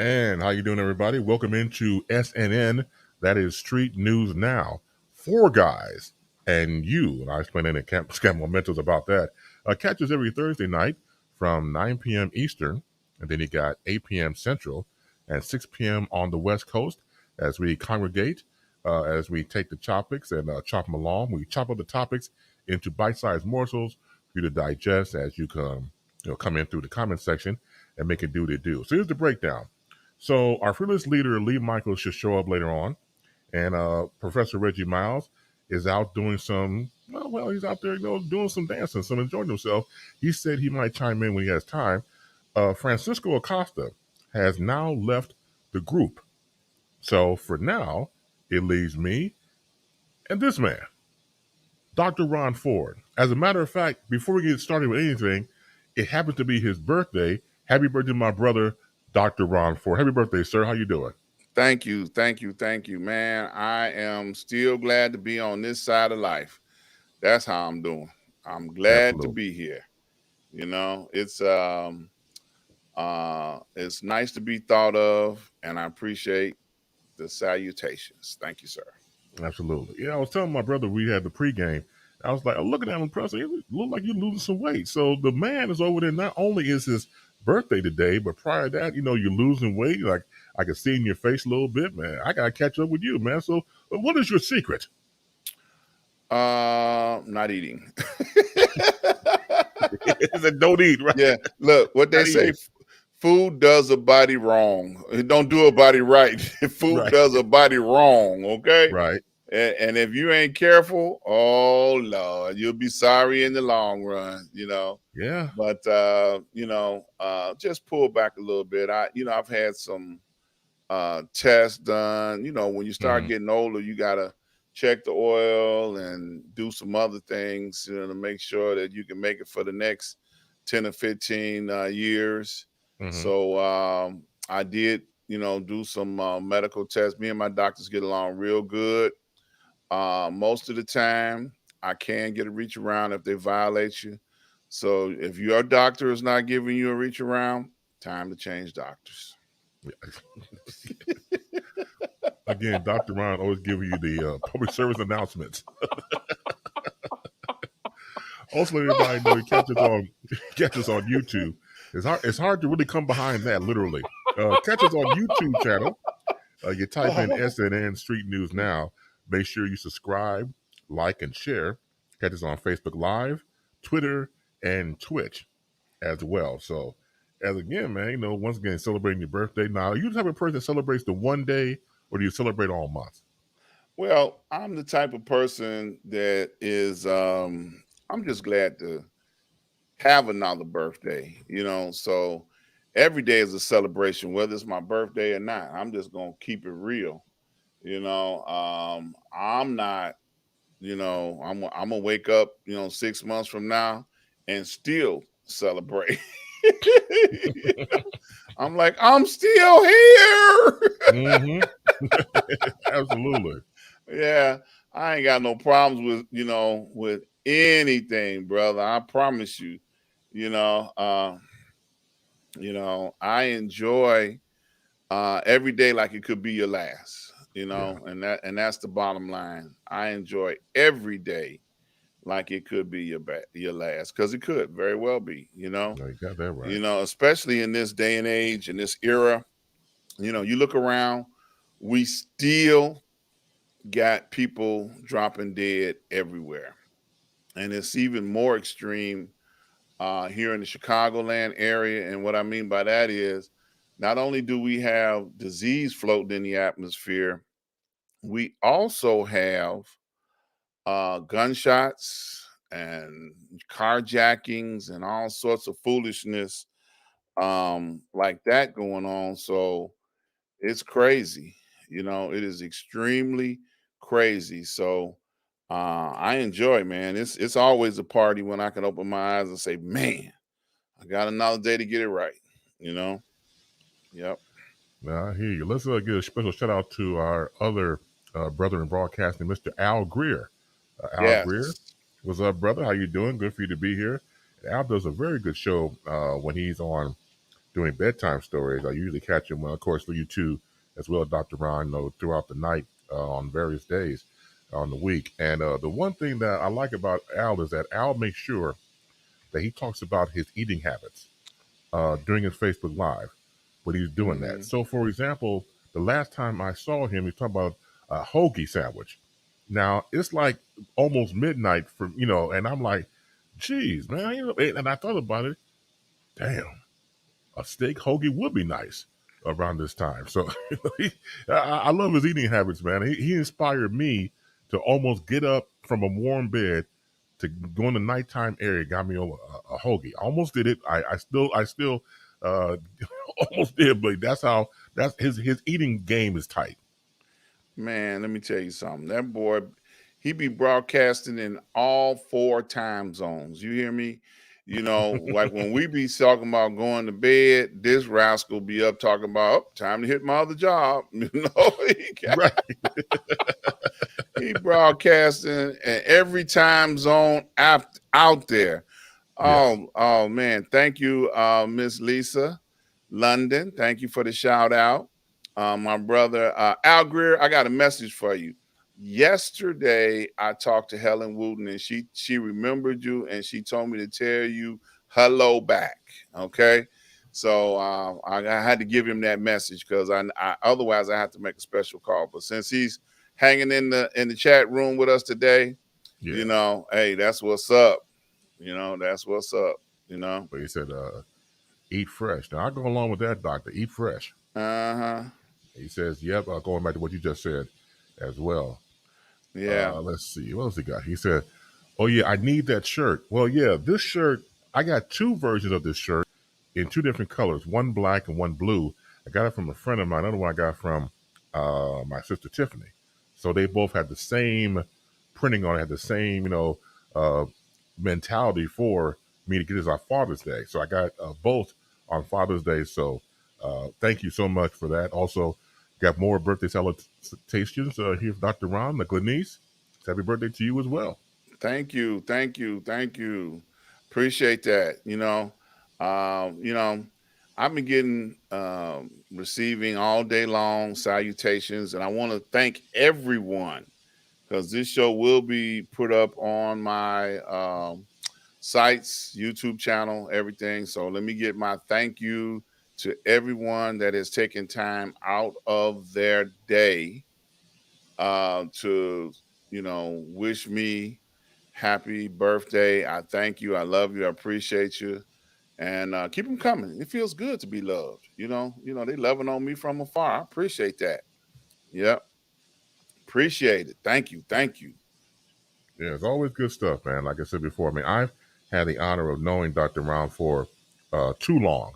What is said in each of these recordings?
And how you doing, everybody? Welcome into SNN. That is Street News Now. Four guys and you. And I explained in Scam Mementos about that. Catch us every Thursday night from 9 p.m. Eastern. And then you got 8 p.m. Central and 6 p.m. on the West Coast as we congregate, as we take the topics and chop them along. We chop up the topics into bite-sized morsels for you to digest as you come in through the comment section and make it do what it do. So here's the breakdown. So our fearless leader, Lee Michaels, should show up later on. And Professor Reggie Miles is out doing he's out there, doing some dancing, some enjoying himself. He said he might chime in when he has time. Francisco Acosta has now left the group. So for now, it leaves me and this man, Dr. Ron Ford. As a matter of fact, before we get started with anything, it happens to be his birthday. Happy birthday, my brother, Dr. Ron Ford. Happy birthday, sir. How you doing? Thank you, man. I am still glad to be on this side of life. That's how I'm doing. I'm glad to be here. It's nice to be thought of, and I appreciate the salutations. Thank you, sir. Absolutely. Yeah, I was telling my brother we had the pregame. I was like, I'm looking at him, impressed. You look like you're losing some weight. So the man is over there. Not only is his birthday today, but prior to that, you're losing weight. Like I can see in your face a little bit, man. I gotta catch up with you, man. So, what is your secret? Not eating. Don't eat, right? Yeah. Look, what they say. Food does a body wrong. It don't do a body right. Food does a body wrong. Okay. Right. And if you ain't careful, oh Lord, you'll be sorry in the long run, Yeah. But just pull back a little bit. I've had some tests done. When you start getting older, you gotta check the oil and do some other things, to make sure that you can make it for the next 10 or 15 years. So I did, do some medical tests. Me and my doctors get along real good. Most of the time, I can get a reach around if they violate you. So if your doctor is not giving you a reach around, time to change doctors. Again, Dr. Ron always giving you the public service announcements. Also, let everybody know you catch us on YouTube. It's hard to really come behind that, literally. Catch us on YouTube channel. You type in SNN Street News Now. Make sure you subscribe, like, and share. Catch us on Facebook Live, Twitter, and Twitch as well. So, as again, man, once again, celebrating your birthday. Now, are you the type of person that celebrates the one day, or do you celebrate all month? Well, I'm the type of person that is, I'm just glad to have another birthday, so every day is a celebration, whether it's my birthday or not. I'm just going to keep it real. I'm not, I'm going to wake up, 6 months from now and still celebrate. I'm like, I'm still here. Absolutely. Yeah. I ain't got no problems with anything, brother. I promise you. I enjoy every day like it could be your last, and that's the bottom line. I enjoy every day like it could be your last, because it could very well be, You got that right. Especially in this day and age, in this era, you look around, we still got people dropping dead everywhere. And it's even more extreme here in the Chicagoland area. And what I mean by that is, not only do we have disease floating in the atmosphere, we also have gunshots and carjackings and all sorts of foolishness like that going on. So it's crazy. It is extremely crazy. So I enjoy, man. It's always a party when I can open my eyes and say, man, I got another day to get it right. Yep. Now, I hear you. Let's give a special shout out to our other brother in broadcasting, Mr. Al Greer. Al Greer, what's up, brother? How you doing? Good for you to be here. Al does a very good show when he's on doing bedtime stories. I usually catch him, of course, for you too, as well, Dr. Ron, throughout the night on various days on the week. And the one thing that I like about Al is that Al makes sure that he talks about his eating habits during his Facebook Live when he's doing that. So, for example, the last time I saw him, he talked about a hoagie sandwich. Now it's like almost midnight from and I'm like, geez, man, and I thought about it. Damn, a steak hoagie would be nice around this time. So I love his eating habits, man. He inspired me to almost get up from a warm bed to go in the nighttime area. Got me a hoagie. I almost did it. I still uh, almost did, but that's his eating game is tight. Man, let me tell you something. That boy, he be broadcasting in all 4 time zones. You hear me? Like when we be talking about going to bed, this rascal be up talking about time to hit my other job. Right. He broadcasting in every time zone out there. Yes. Oh man, thank you, Miss Lisa London. Thank you for the shout out. My brother Al Greer, I got a message for you. Yesterday, I talked to Helen Wooten, and she remembered you, and she told me to tell you hello back. Okay, so I had to give him that message because I otherwise I have to make a special call. But since he's hanging in the chat room with us today, Yeah. hey, that's what's up. That's what's up. But he said, eat fresh. Now I go along with that, doctor. Eat fresh. Uh-huh. He says, yep, going back to what you just said as well. Yeah. Let's see. What else he got? He said, oh, yeah, I need that shirt. Well, yeah, this shirt, I got 2 versions of this shirt in 2 different colors, one black and one blue. I got it from a friend of mine. Another one I got from my sister Tiffany. So they both had the same printing on it, had the same, uh, mentality for me to get as our Father's Day. So I got both on Father's Day. So thank you so much for that. Also, got more birthday salutations here from Dr. Ron, the Glenice. Happy birthday to you as well. Thank you. Thank you. Thank you. Appreciate that. I've been getting receiving all day long salutations, and I want to thank everyone because this show will be put up on my sites, YouTube channel, everything. So let me get my thank you to everyone that has taken time out of their day to, wish me happy birthday. I thank you. I love you. I appreciate you. And keep them coming. It feels good to be loved. They loving on me from afar. I appreciate that. Yep. Appreciate it. Thank you. Thank you. Yeah, it's always good stuff, man. Like I said before, I mean, I've had the honor of knowing Dr. Ron for too long.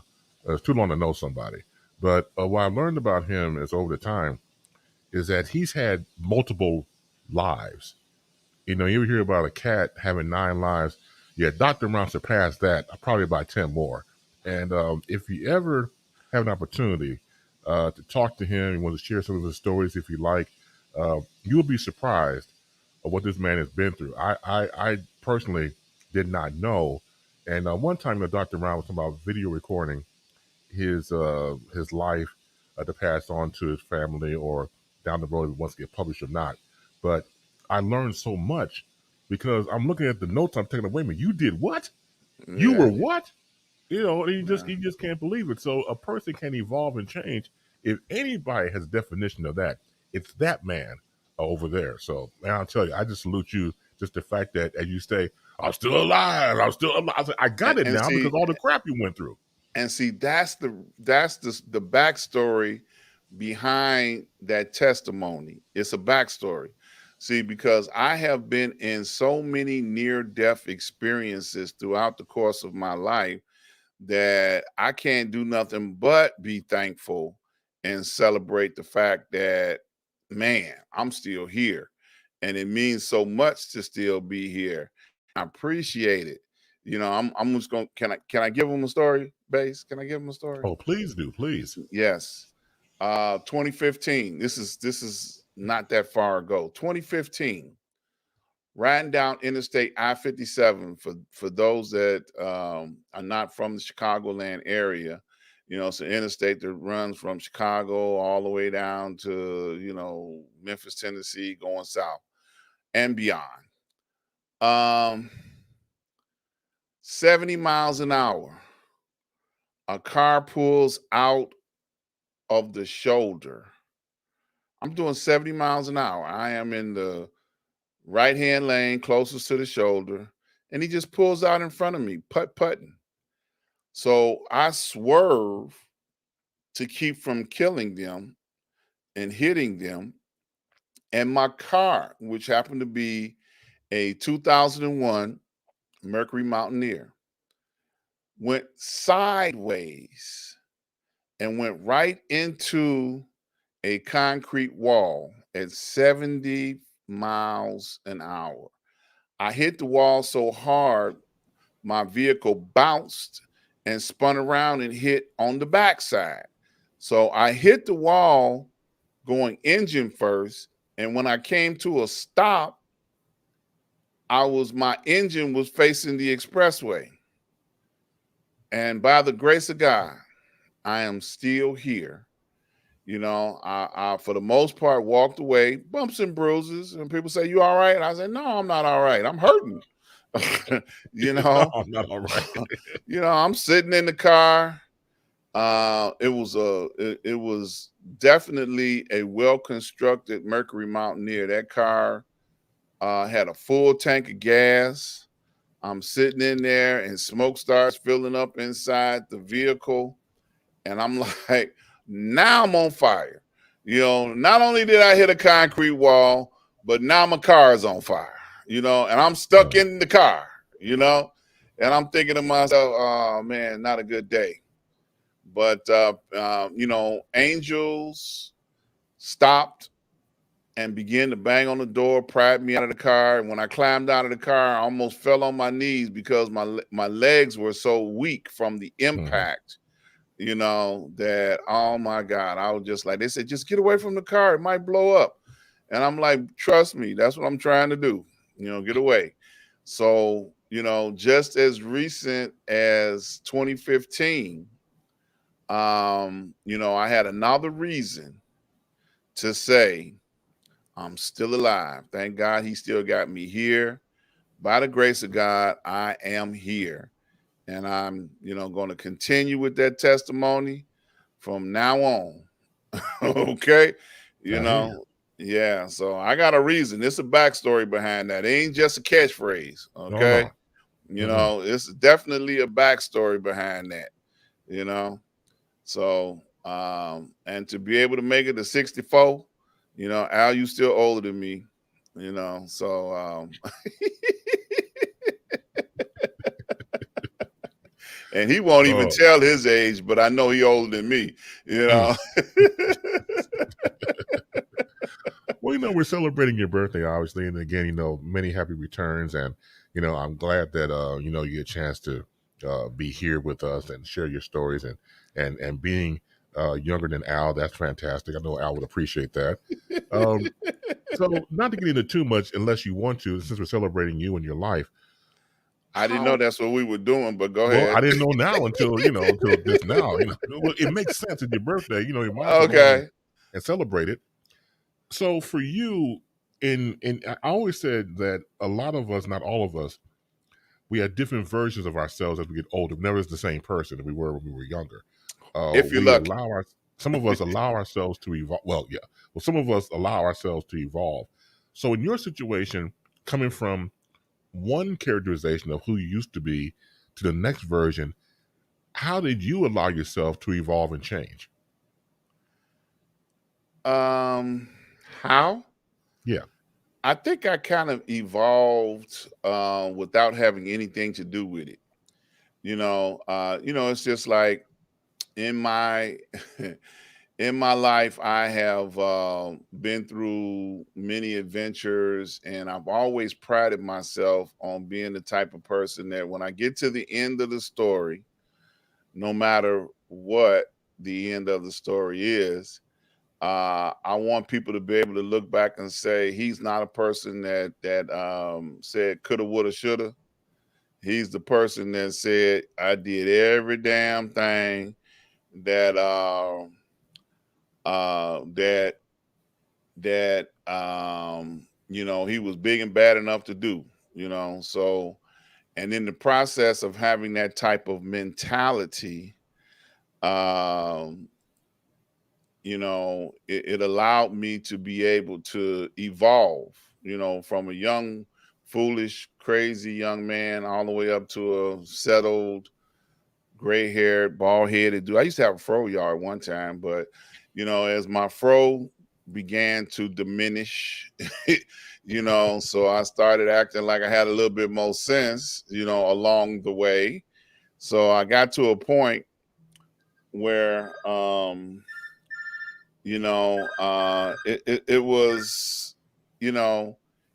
It's too long to know somebody. But what I've learned about him is over the time is that he's had multiple lives. You hear about a cat having 9 lives. Yeah, Dr. Ron surpassed that probably by 10 more. And if you ever have an opportunity to talk to him, you want to share some of his stories if you like, you'll be surprised of what this man has been through. I personally did not know. And one time, Dr. Ron was talking about video recording his life to pass on to his family or down the road if it wants to get published or not. But I learned so much because I'm looking at the notes I'm taking away. You did what? You Yeah. were what? And Yeah. you just can't believe it. So a person can evolve and change. If anybody has a definition of that, it's that man over there. So man, I'll tell you, I just salute you. Just the fact that, as you say, I'm still alive. I'm still alive. I was like, I got it And now because see, all the crap you went through. that's the backstory behind that testimony. It's a backstory. See, because I have been in so many near-death experiences throughout the course of my life that I can't do nothing but be thankful and celebrate the fact that, man, I'm still here. And it means so much to still be here. I appreciate it. I'm just gonna can I give them a story, base? Can I give them a story? Oh, please do, please. Yes. 2015. This is not that far ago. 2015. Riding down Interstate I-57 for those that are not from the Chicagoland area. It's an interstate that runs from Chicago all the way down to, Memphis, Tennessee, going south and beyond. Um, 70 miles an hour. A car pulls out of the shoulder. I'm doing 70 miles an hour. I am in the right hand lane closest to the shoulder, and he just pulls out in front of me, putting. So I swerve to keep from killing them and hitting them. And my car, which happened to be a 2001 Mercury Mountaineer, went sideways and went right into a concrete wall at 70 miles an hour. I hit the wall so hard, my vehicle bounced and spun around and hit on the backside. So I hit the wall going engine first. And when I came to a stop, my engine was facing the expressway. And by the grace of God, I am still here. I for the most part walked away, bumps and bruises, and people say, "You all right?" And I said, "No, I'm not all right. I'm hurting." you No, know, I'm not all right. I'm sitting in the car. It was definitely a well constructed Mercury Mountaineer. That car had a full tank of gas. I'm sitting in there, and smoke starts filling up inside the vehicle. And I'm like, now I'm on fire. Not only did I hit a concrete wall, but now my car is on fire, and I'm stuck in the car, and I'm thinking to myself, oh man, not a good day. But, angels stopped and began to bang on the door, pried me out of the car. And when I climbed out of the car, I almost fell on my knees because my legs were so weak from the impact. That, oh my God, I was just like, they said, just get away from the car. It might blow up. And I'm like, trust me, that's what I'm trying to do, get away. So, just as recent as 2015, I had another reason to say, I'm still alive. Thank God he still got me here. By the grace of God, I am here. And I'm, going to continue with that testimony from now on. Okay. You I hear you. know, yeah. So I got a reason. It's a backstory behind that. It ain't just a catchphrase. No, Okay. no. Mm-mm. It's definitely a backstory behind that, you know. So, and to be able to make it to 64, Al, you still older than me, So, and he won't even Oh, tell his age, but I know he older than me, mm. Well, we're celebrating your birthday, obviously, and again, many happy returns, and I'm glad that you get a chance to be here with us and share your stories, and being younger than Al, that's fantastic. I know Al would appreciate that. Um, so, not to get into too much, unless you want to, since we're celebrating you and your life. I didn't know How that's what we were doing, but go well, ahead. I didn't know now until just now. Well, it makes sense. It's your birthday. You might as well go on Okay. and celebrate it. So for you, in I always said that a lot of us, not all of us, we have different versions of ourselves as we get older. We never is the same person that we were when we were younger. If you're We lucky. allow some of us allow ourselves to evolve. Well, yeah. Well, some of us allow ourselves to evolve. So in your situation, coming from one characterization of who you used to be to the next version, how did you allow yourself to evolve and change? Um, how? Yeah. I think I kind of evolved without having anything to do with it. It's just like in my in my life, I have been through many adventures, and I've always prided myself on being the type of person that when I get to the end of the story, no matter what the end of the story is, I want people to be able to look back and say he's not a person that said coulda, woulda, shoulda. He's the person that said I did every damn thing that he was big and bad enough to do. So, and in the process of having that type of mentality, it allowed me to be able to evolve, from a young, foolish, crazy young man all the way up to a settled, gray-haired, bald-headed dude. I used to have a fro yard one time, but as my fro began to diminish, so I started acting like I had a little bit more sense, along the way. So I got to a point where it was,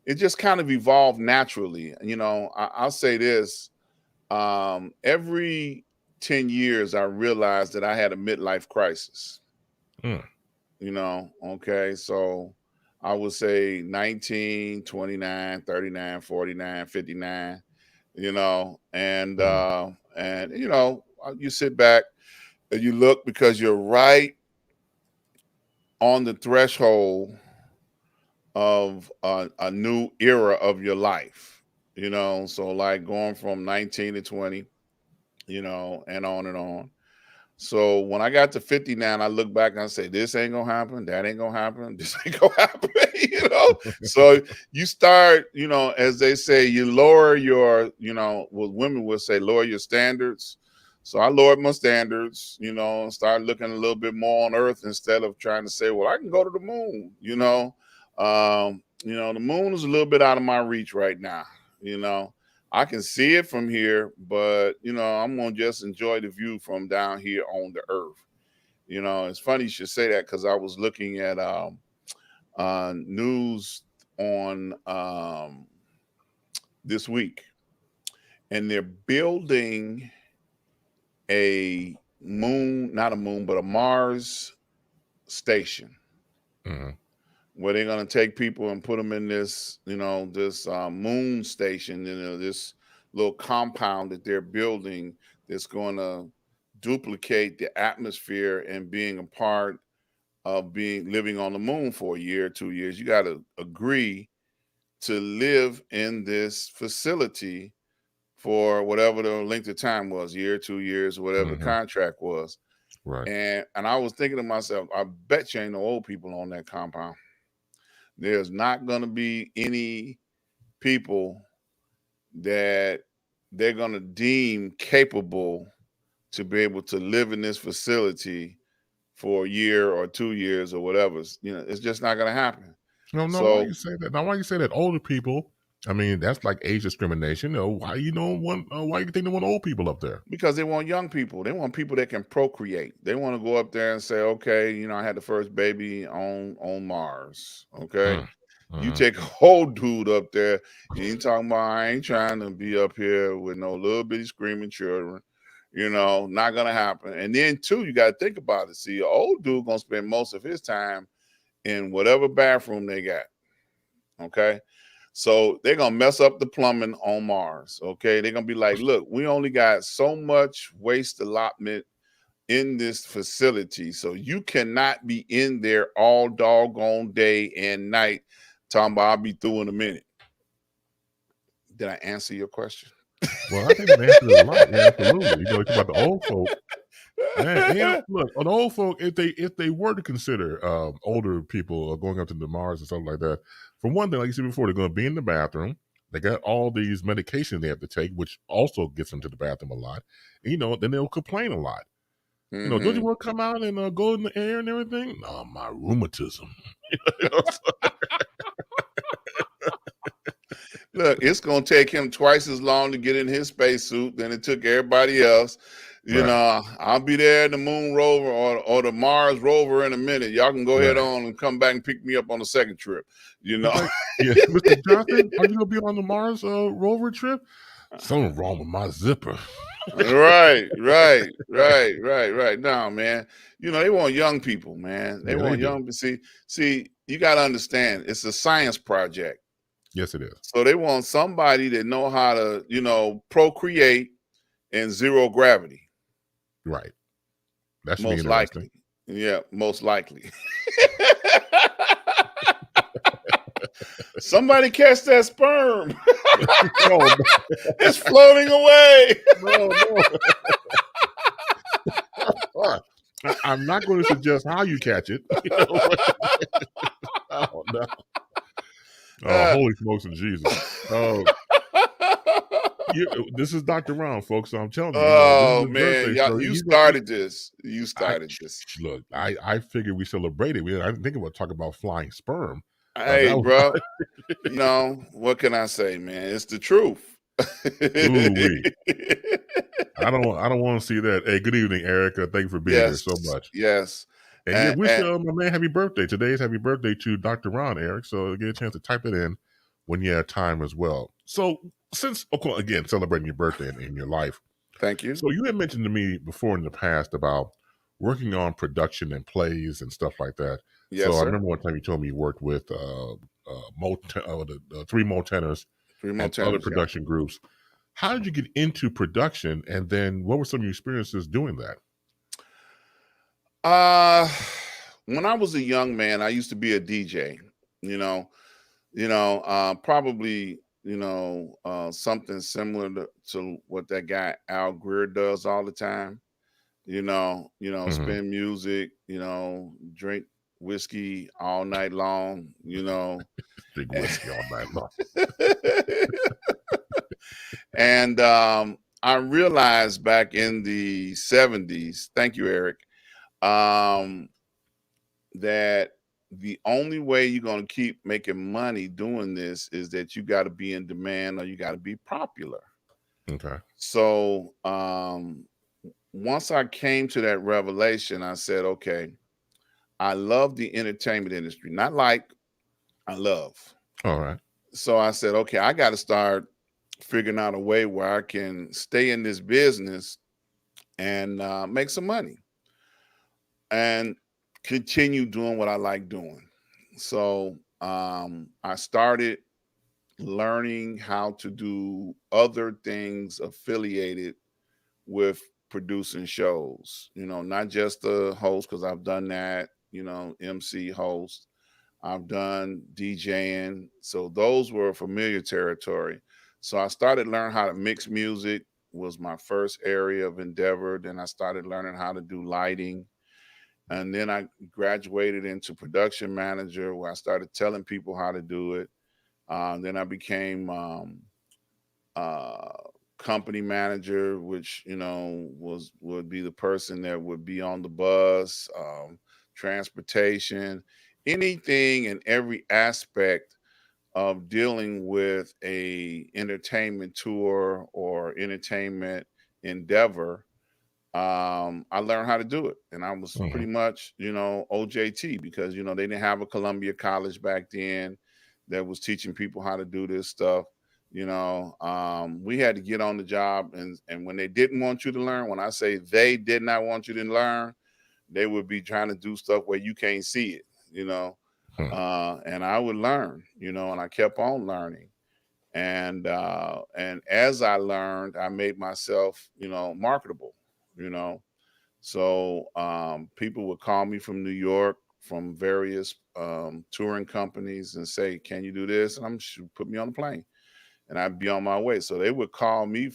it just kind of evolved naturally. I'll say this, every 10 years, I realized that I had a midlife crisis. Okay. So I would say 19, 29, 39, 49, 59, and you sit back and you look because you're right on the threshold of a new era of your life, so like going from 19 to 20, and on and on. So when I got to 59, I look back and I say, this ain't gonna happen, that ain't gonna happen, this ain't gonna happen, So you start, as they say, you lower your, what women would say, lower your standards. So I lowered my standards, and started looking a little bit more on Earth instead of trying to say, well, I can go to the moon, the moon is a little bit out of my reach right now, I can see it from here, but I'm gonna just enjoy the view from down here on the earth. It's funny you should say that because I was looking at news on this week, and they're building a moon, not a moon, but a Mars station. Where they're going to take people and put them in this, this moon station, this little compound that they're building that's going to duplicate the atmosphere and being a part of living on the moon for a year, 2 years. You got to agree to live in this facility for whatever the length of time was, year, 2 years, whatever the contract was. Right. And I was thinking to myself, I bet you ain't no old people on that compound. There's not going to be any people that they're going to deem capable to be able to live in this facility for a year or 2 years or whatever. It's just not going to happen. No, So, why you say that? Now, why you say that older people? I mean, that's like age discrimination. Why you don't want? Why you think they want old people up there? Because they want young people. They want people that can procreate. They want to go up there and say, okay, I had the first baby on Mars. Okay. You take a whole dude up there, you ain't talking about, I ain't trying to be up here with no little bitty screaming children. Not going to happen. And then, too, you got to think about it. See, an old dude going to spend most of his time in whatever bathroom they got. Okay. So they're going to mess up the plumbing on Mars. Okay. They're going to be like, look, we only got so much waste allotment in this facility. So you cannot be in there all doggone day and night talking about I'll be through in a minute. Did I answer your question? Well, I think that answered it a lot. Yeah, absolutely. Talk about the old folk. And look, on old folk, if they were to consider older people going up to the Mars and stuff like that, for one thing, like you said before, they're going to be in the bathroom. They got all these medications they have to take, which also gets them to the bathroom a lot. And, then they'll complain a lot. Don't you want to come out and go in the air and everything? No, my rheumatism. Look, it's going to take him twice as long to get in his spacesuit than it took everybody else. I'll be there in the moon rover or the Mars rover in a minute. Y'all can go ahead on and come back and pick me up on the second trip. Like, yeah, Mr. Johnson, are you going to be on the Mars rover trip? Something wrong with my zipper. Right. No, man. They want young people, man. They want young people. See, you got to understand, it's a science project. Yes, it is. So they want somebody that know how to, procreate in zero gravity. Right. That should be Most interesting. likely. Yeah, most likely. Somebody catch that sperm. No, It's floating away. no, no. I'm not going to suggest how you catch it. Oh no. Oh, Uh, holy smokes and Jesus. Oh, this is Dr. Ron, folks. So I'm telling you, this is oh his man, birthday. y'all, So you he's started this. You I started this. look. I figured we celebrated. I didn't think about talk about flying sperm. Hey, That was bro. What can I say, man? It's the truth. ooh wee. I don't want to see that. Hey, good evening, Erica. Thank you for being here Yes, so much. yes. And yeah, And, wish and my man happy birthday. Today's happy birthday to Dr. Ron, Eric. So get a chance to type it in when you have time as well. So since, of course, again, celebrating your birthday in your life. thank you. So you had mentioned to me before in the past about working on production and plays and stuff like that. Yes, So I sir. remember one time you told me you worked with the Three Mo Tenors Three more and other tenors, yeah. production groups. How did you get into production, and then what were some of your experiences doing that? Uh, when I was a young man, I used to be a DJ. You know, probably something similar to what that guy Al Greer does all the time. Mm-hmm. Spin music. Drink whiskey all night long. Drink whiskey all night long. And I realized back in the 70s, thank you, Eric, um, that the only way you're going to keep making money doing this is that you got to be in demand or you got to be popular. Okay. So once I came to that revelation, I said, okay, I love the entertainment industry, not like I love. All right. So I said, okay, I got to start figuring out a way where I can stay in this business and make some money and continue doing what I like doing. So I started learning how to do other things affiliated with producing shows, not just the host, because I've done that, MC host. I've done DJing. So those were familiar territory. So I started learning how to mix music was my first area of endeavor. Then I started learning how to do lighting. And then I graduated into production manager where I started telling people how to do it. Then I became uh, company manager, which would be the person that would be on the bus, transportation, anything and every aspect of dealing with a entertainment tour or entertainment endeavor. I learned how to do it, and I was Mm-hmm. pretty much, OJT, because they didn't have a Columbia College back then that was teaching people how to do this stuff. We had to get on the job, and when they didn't want you to learn, when I say they did not want you to learn, they would be trying to do stuff where you can't see it. And I would learn, and I kept on learning. And as I learned, I made myself, marketable, you know. So people would call me from New York, from various touring companies, and say, "Can you do this?" And put me on a plane, and I'd be on my way. So they would call me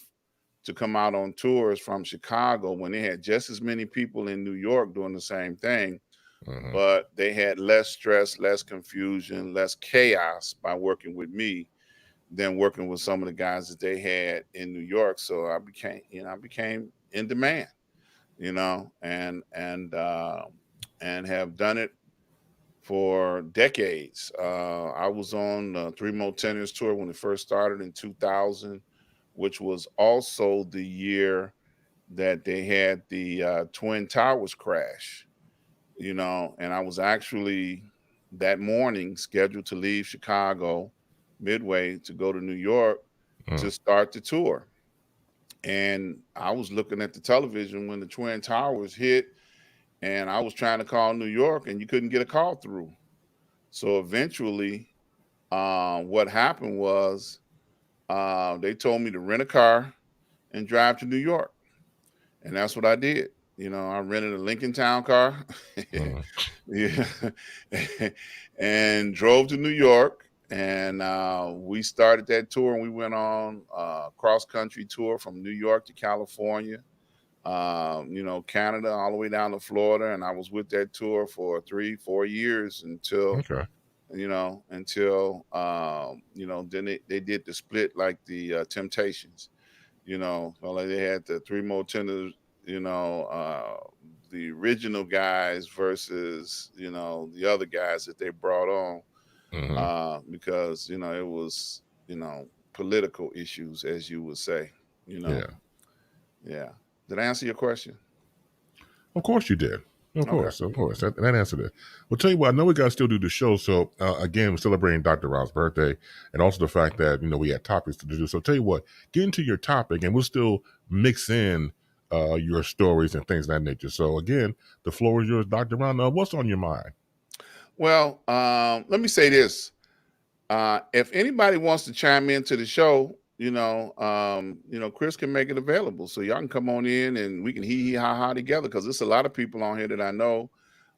to come out on tours from Chicago when they had just as many people in New York doing the same thing, Mm-hmm. but they had less stress, less confusion, less chaos by working with me than working with some of the guys that they had in New York. So I became in demand, and have done it for decades. I was on Three Mo Tennis tour when it first started in 2000, which was also the year that they had the Twin Towers crash. And I was actually that morning scheduled to leave Chicago midway to go to New York Mm-hmm. to start the tour. And I was looking at the television when the Twin Towers hit, and I was trying to call New York, and you couldn't get a call through. So eventually, what happened was they told me to rent a car and drive to New York. And that's what I did. I rented a Lincoln Town car. Mhm. Yeah. And drove to New York. And we started that tour, and we went on a cross country tour from New York to California, Canada, all the way down to Florida. And I was with that tour for 3-4 years Okay. then they did the split like the Temptations. So like they had the three more tenders, the original guys versus the other guys that they brought on, Hmm. because it was political issues, as you would say. you know Yeah. yeah. Did I answer your question? Of course you did. Okay. Of course. That answered it. Well, tell you what, I know we got to still do the show. So, again, we're celebrating Dr. Ron's birthday and also the fact that, we had topics to do. So, tell you what, get into your topic and we'll still mix in your stories and things of that nature. So, again, the floor is yours, Dr. Ron. What's on your mind? Well, let me say this. If anybody wants to chime into the show, Chris can make it available, so y'all can come on in and we can hee hee ha ha together. Because there's a lot of people on here that I know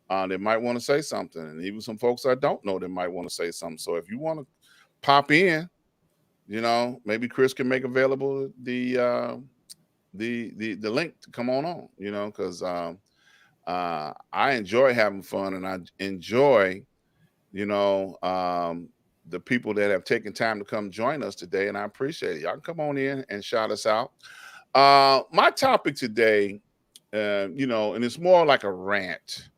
that might want to say something, and even some folks I don't know that might want to say something. So if you want to pop in, maybe Chris can make available the link to come on. Because I enjoy having fun, and I enjoy you know, the people that have taken time to come join us today, and I appreciate it. Y'all can come on in and shout us out. My topic today, and it's more like a rant.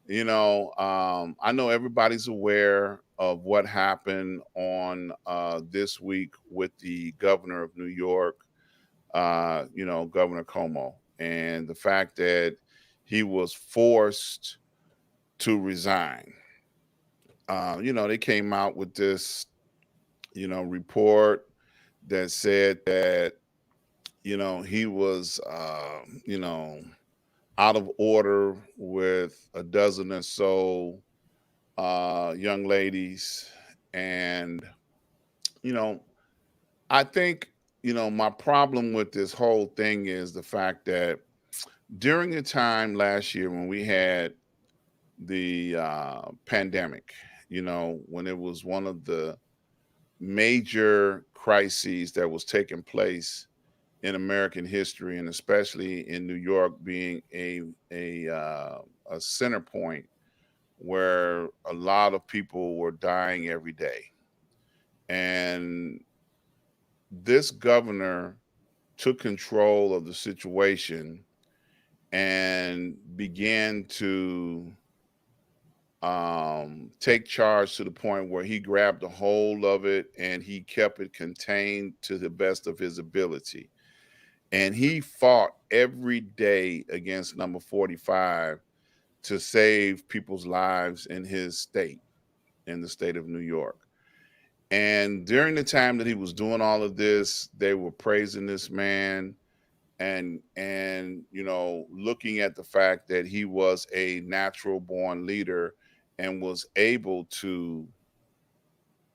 I know everybody's aware of what happened on this week with the governor of New York, Governor Como, and the fact that he was forced to resign. They came out with this, report that said that, he was, out of order with a dozen or so young ladies. And, you know, I think, my problem with this whole thing is the fact that during the time last year when we had the pandemic, when it was one of the major crises that was taking place in American history, and especially in New York being a center point where a lot of people were dying every day. And this governor took control of the situation and began to take charge to the point where he grabbed a hold of it and he kept it contained to the best of his ability. And he fought every day against number 45 to save people's lives in his state, in the state of New York. And during the time that he was doing all of this, they were praising this man and looking at the fact that he was a natural born leader and was able to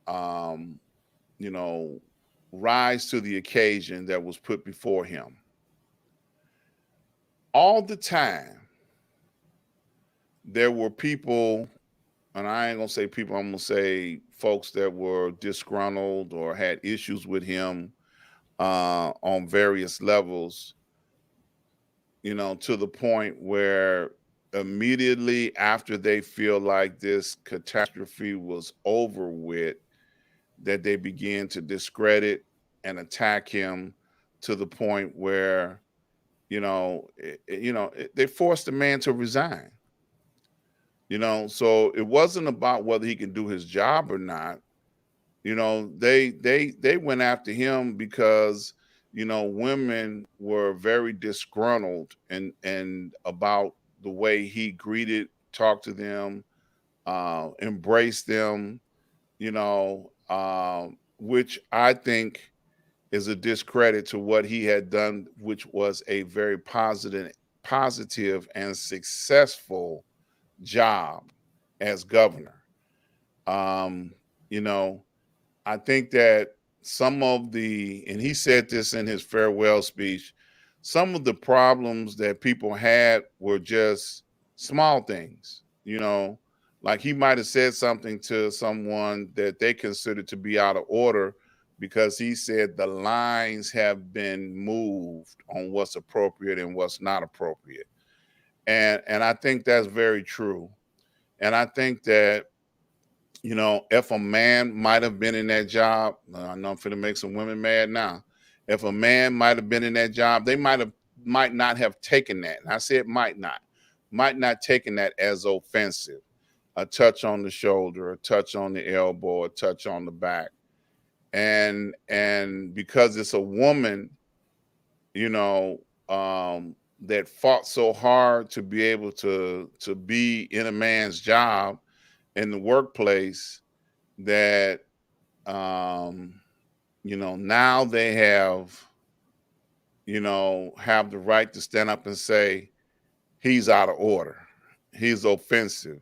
um you know rise to the occasion that was put before him. All the time there were people, and I ain't gonna say people, I'm gonna say folks that were disgruntled or had issues with him on various levels, to the point where immediately after they feel like this catastrophe was over with, that they began to discredit and attack him to the point where they forced the man to resign. So it wasn't about whether he can do his job or not. They went after him because women were very disgruntled and about the way he greeted, talked to them, embraced them, which I think is a discredit to what he had done, which was a very positive and successful job as governor. Um, you know, I think that and he said this in his farewell speech, some of the problems that people had were just small things, you know, like he might have said something to someone that they considered to be out of order because he said the lines have been moved on what's appropriate and what's not appropriate. And I think that's very true. And I think that, you know, if a man might have been in that job, I know I'm finna make some women mad now. If a man might have been in that job, they might not have taken that. And I said might not taken that as offensive. A touch on the shoulder, a touch on the elbow, a touch on the back. And because it's a woman, you know, that fought so hard to be able to be in a man's job in the workplace, that you know, now they have, you know, have the right to stand up and say he's out of order, he's offensive,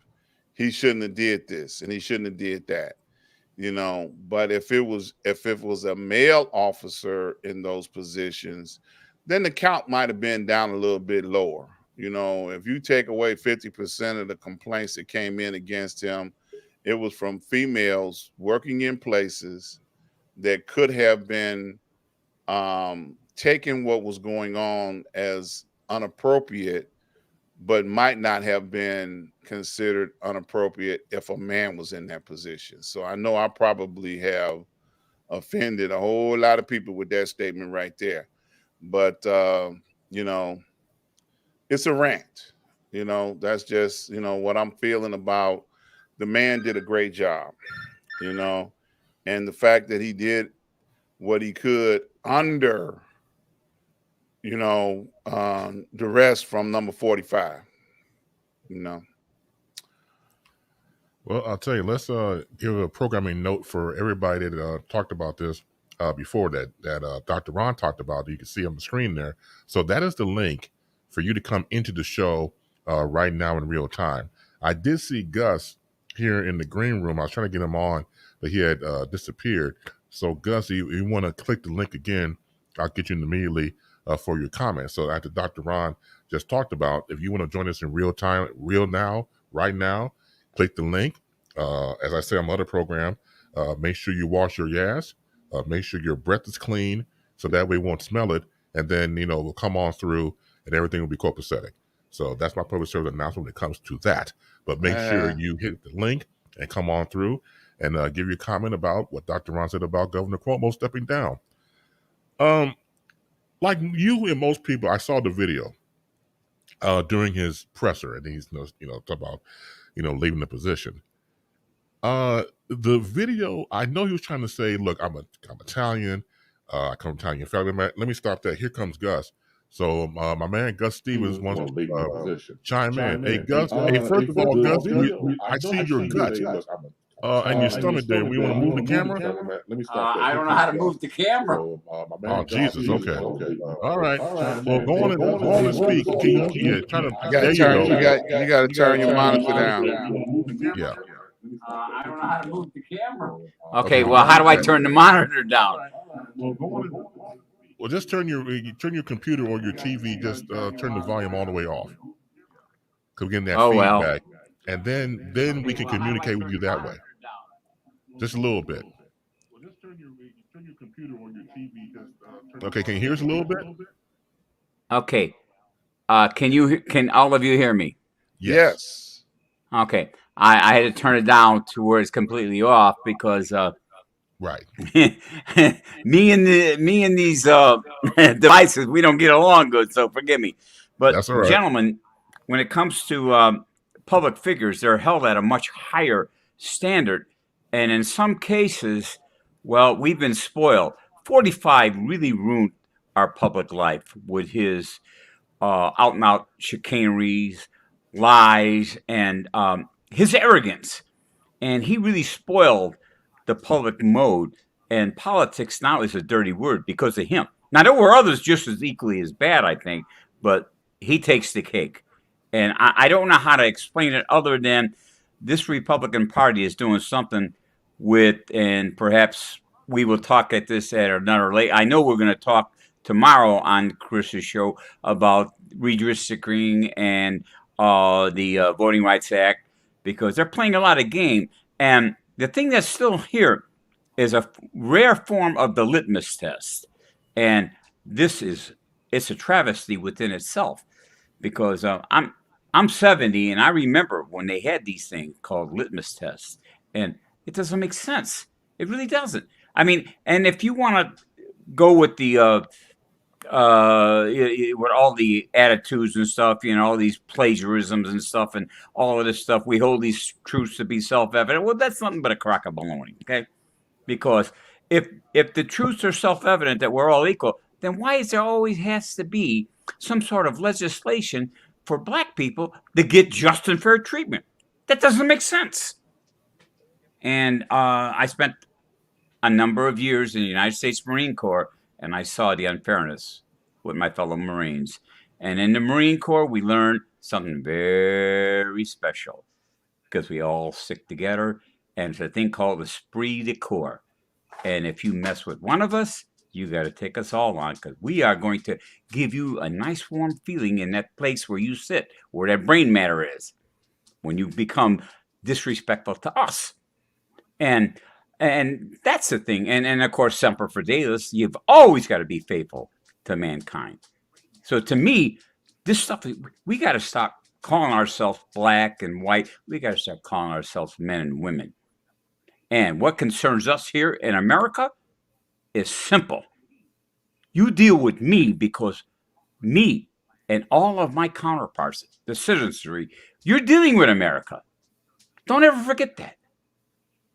he shouldn't have did this and he shouldn't have did that, you know. But if it was a male officer in those positions, then the count might have been down a little bit lower. You know, if you take away 50% of the complaints that came in against him, it was from females working in places that could have been taking what was going on as inappropriate, but might not have been considered inappropriate if a man was in that position. So I know I probably have offended a whole lot of people with that statement right there. But you know, it's a rant. You know, that's just, you know, what I'm feeling about. The man did a great job, you know, and the fact that he did what he could under, you know, duress from number 45, you know. Well, I'll tell you, let's give a programming note for everybody that talked about this before, that Dr. Ron talked about. You can see on the screen there. So that is the link for you to come into the show right now in real time. I did see Gus here in the green room. I was trying to get him on, but he had disappeared. So Gus, you want to click the link again, I'll get you in immediately for your comments. So after Dr. Ron just talked about, if you want to join us in real time, right now, click the link. As I say on my other program, make sure you wash your ass. Make sure your breath is clean, so that way we won't smell it. And then, you know, we'll come on through and everything will be copacetic. So that's my public service announcement when it comes to that. But make sure you hit the link and come on through and give your comment about what Dr. Ron said about Governor Cuomo stepping down. Like you and most people, I saw the video during his presser, and he's, you know, talk about, you know, leaving the position. The video, I know he was trying to say, look, I'm Italian. I come from Italian family. Let me stop that. Here comes Gus. So my man Gus Stevens wants to chime in. Hey, Gus. Hey, first of all, Gus, I see your gut and your stomach there. We want to move the camera. I don't know how to move the camera. Oh, Jesus. Okay. All right. Well, go on and speak. Can you try to? There you go. You got to turn your monitor down. Yeah. I don't know how to move the camera. Okay, well, how do I turn the monitor down? Well, just turn your computer or your TV. Just turn the volume all the way off. Cause we're getting that feedback, and then we can communicate with you that way. Just a little bit. Just turn your computer or your TV. Okay, can you hear us a little bit? Okay. Can all of you hear me? Yes. Okay. I had to turn it down to where it's completely off because right. me and these devices, we don't get along good, so forgive me. But that's all right. Gentlemen, when it comes to public figures, they're held at a much higher standard, and in some cases, well, we've been spoiled. 45 really ruined our public life with his out and out chicaneries, lies, and his arrogance. And he really spoiled the public mode. And politics now is a dirty word because of him. Now, there were others just as equally as bad, I think, but he takes the cake. And I don't know how to explain it other than this Republican Party is doing something with, and perhaps we will talk at this at another late. I know we're going to talk tomorrow on Chris's show about redistricting and the Voting Rights Act, because they're playing a lot of game. And the thing that's still here is a rare form of the litmus test. And it's a travesty within itself, because I'm 70 and I remember when they had these things called litmus tests, and it doesn't make sense. It really doesn't. I mean, and if you want to go with the with all the attitudes and stuff, all these plagiarisms and stuff, and all of this stuff, we hold these truths to be self-evident. Well, that's nothing but a crock of baloney, okay? Because if the truths are self-evident that we're all equal, then why is there always has to be some sort of legislation for black people to get just and fair treatment? That doesn't make sense. And I spent a number of years in the United States Marine Corps, and I saw the unfairness with my fellow Marines. And in the Marine Corps, we learned something very special, because we all stick together, and it's a thing called esprit de corps. And if you mess with one of us, you got to take us all on, because we are going to give you a nice warm feeling in that place where you sit, where that brain matter is, when you become disrespectful to us. And that's the thing. And of course, Semper Fidelis, you've always got to be faithful to mankind. So to me, this stuff, we got to stop calling ourselves black and white. We got to start calling ourselves men and women. And what concerns us here in America is simple. You deal with me, because me and all of my counterparts, the citizenry, you're dealing with America. Don't ever forget that.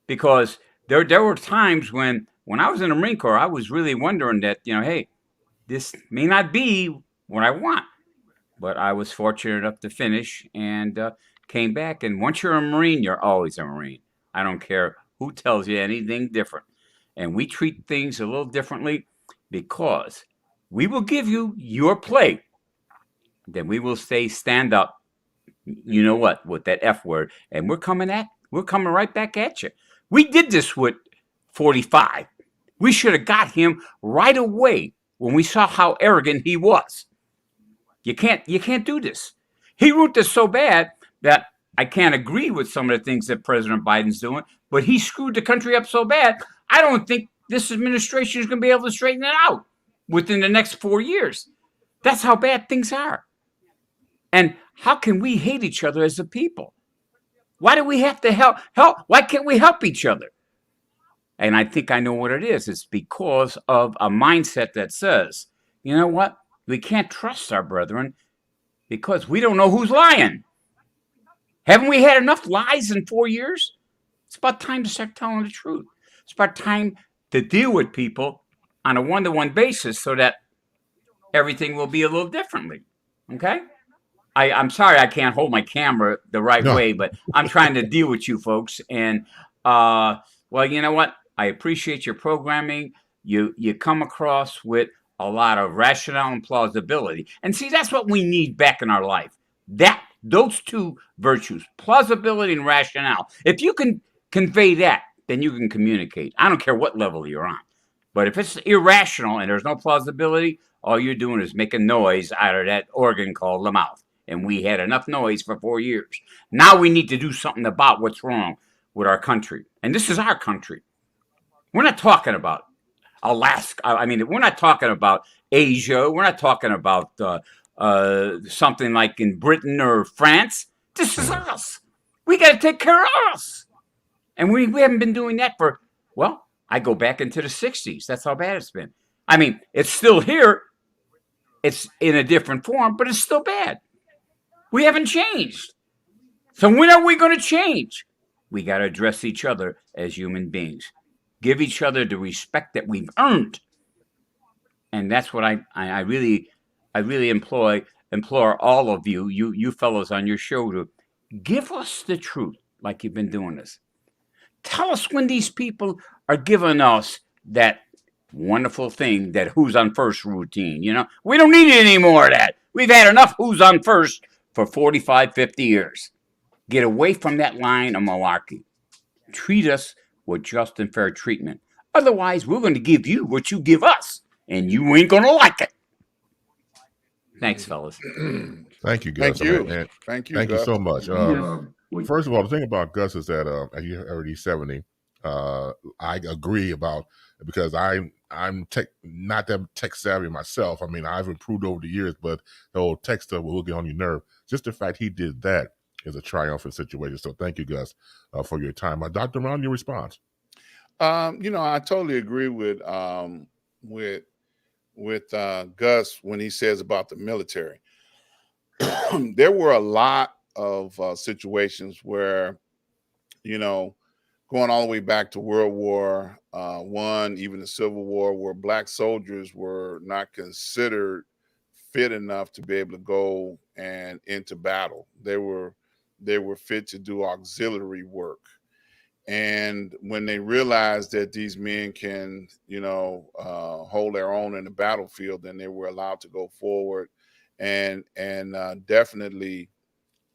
Because there were times when I was in the Marine Corps, I was really wondering that, hey, this may not be what I want. But I was fortunate enough to finish and came back. And once you're a Marine, you're always a Marine. I don't care who tells you anything different. And we treat things a little differently, because we will give you your plate. Then we will stand up, with that F word. And we're coming right back at you. We did this with 45. We should have got him right away when we saw how arrogant he was. You can't do this. He wrote this so bad that I can't agree with some of the things that President Biden's doing, but he screwed the country up so bad, I don't think this administration is going to be able to straighten it out within the next 4 years. That's how bad things are. And how can we hate each other as a people? Why do we have to help? Why can't we help each other? And I think I know what it is. It's because of a mindset that says, you know what? We can't trust our brethren because we don't know who's lying. Haven't we had enough lies in 4 years? It's about time to start telling the truth. It's about time to deal with people on a one-to-one basis so that everything will be a little differently. Okay? I'm sorry I can't hold my camera the right way, but I'm trying to deal with you folks. And, well, you know what? I appreciate your programming. You come across with a lot of rationale and plausibility. And see, that's what we need back in our life. Those two virtues, plausibility and rationale. If you can convey that, then you can communicate. I don't care what level you're on. But if it's irrational and there's no plausibility, all you're doing is making noise out of that organ called the mouth. And we had enough noise for 4 years. Now we need to do something about what's wrong with our country. And this is our country. We're not talking about Alaska. I mean, we're not talking about Asia. We're not talking about something like in Britain or France. This is us. We got to take care of us. And we haven't been doing that for, well, I go back into the 60s. That's how bad it's been. I mean, it's still here. It's in a different form, but it's still bad. We haven't changed. So when are we going to change? We got to address each other as human beings. Give each other the respect that we've earned. And that's what I really implore all of you fellows on your show to give us the truth like you've been doing this. Tell us when these people are giving us that wonderful thing, that who's on first routine. We don't need any more of that. We've had enough who's on first for 45, 50 years. Get away from that line of malarkey. Treat us with just and fair treatment. Otherwise, we're going to give you what you give us. and you ain't gonna like it. Thanks, fellas. Thank you, Gus. Thank you. Thank you Gus. so much. First of all, the thing about Gus is that as you already 70, I agree about, because I'm not that tech savvy myself. I mean, I've improved over the years, but the whole tech stuff will get on your nerve. Just the fact he did that is a triumphant situation. So thank you, Gus, for your time. Dr. Ron, your response? I totally agree with Gus when he says about the military. There were a lot of situations where, going all the way back to World War I, even the Civil War, where black soldiers were not considered fit enough to be able to go and into battle. They were fit to do auxiliary work. And when they realized that these men can, hold their own in the battlefield, then they were allowed to go forward and definitely,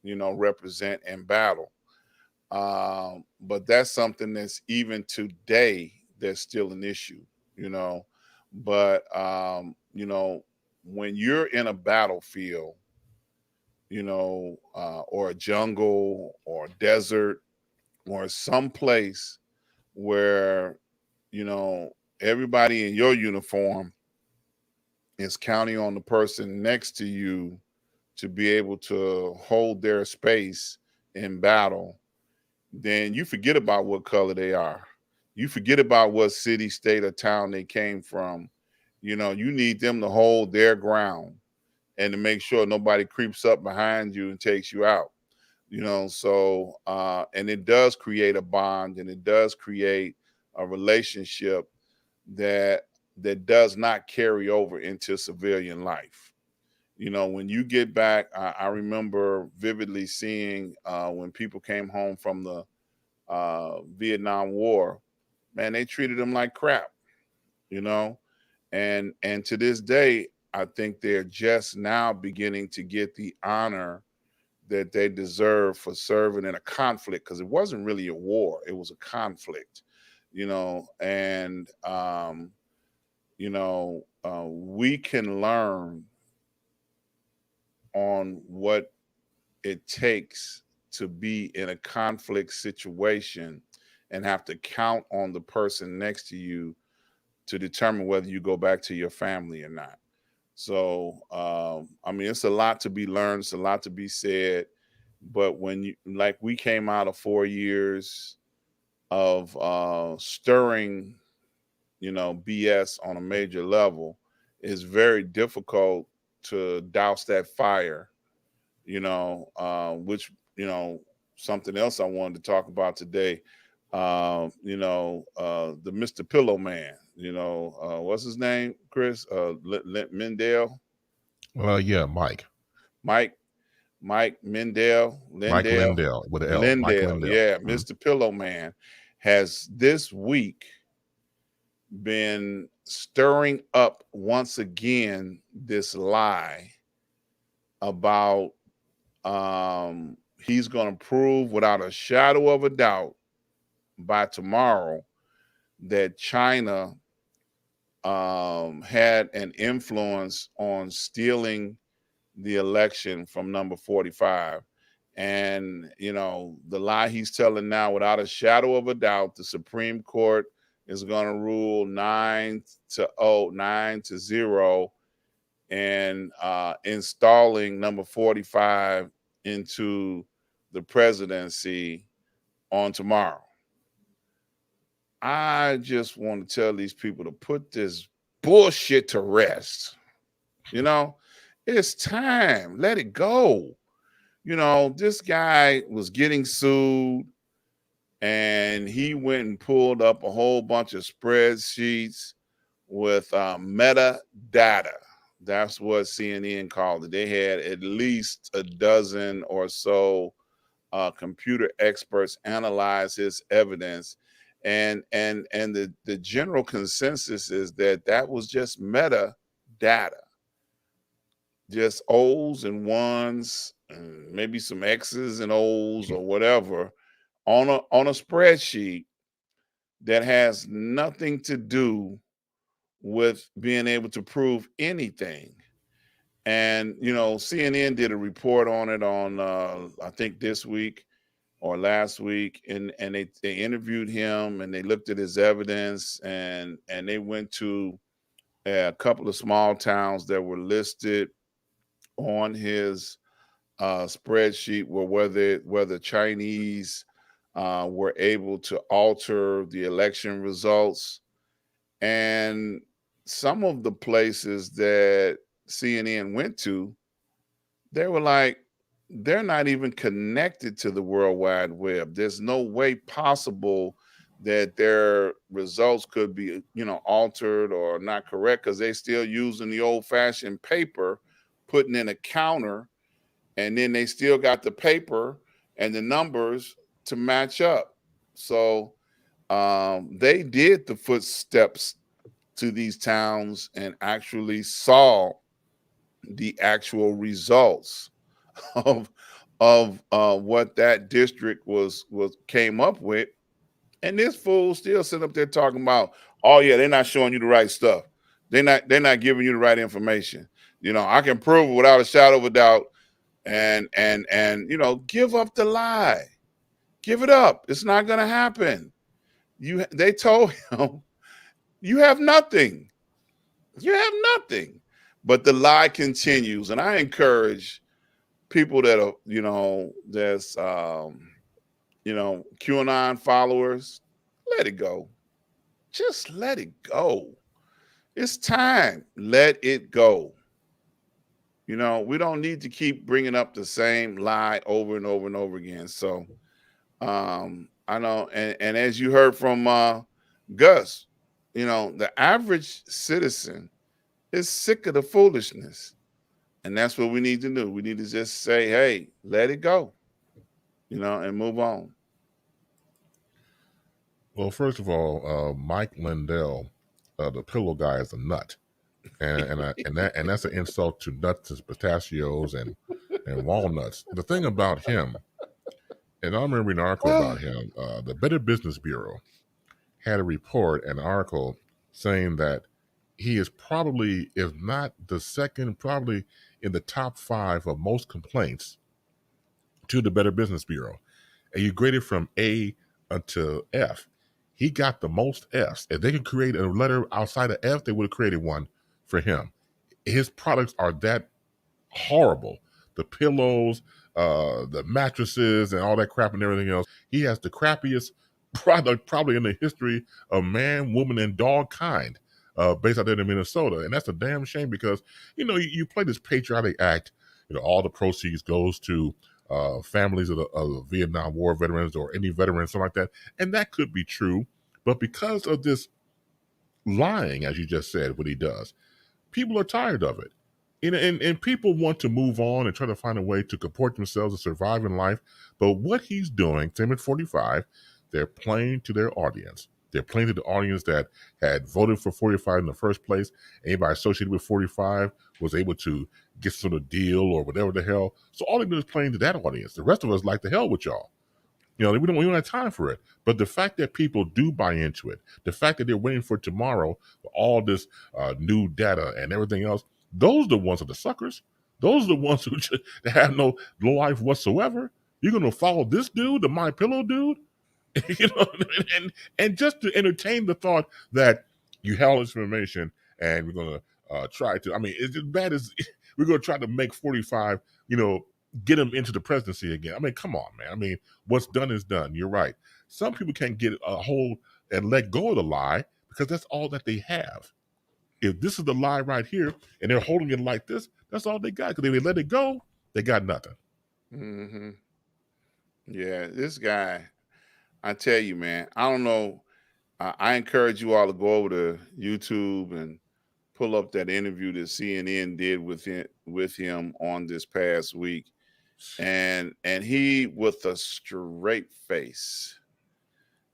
represent in battle. But that's something that's even today, there's still an issue, But when you're in a battlefield, or a jungle or a desert or some place where, everybody in your uniform is counting on the person next to you to be able to hold their space in battle, then you forget about what color they are. You forget about what city, state, or town they came from. You need them to hold their ground and to make sure nobody creeps up behind you and takes you out. So and it does create a bond, and it does create a relationship that does not carry over into civilian life. When you get back, I remember vividly seeing when people came home from the Vietnam War, man, they treated them like crap, and to this day, I think they're just now beginning to get the honor that they deserve for serving in a conflict, because it wasn't really a war, it was a conflict, and we can learn on what it takes to be in a conflict situation and have to count on the person next to you to determine whether you go back to your family or not. So, it's a lot to be learned, it's a lot to be said. But when we came out of 4 years of stirring, BS on a major level, it's very difficult to douse that fire, which, something else I wanted to talk about today, the Mr. Pillow Man, what's his name, Chris? Mendel? Yeah, Mike. Mike Mendel, Mike Lindell with an L. Mike Lindell. Yeah, Mr. Pillow Man has this week been stirring up once again this lie about he's going to prove without a shadow of a doubt by tomorrow that China had an influence on stealing the election from number 45. And, the lie he's telling now, without a shadow of a doubt, the Supreme Court is going to rule 9-0, and installing number 45 into the presidency on tomorrow. I just want to tell these people to put this bullshit to rest. It's time. Let it go. This guy was getting sued, and he went and pulled up a whole bunch of spreadsheets with metadata. That's what CNN called it. They had at least a dozen or so computer experts analyze his evidence, and the general consensus is that was just metadata, just O's and ones, and maybe some X's and O's or whatever on a spreadsheet that has nothing to do with being able to prove anything. And CNN did a report on it on I think this week or last week, and they interviewed him and they looked at his evidence, and they went to a couple of small towns that were listed on his spreadsheet where the Chinese were able to alter the election results. And some of the places that CNN went to, they were like, they're not even connected to the World Wide Web. There's no way possible that their results could be, altered or not correct, because they're still using the old-fashioned paper, putting in a counter, and then they still got the paper and the numbers to match up. So they did the footsteps to these towns and actually saw the actual results of what that district was came up with. And this fool still sitting up there talking about, oh yeah, they're not showing you the right stuff. They're not giving you the right information. I can prove it without a shadow of a doubt. And give up the lie. Give it up. It's not gonna happen. They told him, you have nothing. You have nothing. But the lie continues. And I encourage people that are, that's QAnon followers, let it go. Just let it go. It's time. Let it go. We don't need to keep bringing up the same lie over and over and over again. So I know, and as you heard from Gus, the average citizen is sick of the foolishness. And that's what we need to do. We need to just say, hey, let it go, and move on. Well, first of all, Mike Lindell, the pillow guy, is a nut, and that's an insult to nuts and pistachios and walnuts. The thing about him, and I remember reading an article about him. The Better Business Bureau had a report, an article saying that he is probably, if not the second, probably in the top 5 of most complaints to the Better Business Bureau. And you grade it from A until F. He got the most Fs. If they could create a letter outside of F, they would have created one for him. His products are that horrible. The pillows, the mattresses, and all that crap and everything else. He has the crappiest product probably in the history of man, woman, and dog kind, based out there in Minnesota. And that's a damn shame because, you play this patriotic act, all the proceeds goes to families of the Vietnam War veterans or any veterans, something like that. And that could be true. But because of this lying, as you just said, what he does, people are tired of it. And people want to move on and try to find a way to comport themselves and survive in life. But what he's doing, same at 45, they're playing to their audience. They're playing to the audience that had voted for 45 in the first place. Anybody associated with 45 was able to get some sort of deal or whatever the hell. So all they do is playing to that audience. The rest of us like the hell with y'all. We don't have time for it. But the fact that people do buy into it, the fact that they're waiting for tomorrow, for all this new data and everything else, those are the ones that are the suckers. Those are the ones who just have no life whatsoever. You're going to follow this dude, the My Pillow dude, and just to entertain the thought that you have all this information and we're going to try to. I mean, it's as bad as we're going to try to make 45. Get him into the presidency again. I mean, come on, man. I mean, what's done is done. You're right. Some people can't get a hold and let go of the lie because that's all that they have. If this is the lie right here and they're holding it like this, that's all they got. Because if they let it go, they got nothing. Mm-hmm. Yeah, this guy, I tell you, man, I don't know. I encourage you all to go over to YouTube and pull up that interview that CNN did with him on this past week. And he, with a straight face,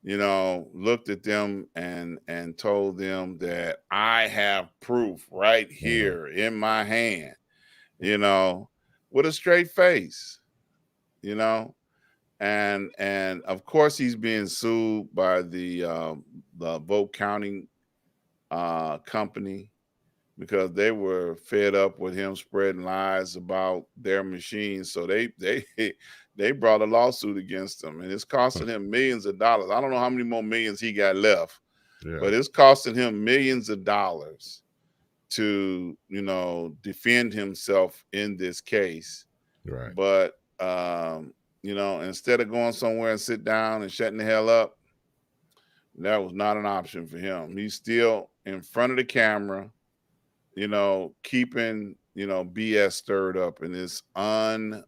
looked at them and told them that I have proof right here in my hand, with a straight face, and of course he's being sued by the vote counting company because they were fed up with him spreading lies about their machines. So they brought a lawsuit against him, and it's costing him millions of dollars. I don't know how many more millions he got left, but it's costing him millions of dollars to, defend himself in this case. Right. But instead of going somewhere and sit down and shutting the hell up, that was not an option for him. He's still in front of the camera, keeping, BS stirred up, and it's unbelievable.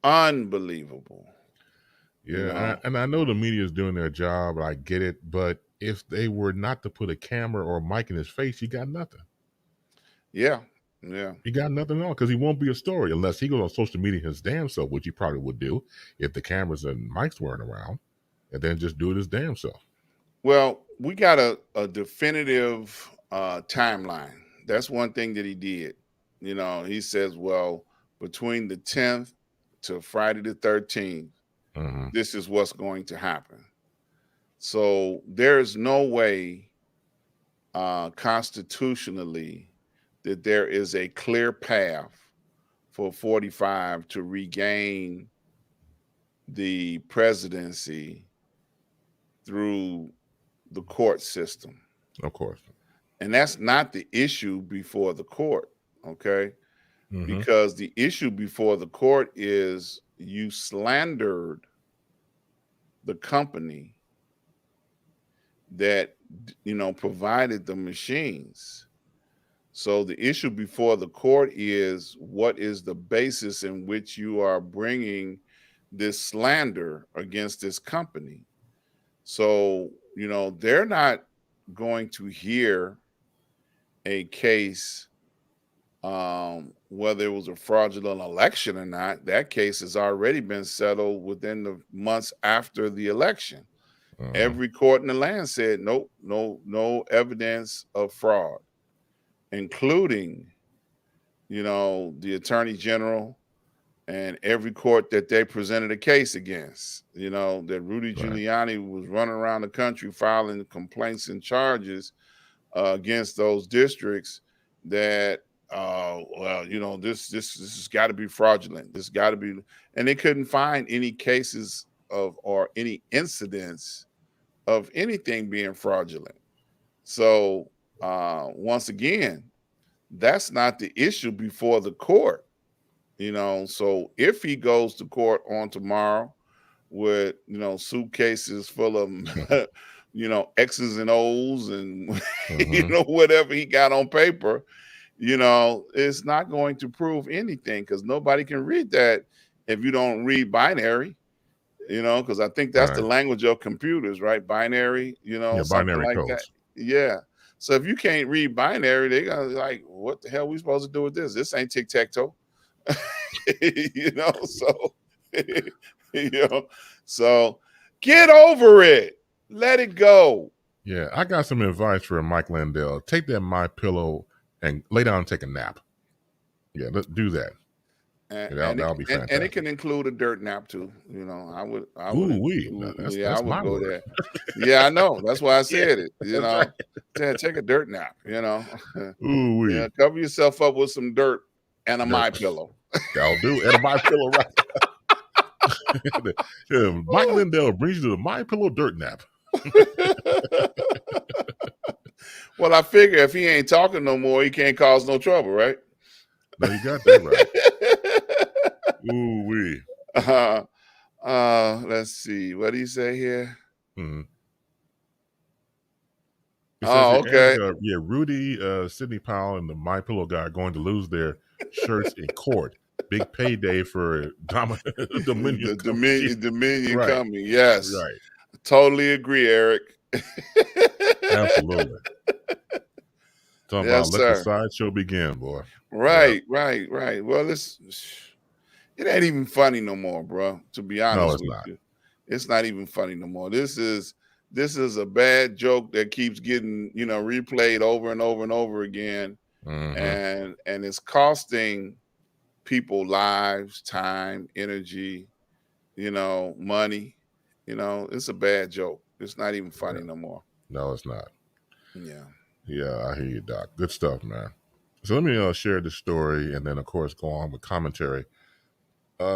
Unbelievable. Yeah, and I know the media is doing their job. I get it, but if they were not to put a camera or a mic in his face, you got nothing. Yeah. You got nothing at all because he won't be a story unless he goes on social media his damn self, which he probably would do if the cameras and mics weren't around, and then just do it his damn self. Well, we got a definitive timeline. That's one thing that he did. He says, well, between the 10th to Friday the 13th, this is what's going to happen. So there's no way constitutionally that there is a clear path for 45 to regain the presidency through the court system. Of course. And that's not the issue before the court, okay? Because the issue before the court is you slandered the company that, provided the machines. So the issue before the court is what is the basis in which you are bringing this slander against this company. So, they're not going to hear a case whether it was a fraudulent election or not. That case has already been settled within the months after the election. Every court in the land said nope, no evidence of fraud, including, the attorney general and every court that they presented a case against, that Rudy Giuliani was running around the country filing complaints and charges against those districts that, this has got to be fraudulent. This got to be, and they couldn't find any cases or any incidents of anything being fraudulent. So once again, that's not the issue before the court. So if he goes to court on tomorrow with, suitcases full of, X's and O's and, whatever he got on paper, it's not going to prove anything because nobody can read that if you don't read binary, because I think that's the language of computers, right? Binary, something binary like codes. that. Yeah. So if you can't read binary, they got like, what the hell are we supposed to do with this? This ain't tic-tac-toe. So get over it. Let it go. Yeah, I got some advice for Mike Lindell. Take that My Pillow and lay down and take a nap. Yeah, let's do that. That'll be fantastic. And it can include a dirt nap too. I would. That's my go word. there. Yeah, I know. That's why I said it. Take a dirt nap. Ooh-wee. Cover yourself up with some dirt and a My Pillow. That'll do. And a My Pillow, right? Mike Lindell brings you to the My Pillow dirt nap. Well, I figure if he ain't talking no more, he can't cause no trouble, right? No, you got that right. Ooh-wee. Let's see. What do you say here? Okay. Rudy, Sidney Powell, and the My Pillow guy are going to lose their shirts in court. Big payday for Dominion. Dominion right. coming. Yes. Right. Totally agree, Eric. Absolutely. Talking about let the sideshow begin, boy. Right. Well, it ain't even funny no more, bro. To be honest with you, it's not even funny no more. This is a bad joke that keeps getting replayed over and over and over again, and it's costing people lives, time, energy, money. It's a bad joke. It's not even Yeah. funny no more. No, it's not. Yeah. Yeah, I hear you, Doc. Good stuff, man. So let me share this story and then, of course, go on with commentary.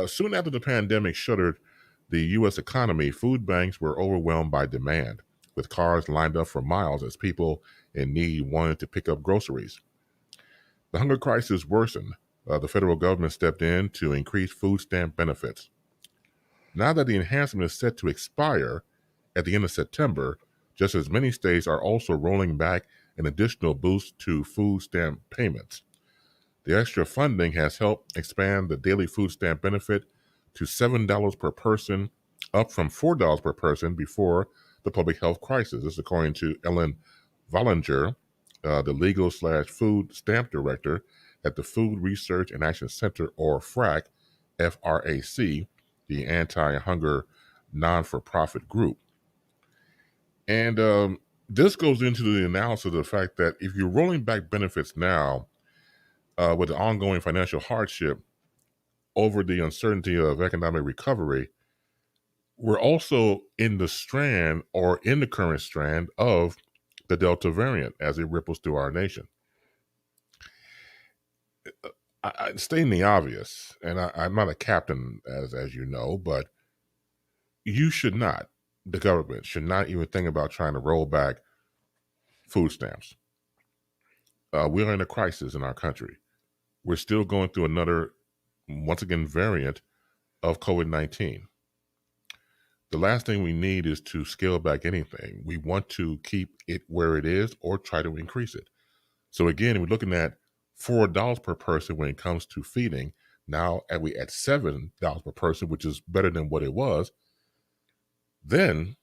Soon after the pandemic shuttered the U.S. economy, food banks were overwhelmed by demand, with cars lined up for miles as people in need wanted to pick up groceries. The hunger crisis worsened. The federal government stepped in to increase food stamp benefits. Now that the enhancement is set to expire at the end of September, just as many states are also rolling back an additional boost to food stamp payments. The extra funding has helped expand the daily food stamp benefit to $7 per person, up from $4 per person before the public health crisis. This is according to Ellen Vollinger, the legal/food stamp director at the Food Research and Action Center, or FRAC, FRAC, the anti-hunger non-for-profit group. And this goes into the analysis of the fact that if you're rolling back benefits now, with the ongoing financial hardship over the uncertainty of economic recovery, we're also in the strand or in the current strand of the Delta variant as it ripples through our nation. Stating the obvious, and I'm not a captain, as you know, but you should not, the government should not even think about trying to roll back food stamps. We're in a crisis in our country. We're still going through another, once again, variant of COVID-19. The last thing we need is to scale back anything. We want to keep it where it is or try to increase it. So again, we're looking at $4 per person when it comes to feeding. Now we at $7 per person, which is better than what it was. Then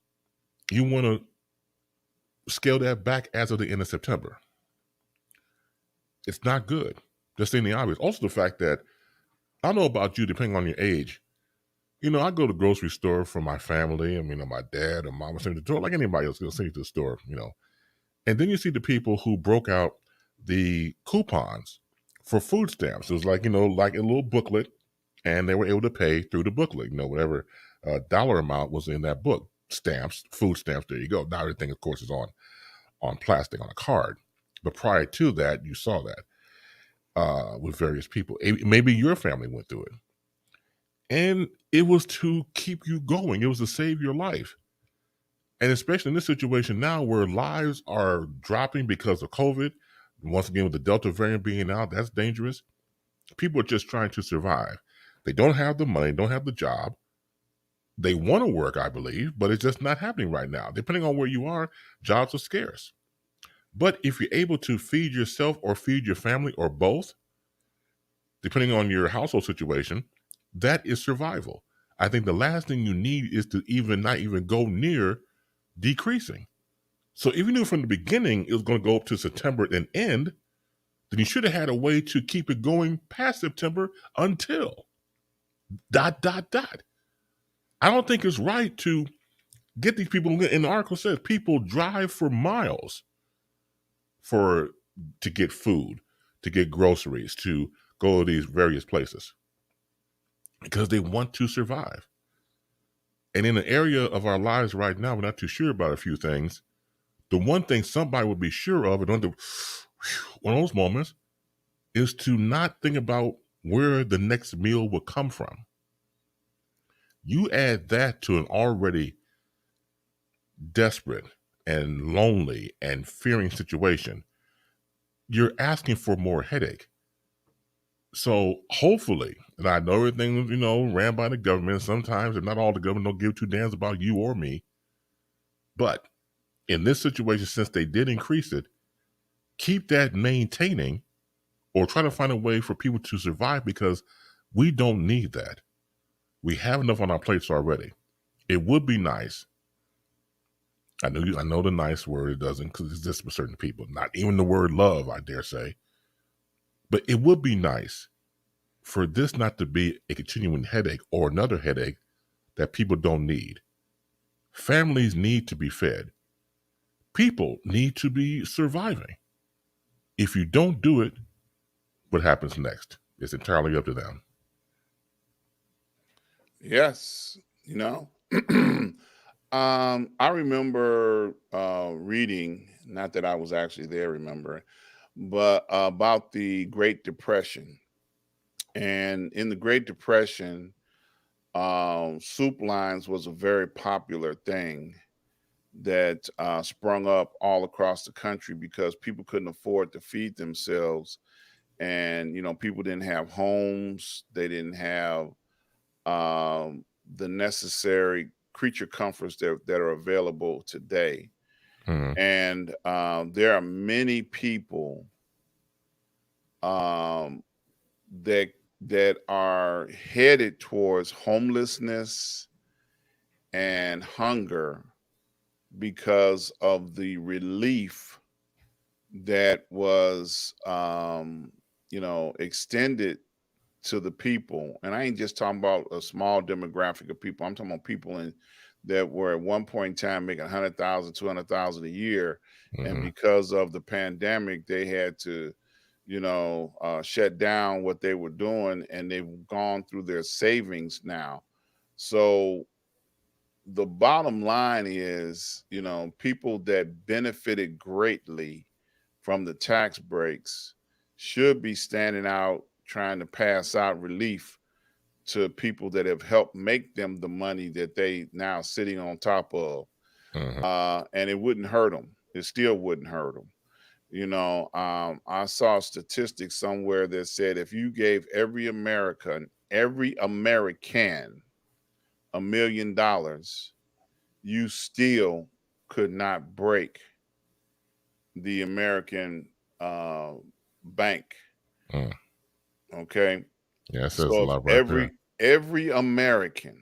you want to scale that back as of the end of September. It's not good. Just saying the obvious. Also, the fact that I don't know about you, depending on your age. I go to the grocery store for my family. I mean, my dad or mom will send me to the store, like anybody else will send you to the store, And then you see the people who broke out the coupons for food stamps. It was like, like a little booklet, and they were able to pay through the booklet, whatever dollar amount was in that book. Stamps, food stamps, there you go. Now everything, of course, is on plastic, on a card. But prior to that, you saw that with various people. Maybe your family went through it. And it was to keep you going. It was to save your life. And especially in this situation now where lives are dropping because of COVID, once again with the Delta variant being out, that's dangerous. People are just trying to survive. They don't have the money, don't have the job. They want to work, I believe, but it's just not happening right now. Depending on where you are, jobs are scarce. But if you're able to feed yourself or feed your family or both, depending on your household situation, that is survival. I think the last thing you need is to not even go near decreasing. So if you knew from the beginning it was going to go up to September and end, then you should have had a way to keep it going past September until ... I don't think it's right to get these people, in the article says people drive for miles to get food, to get groceries, to go to these various places because they want to survive. And in an area of our lives right now, we're not too sure about a few things. The one thing somebody would be sure of, and one of those moments, is to not think about where the next meal will come from. You add that to an already desperate and lonely and fearing situation, you're asking for more headache. So hopefully, and I know everything, ran by the government. Sometimes, if not all, the government don't give two damns about you or me. But in this situation, since they did increase it, keep that maintaining or try to find a way for people to survive because we don't need that. We have enough on our plates already. It would be nice. I know the nice word, it doesn't because it's just for certain people. Not even the word love, I dare say. But it would be nice for this not to be a continuing headache or another headache that people don't need. Families need to be fed. People need to be surviving. If you don't do it, what happens next? It's entirely up to them. Yes. I remember reading, not that I was actually there, remember, but about the Great Depression. And in the Great Depression, soup lines was a very popular thing that sprung up all across the country because people couldn't afford to feed themselves. And, people didn't have homes, they didn't have the necessary creature comforts that are available today. Mm-hmm. And there are many people um, that are headed towards homelessness and hunger because of the relief that was extended to the people. And I ain't just talking about a small demographic of people. I'm talking about people that were at one point in time making 100,000, 200,000 a year. And Mm-hmm. because of the pandemic, they had to, shut down what they were doing, and they've gone through their savings now. So the bottom line is, people that benefited greatly from the tax breaks should be standing out trying to pass out relief to people that have helped make them the money that they now sitting on top of. Mm-hmm. And it wouldn't hurt them. It still wouldn't hurt them. I saw statistics somewhere that said if you gave every American $1 million, you still could not break the American uh, bank. Mm. Okay, Yeah, that says a so if lot right there. every American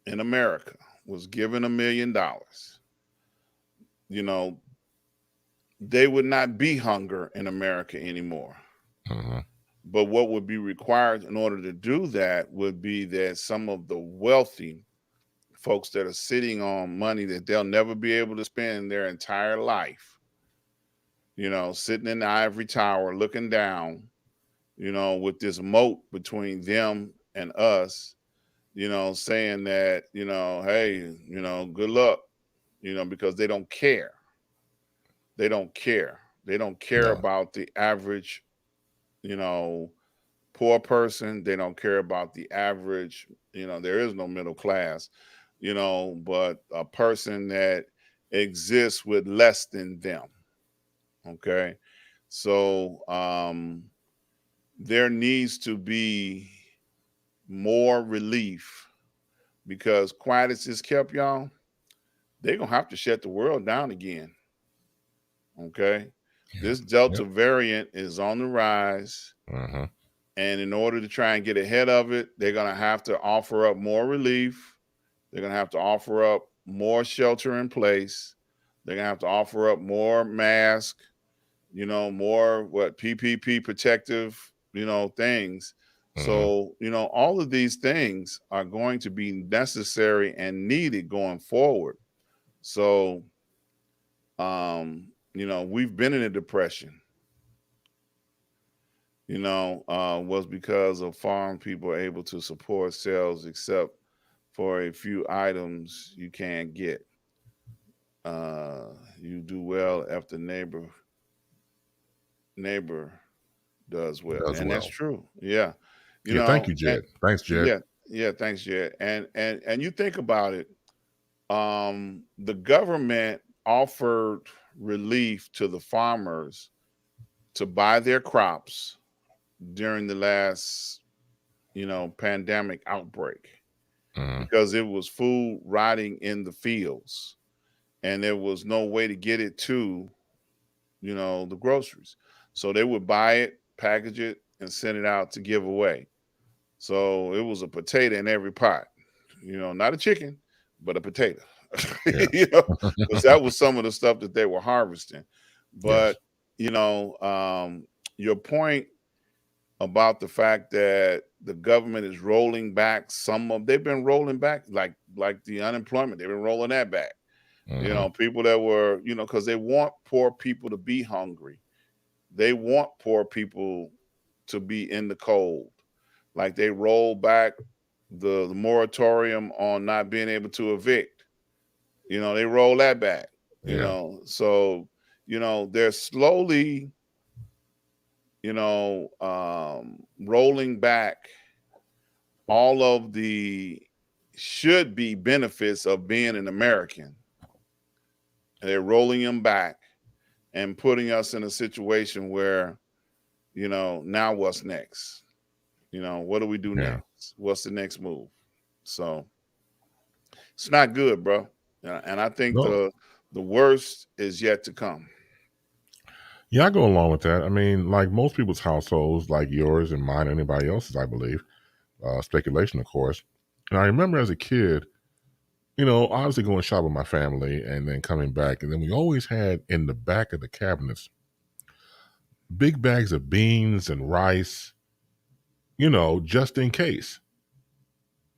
in America was given $1 million, you know, they would not be hunger in America anymore. Mm-hmm. But what would be required in order to do that would be that some of the wealthy folks that are sitting on money that they'll never be able to spend in their entire life, sitting in the ivory tower looking down, with this moat between them and us, saying that, hey, good luck, because they don't care. They don't care. They don't care No. about the average, you know, poor person. They don't care about the average, there is no middle class, but a person that exists with less than them. Okay. So there needs to be more relief because quiet as this kept, y'all, they're gonna have to shut the world down again. Okay. This Yep. Delta variant is on the rise. Mm-hmm. And in order to try and get ahead of it, they're gonna have to offer up more relief. They're gonna have to offer up more shelter in place. They're gonna have to offer up more masks, more PPP protective, things. Mm-hmm. So, all of these things are going to be necessary and needed going forward. So, we've been in a depression, was because of farm people are able to support sales except for a few items you can't get. You do well if the neighbor does well, Does and that's well. true. Yeah, Yeah. Thank you, and Jed. Thanks, Jed. yeah, yeah. Thanks, Jed. And you think about it, the government offered relief to the farmers to buy their crops during the last, pandemic outbreak Mm-hmm. because it was food rotting in the fields and there was no way to get it to, the groceries. So they would buy it, package it, and send it out to give away. So it was a potato in every pot, not a chicken, but a potato, Yeah. because that was some of the stuff that they were harvesting. But, Yes. you know, um, your point about the fact that the government is rolling back they've been rolling back like the unemployment, they've been rolling that back. Mm-hmm. People that were, because they want poor people to be hungry. They want poor people to be in the cold. Like they roll back the moratorium on not being able to evict. They roll that back. Yeah. So they're slowly rolling back all of the should be benefits of being an American. They're rolling them back and putting us in a situation where, now what's next? What do we do Yeah. next? What's the next move? So it's not good, bro. And I think No. the worst is yet to come. Yeah, I go along with that. I mean, like most people's households, like yours and mine, anybody else's, I believe, speculation, of course. And I remember as a kid, obviously going shopping with my family and then coming back. And then we always had in the back of the cabinets big bags of beans and rice, just in case.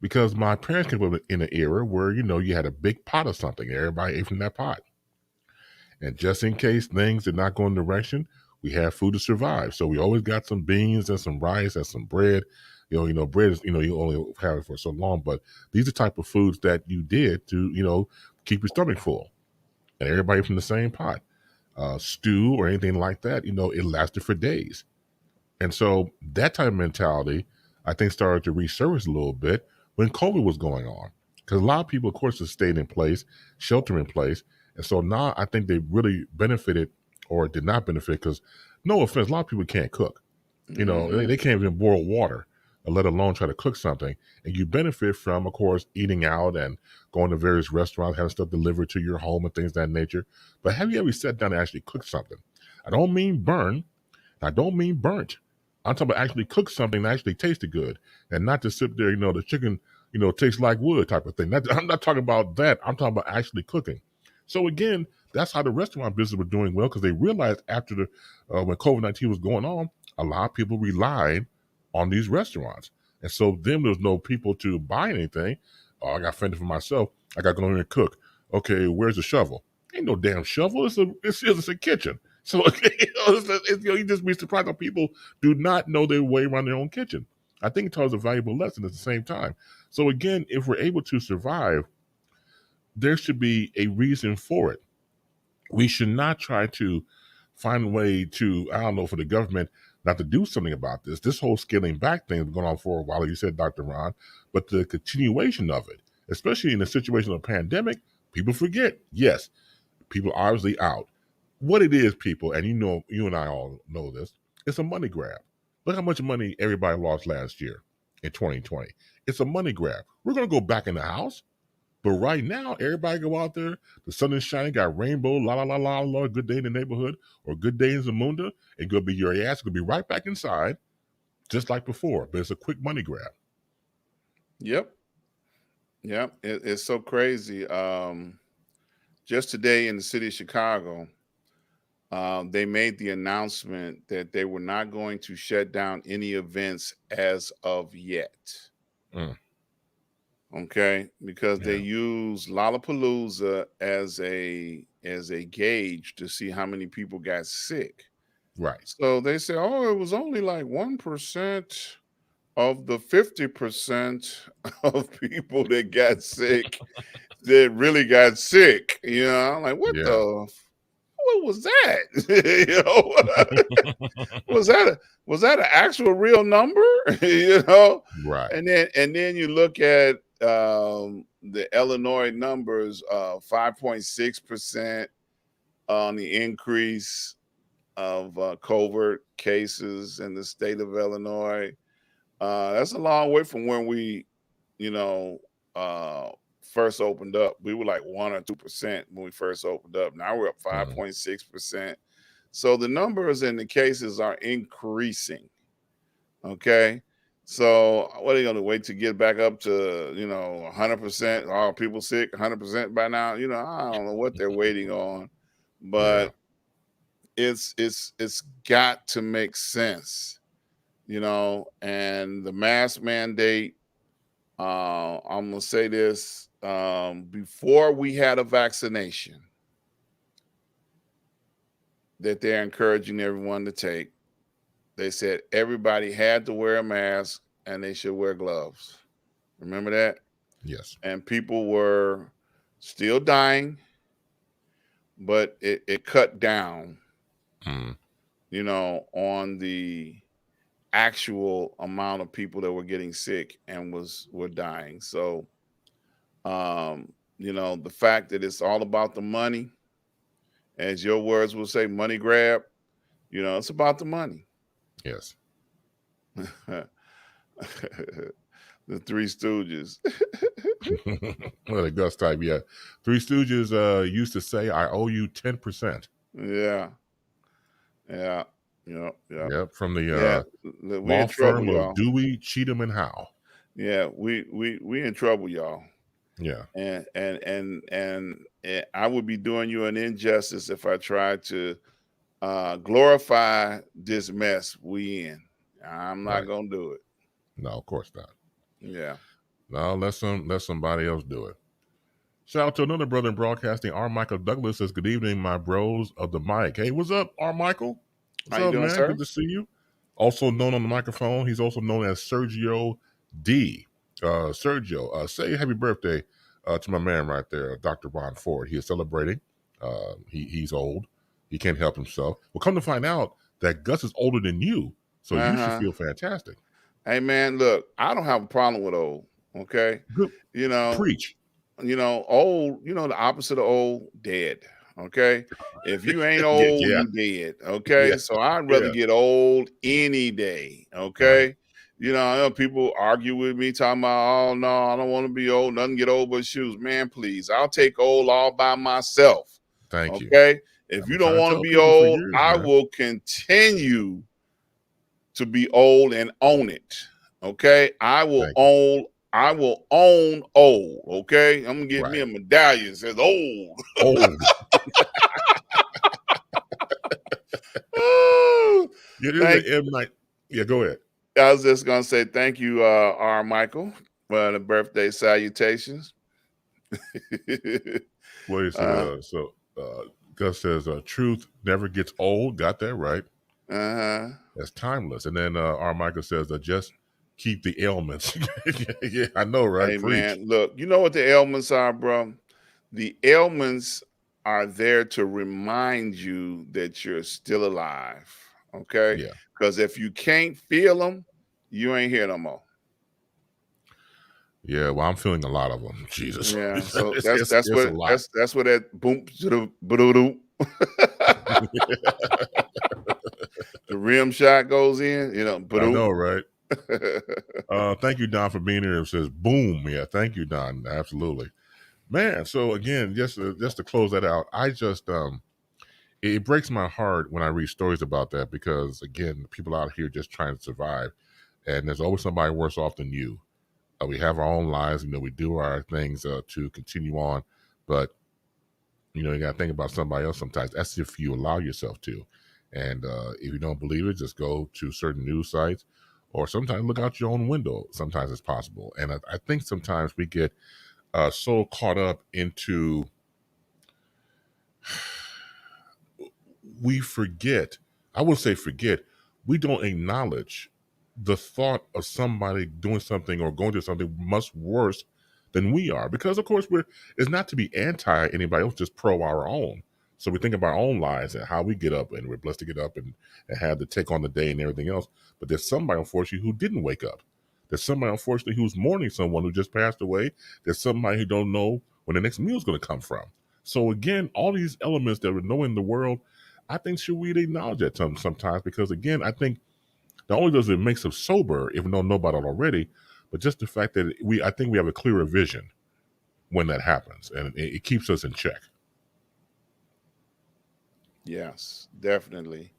Because my parents came up in an era where, you had a big pot of something. Everybody ate from that pot. And just in case things did not go in the direction, we had food to survive. So we always got some beans and some rice and some bread. Bread is, you only have it for so long, but these are the type of foods that you did to, keep your stomach full. And everybody from the same pot. Stew or anything like that, it lasted for days. And so that type of mentality, I think, started to resurface a little bit when COVID was going on. Because a lot of people, of course, have stayed in place, shelter in place. And so now I think they really benefited or did not benefit because, no offense, a lot of people can't cook. They can't even boil water, let alone try to cook something. And you benefit from, of course, eating out and going to various restaurants, having stuff delivered to your home and things of that nature. But have you ever sat down and actually cooked something? I don't mean burn. I don't mean burnt. I'm talking about actually cook something that actually tasted good and not to sit there, the chicken, tastes like wood type of thing. I'm not talking about that. I'm talking about actually cooking. So again, that's how the restaurant business was doing well because they realized after when COVID-19 was going on, a lot of people relied on these restaurants. And so then there was no people to buy anything. Oh, I got fended for myself. I got to go in and cook. Okay, where's the shovel? Ain't no damn shovel. It's a kitchen. So you just be surprised how people do not know their way around their own kitchen. I think it tells a valuable lesson at the same time. So again, if we're able to survive, there should be a reason for it. We should not try to find a way to, I don't know, for the government not to do something about this. This whole scaling back thing has been going on for a while, like you said, Dr. Ron, but the continuation of it, especially in a situation of a pandemic, people forget. Yes, people are obviously out. What it is, people, and you and I all know this, it's a money grab. Look how much money everybody lost last year in 2020. It's a money grab. We're going to go back in the house. But right now, everybody go out there. The sun is shining, got rainbow, la la la la la. Good day in the neighborhood, or good day in Zamunda. And gonna be your ass gonna be right back inside, just like before. But it's a quick money grab. Yep. Yep. It's so crazy. Just today in the city of Chicago, they made the announcement that they were not going to shut down any events as of yet. Mm. Okay, because they Yeah. use Lollapalooza as a gauge to see how many people got sick. Right. So they say, oh, it was only like 1% of the 50% of people that got sick that really got sick. I'm like, Yeah. what was that? Was that an actual real number? Right. And then you look at the Illinois numbers, 5.6% on the increase of covert cases in the state of Illinois. That's a long way from when we, you know, uh, first opened up. We were like 1 or 2% when we first opened up. Now we're up Mm. 5.6%. So the numbers and the cases are increasing. Okay. So what are you gonna wait to get back up to 100%? Are people sick 100% by now? I don't know what they're waiting on, Yeah. but it's got to make sense, and the mask mandate. I'm gonna say this: before we had a vaccination that they're encouraging everyone to take, they said everybody had to wear a mask and they should wear gloves. Remember that? Yes. And people were still dying, but it cut down, on the actual amount of people that were getting sick and were dying. So, the fact that it's all about the money, as your words will say, money grab, it's about the money. Yes. The Three Stooges. Well, the Gus type, yeah. Three Stooges used to say, "I owe you 10%." Yeah. Yeah. Yep, from the we law in trouble, firm of y'all. Dewey, Cheatham, and Howe. Yeah, we in trouble, y'all. Yeah. And I would be doing you an injustice if I tried to glorify this mess we in. I'm not gonna do it. No, of course not. Yeah. No, let somebody else do it. Shout out to another brother in broadcasting, R. Michael Douglas says, "Good evening, my bros of the mic." Hey, what's up, R. Michael? What's How you up, doing, man? sir? Good to see you. Also known on the microphone, he's also known as Sergio D. Sergio, say happy birthday to my man right there, Dr. Ron Ford. He is celebrating. He's old. He can't help himself. Well, come to find out that Gus is older than you, so you should feel fantastic. Hey, man, look, I don't have a problem with old, okay? Good. Preach. Old, the opposite of old, dead, okay? If you ain't old, Yeah. you dead, okay? Yeah. So I'd rather get old any day, okay? Right. I know people argue with me talking about, oh, no, I don't want to be old. Nothing get old but shoes. Man, please, I'll take old all by myself. Thank you. Okay? If you don't want to be old, I will continue to be old and own it. Okay? I will own old. Okay? I'm gonna get me a medallion that says old. Old. Yeah, go ahead. I was just gonna say thank you, R. Michael, for the birthday salutations. What is it? So Gus says, "Truth never gets old." Got that right. That's timeless. And then R. Michael says, "Just keep the ailments." Yeah, I know, right? Hey, Preach. man, look, you know what the ailments are, bro? The ailments are there to remind you that you're still alive. Okay? Yeah. Because if you can't feel them, you ain't here no more. Yeah, well, I'm feeling a lot of them. Jesus. Yeah, so it's that's a lot. that's what that boom the rim shot goes in. I know, right? Thank you, Don, for being here. It says boom. Yeah, thank you, Don. Absolutely, man. So again, just to close that out, I just it breaks my heart when I read stories about that, because again, people out here just trying to survive, and there's always somebody worse off than you. We have our own lives, we do our things to continue on, but you got to think about somebody else sometimes. That's if you allow yourself to. And if you don't believe it, just go to certain news sites, or sometimes look out your own window. Sometimes it's possible. And I think sometimes we get so caught up into, we forget, I wouldn't say forget, we don't acknowledge the thought of somebody doing something or going through something much worse than we are. Because of course it's not to be anti anybody else, just pro our own. So we think about our own lives and how we get up, and we're blessed to get up and have to take on the day and everything else. But there's somebody, unfortunately, who didn't wake up. There's somebody, unfortunately, who's mourning someone who just passed away. There's somebody who don't know when the next meal is going to come from. So again, all these elements that we know in the world, I think should we acknowledge that sometimes, because again, I think not only does it make us sober if we don't know about it already, but just the fact that I think we have a clearer vision when that happens, and it keeps us in check. Yes, definitely.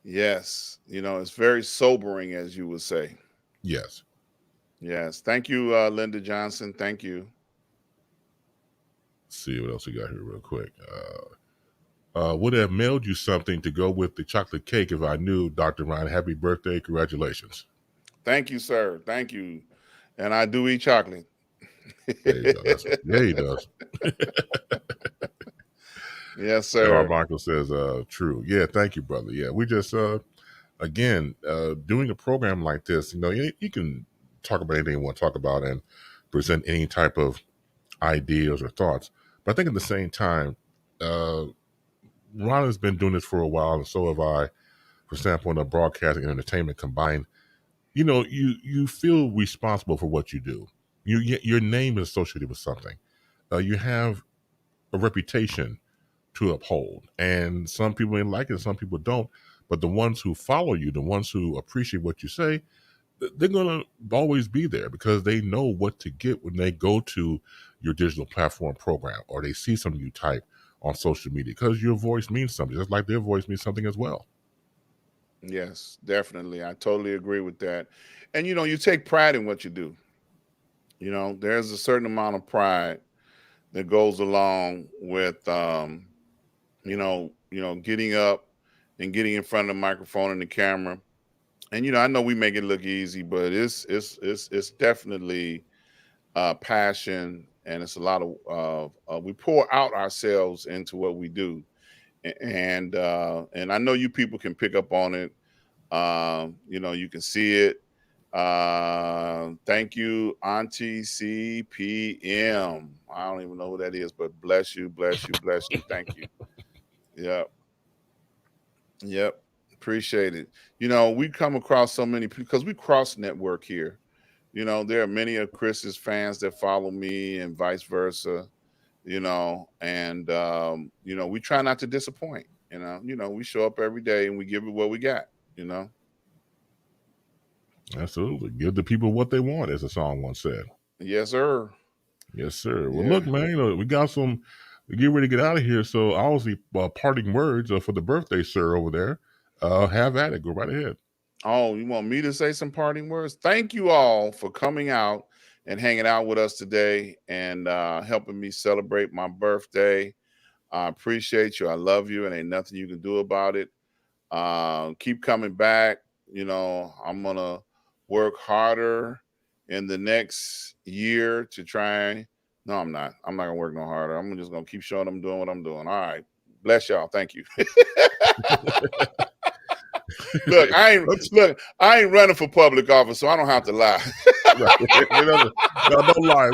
Yes. It's very sobering, as you would say. Yes. Yes. Thank you, Linda Johnson. Thank you. Let's see what else we got here real quick. Would have mailed you something to go with the chocolate cake if I knew, Dr. Ron. Happy birthday. Congratulations. Thank you, sir. Thank you. And I do eat chocolate. There you go. Yeah, he does. Yes, sir. Our Michael says, true. Yeah, thank you, brother. Yeah, we just, again, doing a program like this, you can talk about anything you want to talk about and present any type of ideas or thoughts. But I think at the same time, Ron has been doing this for a while, and so have I. For example, in the broadcasting and entertainment combined, you feel responsible for what you do. Your name is associated with something. You have a reputation to uphold, and some people may like it, some people don't. But the ones who follow you, the ones who appreciate what you say, they're going to always be there because they know what to get when they go to your digital platform program or they see something you type on social media, because your voice means something, just like their voice means something as well. Yes, definitely. I totally agree with that. And you take pride in what you do. There's a certain amount of pride that goes along with getting up and getting in front of the microphone and the camera. And I know we make it look easy, but it's definitely passion, and it's a lot of we pour out ourselves into what we do. And I know you people can pick up on it. You can see it. Thank you, Auntie CPM. I don't even know who that is, but bless you, bless you, bless you. Thank you. Yep. Yep. Appreciate it. We come across so many people because we cross network here. There are many of Chris's fans that follow me and vice versa, and we try not to disappoint. We show up every day and we give it what we got, Absolutely. Give the people what they want, as the song once said. Yes, sir. Yes, sir. Well, look, man, we got some. We get ready to get out of here. So, obviously, parting words for the birthday, sir, over there. Have at it. Go right ahead. Oh, you want me to say some parting words? Thank you all for coming out and hanging out with us today and helping me celebrate my birthday. I appreciate you. I love you, and ain't nothing you can do about it. Keep coming back. I'm gonna work harder in the next year to try. No, I'm not. I'm not gonna work no harder. I'm just gonna keep showing I'm doing what I'm doing. All right. Bless y'all. Thank you. Look, I ain't running for public office, so I don't have to lie. No, don't lie.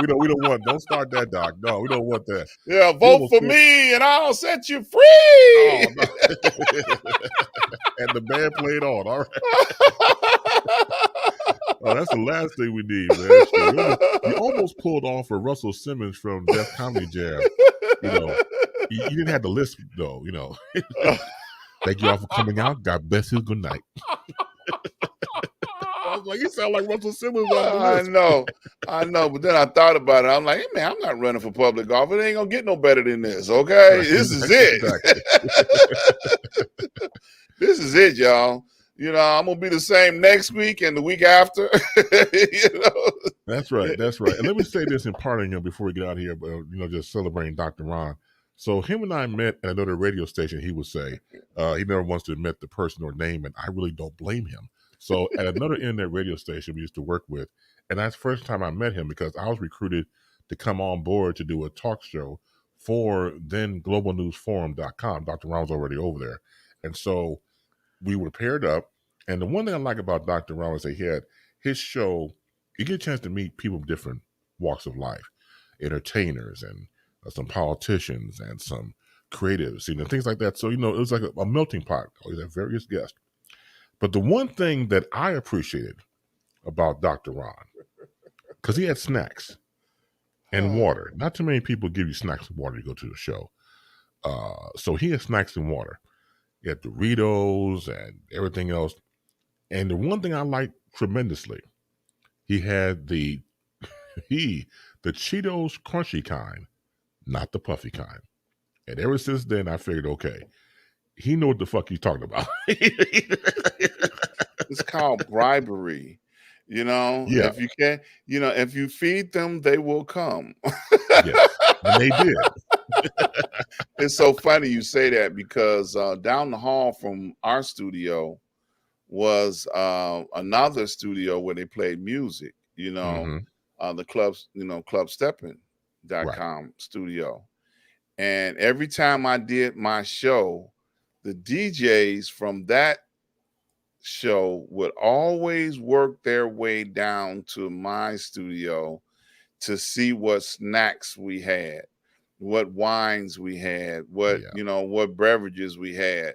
Don't start that, Doc. No, we don't want that. Yeah, vote for me and I'll set you free. Oh, no. And the band played on. All right. Oh, that's the last thing we need, man. You almost pulled off a Russell Simmons from Def Comedy Jam. You didn't have the list, though, Thank you all for coming out. God bless you. Good night. I was like, you sound like Russell Simmons on the list. I know. But then I thought about it. I'm like, hey, man, I'm not running for public office. It ain't going to get no better than this, okay? Right. This is it. Exactly. This is it, y'all. I'm going to be the same next week and the week after. That's right. That's right. And let me say this in parting before we get out of here, but, just celebrating Dr. Ron. So him and I met at another radio station, he would say. He never wants to admit the person or name, and I really don't blame him. So at another internet radio station we used to work with, and that's the first time I met him because I was recruited to come on board to do a talk show for then globalnewsforum.com. Dr. Ron was already over there. And so we were paired up. And the one thing I like about Dr. Ron is that he had his show, you get a chance to meet people from different walks of life, entertainers and some politicians and some creatives, things like that. So, it was like a melting pot. Always had various guests. But the one thing that I appreciated about Dr. Ron, because he had snacks and water. Not too many people give you snacks and water to go to the show. So he had snacks and water. He had Doritos and everything else. And the one thing I liked tremendously, he had the Cheetos crunchy kind, not the puffy kind. And ever since then, I figured, okay, he know what the fuck he's talking about. It's called bribery. If you can't, if you feed them, they will come. Yes, and they did. It's so funny you say that because down the hall from our studio was another studio where they played music, the clubs, clubsteppin.com studio. And every time I did my show, the DJs from that show would always work their way down to my studio to see what snacks we had. what wines we had, what what beverages we had.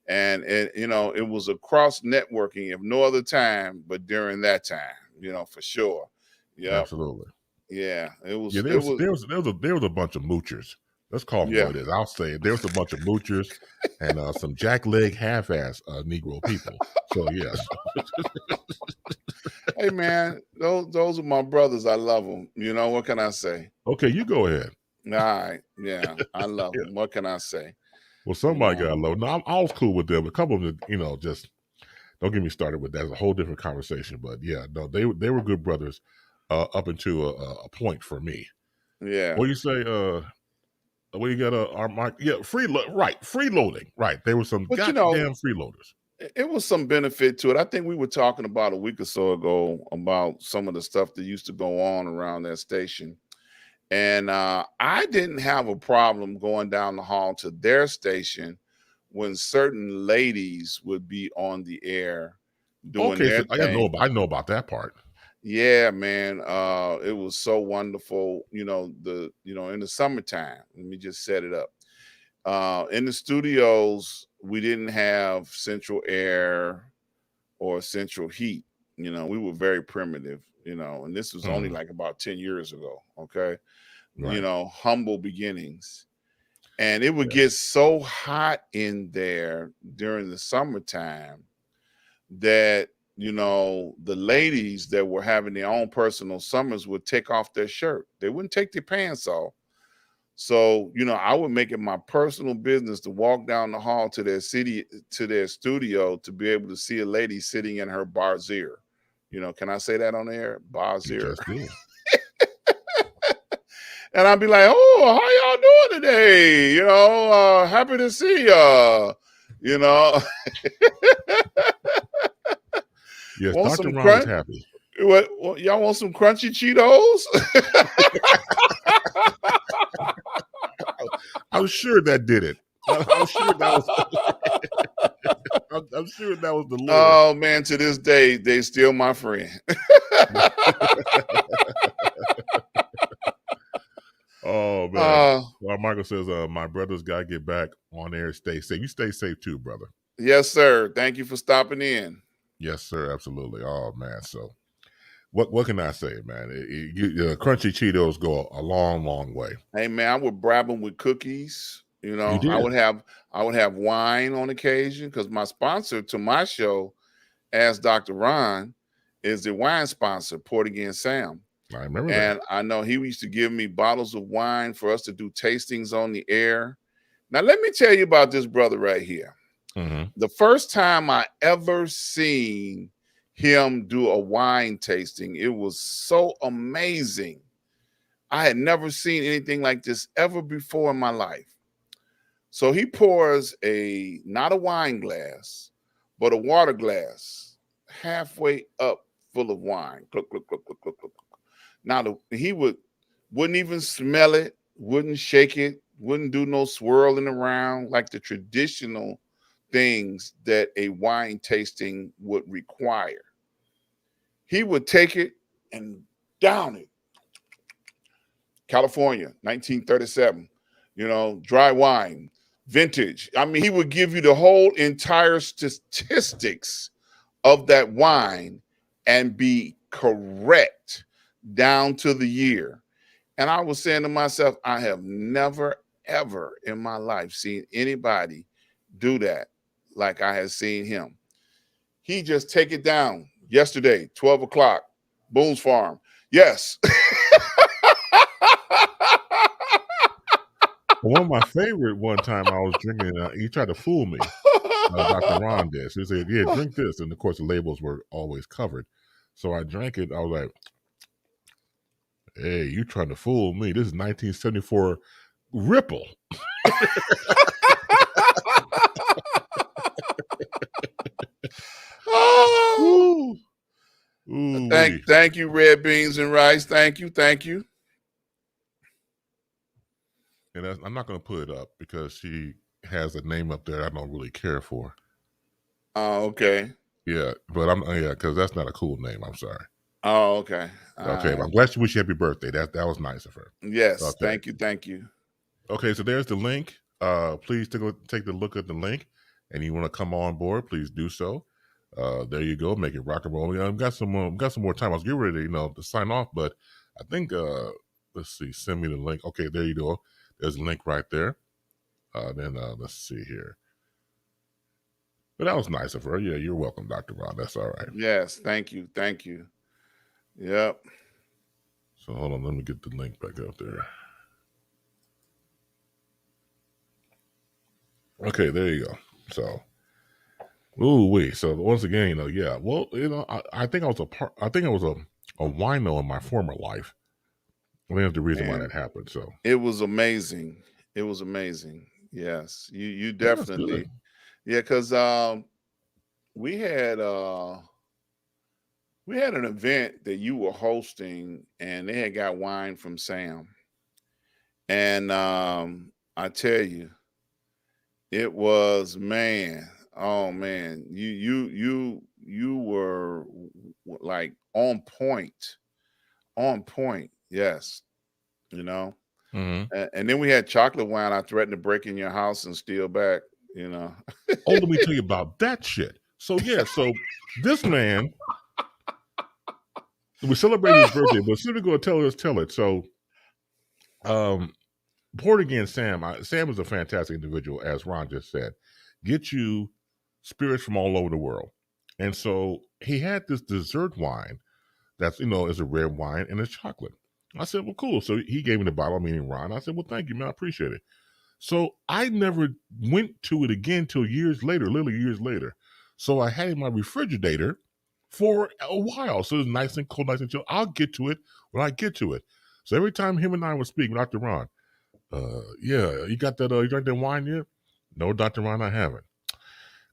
And it was across networking, if no other time, but during that time, for sure. Yep. Absolutely. Yeah. It was Yeah, there was a bunch of moochers. Let's call them yeah. what it is. I'll say it. There was a bunch of moochers and some jackleg half-ass Negro people. So yes. Hey man, those are my brothers. I love them. What can I say? Okay, you go ahead. All right. Yeah, I love them. What can I say? Well, somebody got low. No, I was cool with them. A couple of them, just don't get me started with that. It's a whole different conversation. But yeah, no, they were good brothers up until a point for me. Yeah. What do you say? What you got? Freeloading. Right, there were some goddamn freeloaders. It was some benefit to it. I think we were talking about a week or so ago about some of the stuff that used to go on around that station. And I didn't have a problem going down the hall to their station when certain ladies would be on the air doing their thing. I know about that part. Yeah, man. It was so wonderful. In the summertime, let me just set it up. In the studios, we didn't have central air or central heat. We were very primitive, and this was only like about 10 years ago. Okay. Right. Humble beginnings. And it would get so hot in there during the summertime that, the ladies that were having their own personal summers would take off their shirt. They wouldn't take their pants off. So, I would make it my personal business to walk down the hall to their studio to be able to see a lady sitting in her barzier. Can I say that on air? Barzier. And I'd be like, "Oh, how y'all doing today? Happy to see ya." Yes, Dr. Ron is happy. What, y'all want some crunchy Cheetos? I'm sure that did it. I'm sure that was. I'm sure that was the Lord. Oh man, to this day, they still my friend. Oh man. Michael says, my brother's got to get back on air. Stay safe. You stay safe too, brother. Yes, sir. Thank you for stopping in. Yes, sir. Absolutely. Oh man. So what can I say, man? Crunchy Cheetos go a long, long way. Hey man, I would bribe them with cookies. I would have wine on occasion because my sponsor to my show, Ask Dr. Ron, is the wine sponsor, Port Again Sam. I remember and that. I know he used to give me bottles of wine for us to do tastings on the air. Now, let me tell you about this brother right here. Mm-hmm. The first time I ever seen him do a wine tasting, it was so amazing. I had never seen anything like this ever before in my life. So he pours not a wine glass, but a water glass halfway up full of wine. Cluck, cluck, cluck, cluck, cluck, cluck. Now, he wouldn't even smell it, wouldn't shake it, wouldn't do no swirling around like the traditional things that a wine tasting would require. He would take it and down it. California, 1937, dry wine, vintage. I mean, he would give you the whole entire statistics of that wine and be correct down to the year. And I was saying to myself, I have never, ever in my life seen anybody do that like I had seen him. He just take it down yesterday, 12 o'clock, Boone's Farm. Yes. One of my favorite one time I was drinking, he tried to fool me. Dr. Ron did. So he said, yeah, drink this. And of course, the labels were always covered. So I drank it. I was like, hey, you trying to fool me. This is 1974 Ripple. Oh. Ooh, thank you, Red Beans and Rice. Thank you. And I'm not going to put it up because she has a name up there I don't really care for. Oh, okay. Yeah, but because that's not a cool name. I'm sorry. Oh, okay. Okay, I'm glad she wished you happy birthday. That was nice of her. Yes, okay. Thank you. Okay, so there's the link. Please take the look at the link, and you want to come on board, please do so. There you go. Make it rock and roll. I've got some more time. I was getting ready, to sign off, but I think let's see. Send me the link. Okay, there you go. There's a link right there. Then let's see here. But that was nice of her. Yeah, you're welcome, Dr. Ron. That's all right. Yes, thank you. Yep. So hold on, let me get the link back up there. Okay, there you go. So, So once again, yeah. Well, I think I was a wino in my former life. I think that's the reason why that happened. So it was amazing. Yes, you definitely, yeah, because we had an event that you were hosting, and they had got wine from Sam, and I tell you, it was, man. Oh man, you were like on point. Yes, Mm-hmm. And then we had chocolate wine. I threatened to break in your house and steal back. Oh, let me tell you about that shit. So yeah, so this man, we celebrated his birthday, but soon as we go tell it. So, Port again, Sam. Sam is a fantastic individual, as Ron just said. Get you spirits from all over the world, and so he had this dessert wine that's is a red wine and it's chocolate. I said, well, cool. So he gave me the bottle, meaning Ron. I said, well, thank you, man. I appreciate it. So I never went to it again till years later, literally years later. So I had it in my refrigerator for a while. So it was nice and cold, nice and chill. I'll get to it when I get to it. So every time him and I would speak, Dr. Ron, yeah, you got that, you drank that wine yet? No, Dr. Ron, I haven't.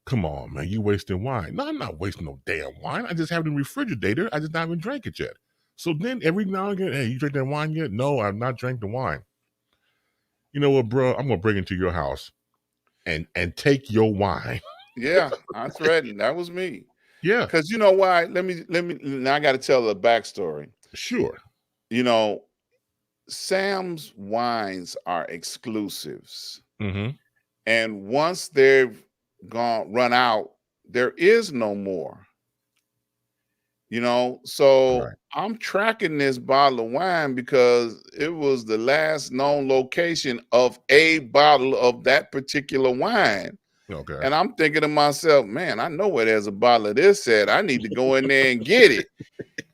Come on, man, you wasting wine. No, I'm not wasting no damn wine. I just have it in the refrigerator. I just not even drank it yet. So then every now and again, hey, you drink that wine yet? No, I've not drank the wine. You know what, bro? I'm gonna bring it to your house and take your wine. Yeah, I threatened. That was me. Yeah. Because you know why? Let me now I gotta tell the backstory. Sure. Sam's wines are exclusives. Mm-hmm. And once they've run out, there is no more. So Right. I'm tracking this bottle of wine because it was the last known location of a bottle of that particular wine. Okay. And I'm thinking to myself, man, I know where there's a bottle of this at. I need to go in there and get it.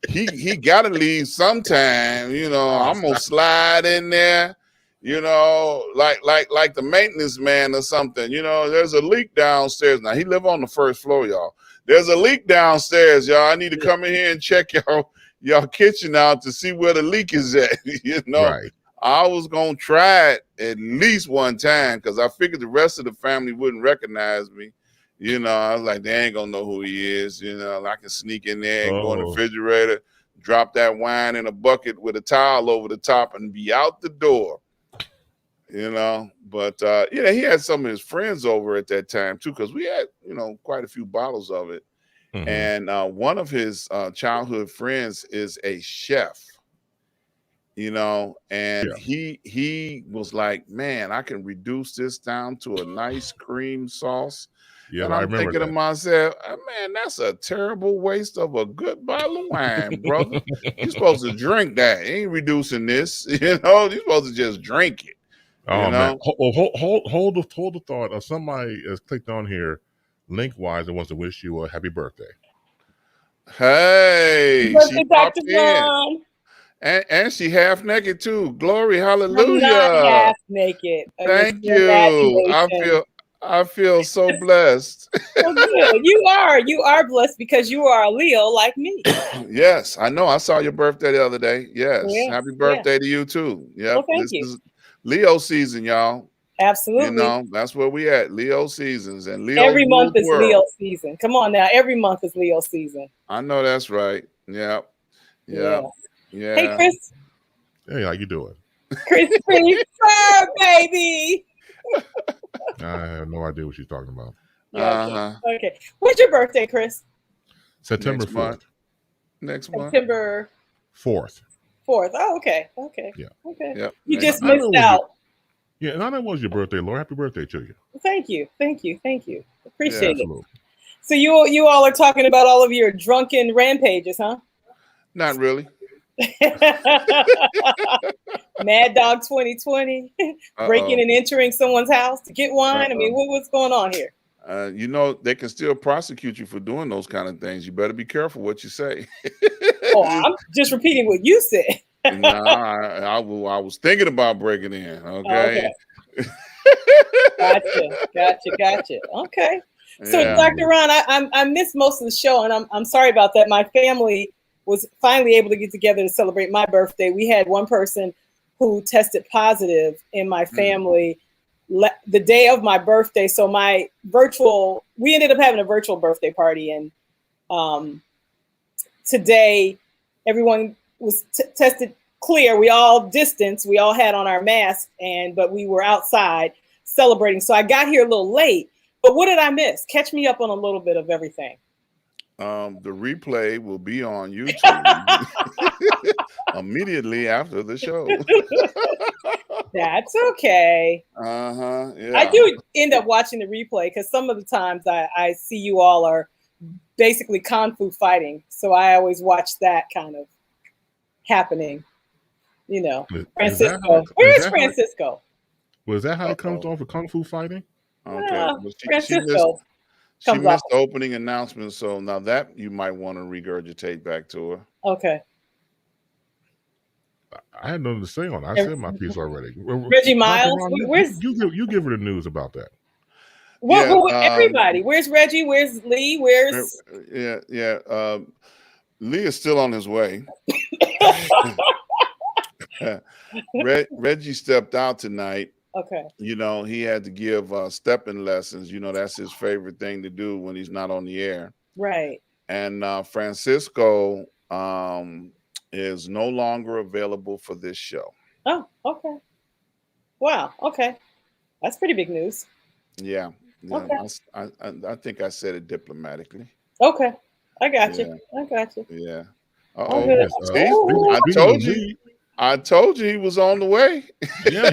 He gotta leave sometime, I'm gonna slide in there, like the maintenance man or something. There's a leak downstairs. Now he live on the first floor, y'all. There's a leak downstairs, y'all. I need to come in here and check y'all kitchen out to see where the leak is at. Right. I was gonna try it at least one time because I figured the rest of the family wouldn't recognize me. I was like, they ain't gonna know who he is. I can sneak in there and go in the refrigerator, drop that wine in a bucket with a towel over the top, and be out the door. But he had some of his friends over at that time too, because we had quite a few bottles of it. Mm-hmm. And one of his childhood friends is a chef. And he was like, man, I can reduce this down to a nice cream sauce. Yeah, and I'm thinking to myself, man, that's a terrible waste of a good bottle of wine, brother. You're supposed to drink that. You ain't reducing this. You're supposed to just drink it. Oh man, hold the thought. Somebody has clicked on here, link-wise, and wants to wish you a happy birthday. Hey, she popped in. And she half naked too. Glory, hallelujah. I'm not half naked. Thank you. I feel so blessed. Well, good. You are blessed because you are a Leo like me. Yes, I know. I saw your birthday the other day. Yes. Happy birthday to you too. Yeah. Well, thank you. Is Leo season, y'all. Absolutely. That's where we at. Leo seasons and Leo. Every month is Leo season. Come on now. Every month is Leo season. I know that's right. Yeah. Hey, Chris. Hey, how you doing? Chris, baby. I have no idea what she's talking about. Okay. What's your birthday, Chris? September 4th. Next month. September 4th. 4th. Oh, okay. Yeah. Okay. Yep. You just missed out. Yeah, and I know it was your birthday, Laura. Happy birthday to you. Thank you. Appreciate Yeah. it. Absolutely. So you all are talking about all of your drunken rampages, huh? Not really. Mad Dog 2020, breaking and entering someone's house to get wine. I mean, what's going on here? You know, they can still prosecute you for doing those kind of things. You better be careful what you say. Oh, I'm just repeating what you said. Nah, I was thinking about breaking in. Okay. Gotcha. Okay. So, Yeah. Dr. Ron, I missed most of the show, and I'm sorry about that. My family was finally able to get together to celebrate my birthday. We had one person who tested positive in my family the day of my birthday. So we ended up having a virtual birthday party, and today everyone was tested clear. We all distanced. We all had on our masks, but we were outside celebrating. So I got here a little late. But what did I miss? Catch me up on a little bit of everything. The replay will be on YouTube immediately after the show. That's okay. Yeah. I do end up watching the replay because some of the times I see you all are basically kung fu fighting. So I always watch that kind of happening. You know, Francisco. Where's Francisco? Was that how it comes on for kung fu fighting? Okay. Francisco. She missed the opening announcement, so now that you might want to regurgitate back to her. Okay. I had nothing to say on it. I said my piece already. Reggie Miles, Ron, you give her the news about that. Everybody. Where's Reggie? Where's Lee? Where's Lee is still on his way. Reggie stepped out tonight. Okay. You know, he had to give stepping lessons. You know, that's his favorite thing to do when he's not on the air. Right. And Francisco is no longer available for this show. Oh, okay. Wow. Okay. That's pretty big news. Yeah. Okay. I think I said it diplomatically. Okay. I got you. Yeah. I told you he was on the way. Yeah.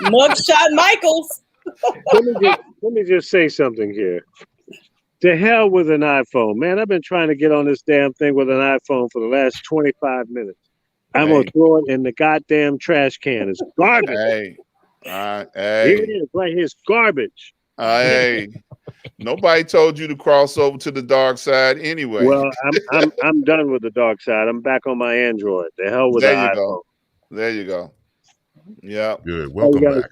Mugshot Michaels. Let me just say something here. To hell with an iPhone, man. I've been trying to get on this damn thing with an iPhone for the last 25 minutes. I'm gonna throw it in the goddamn trash can. It's garbage. Here it is, right here. It's garbage. Nobody told you to cross over to the dark side anyway. Well, I'm done with the dark side. I'm back on my Android. The hell with the iPhone. There you go. Yeah. Good. Welcome back.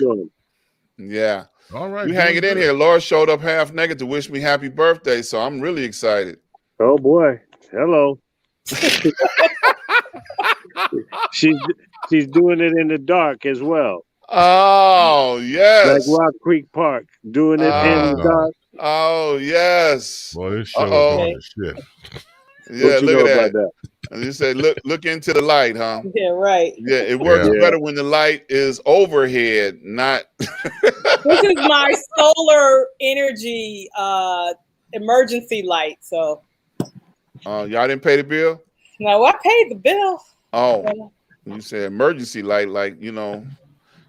Yeah. All right. You hang it in here. Laura showed up half naked to wish me happy birthday, so I'm really excited. Oh boy. Hello. She's doing it in the dark as well. Oh, yes. Like Rock Creek Park, doing it in the dark. Oh, yes. Boy, this show is going to shit. Yeah, look at that. And you say, look into the light, huh? Yeah, right. Yeah, it works better when the light is overhead, not. This is my solar energy emergency light. So. Y'all didn't pay the bill? No, I paid the bill. Oh, you said emergency light, like, you know,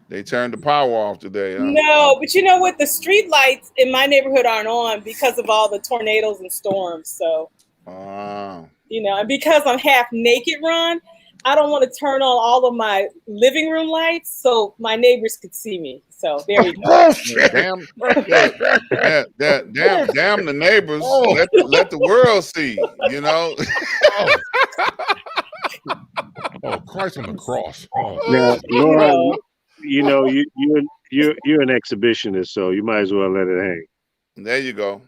they turned the power off today. Huh? No, but you know what? The street lights in my neighborhood aren't on because of all the tornadoes and storms. So, you know, and because I'm half naked, Ron, I don't want to turn on all of my living room lights so my neighbors could see me. So there you go. Damn the neighbors. Let the world see, you know. Oh, Christ on the cross. Oh. Now, Laura, you know, you're an exhibitionist, so you might as well let it hang. There you go.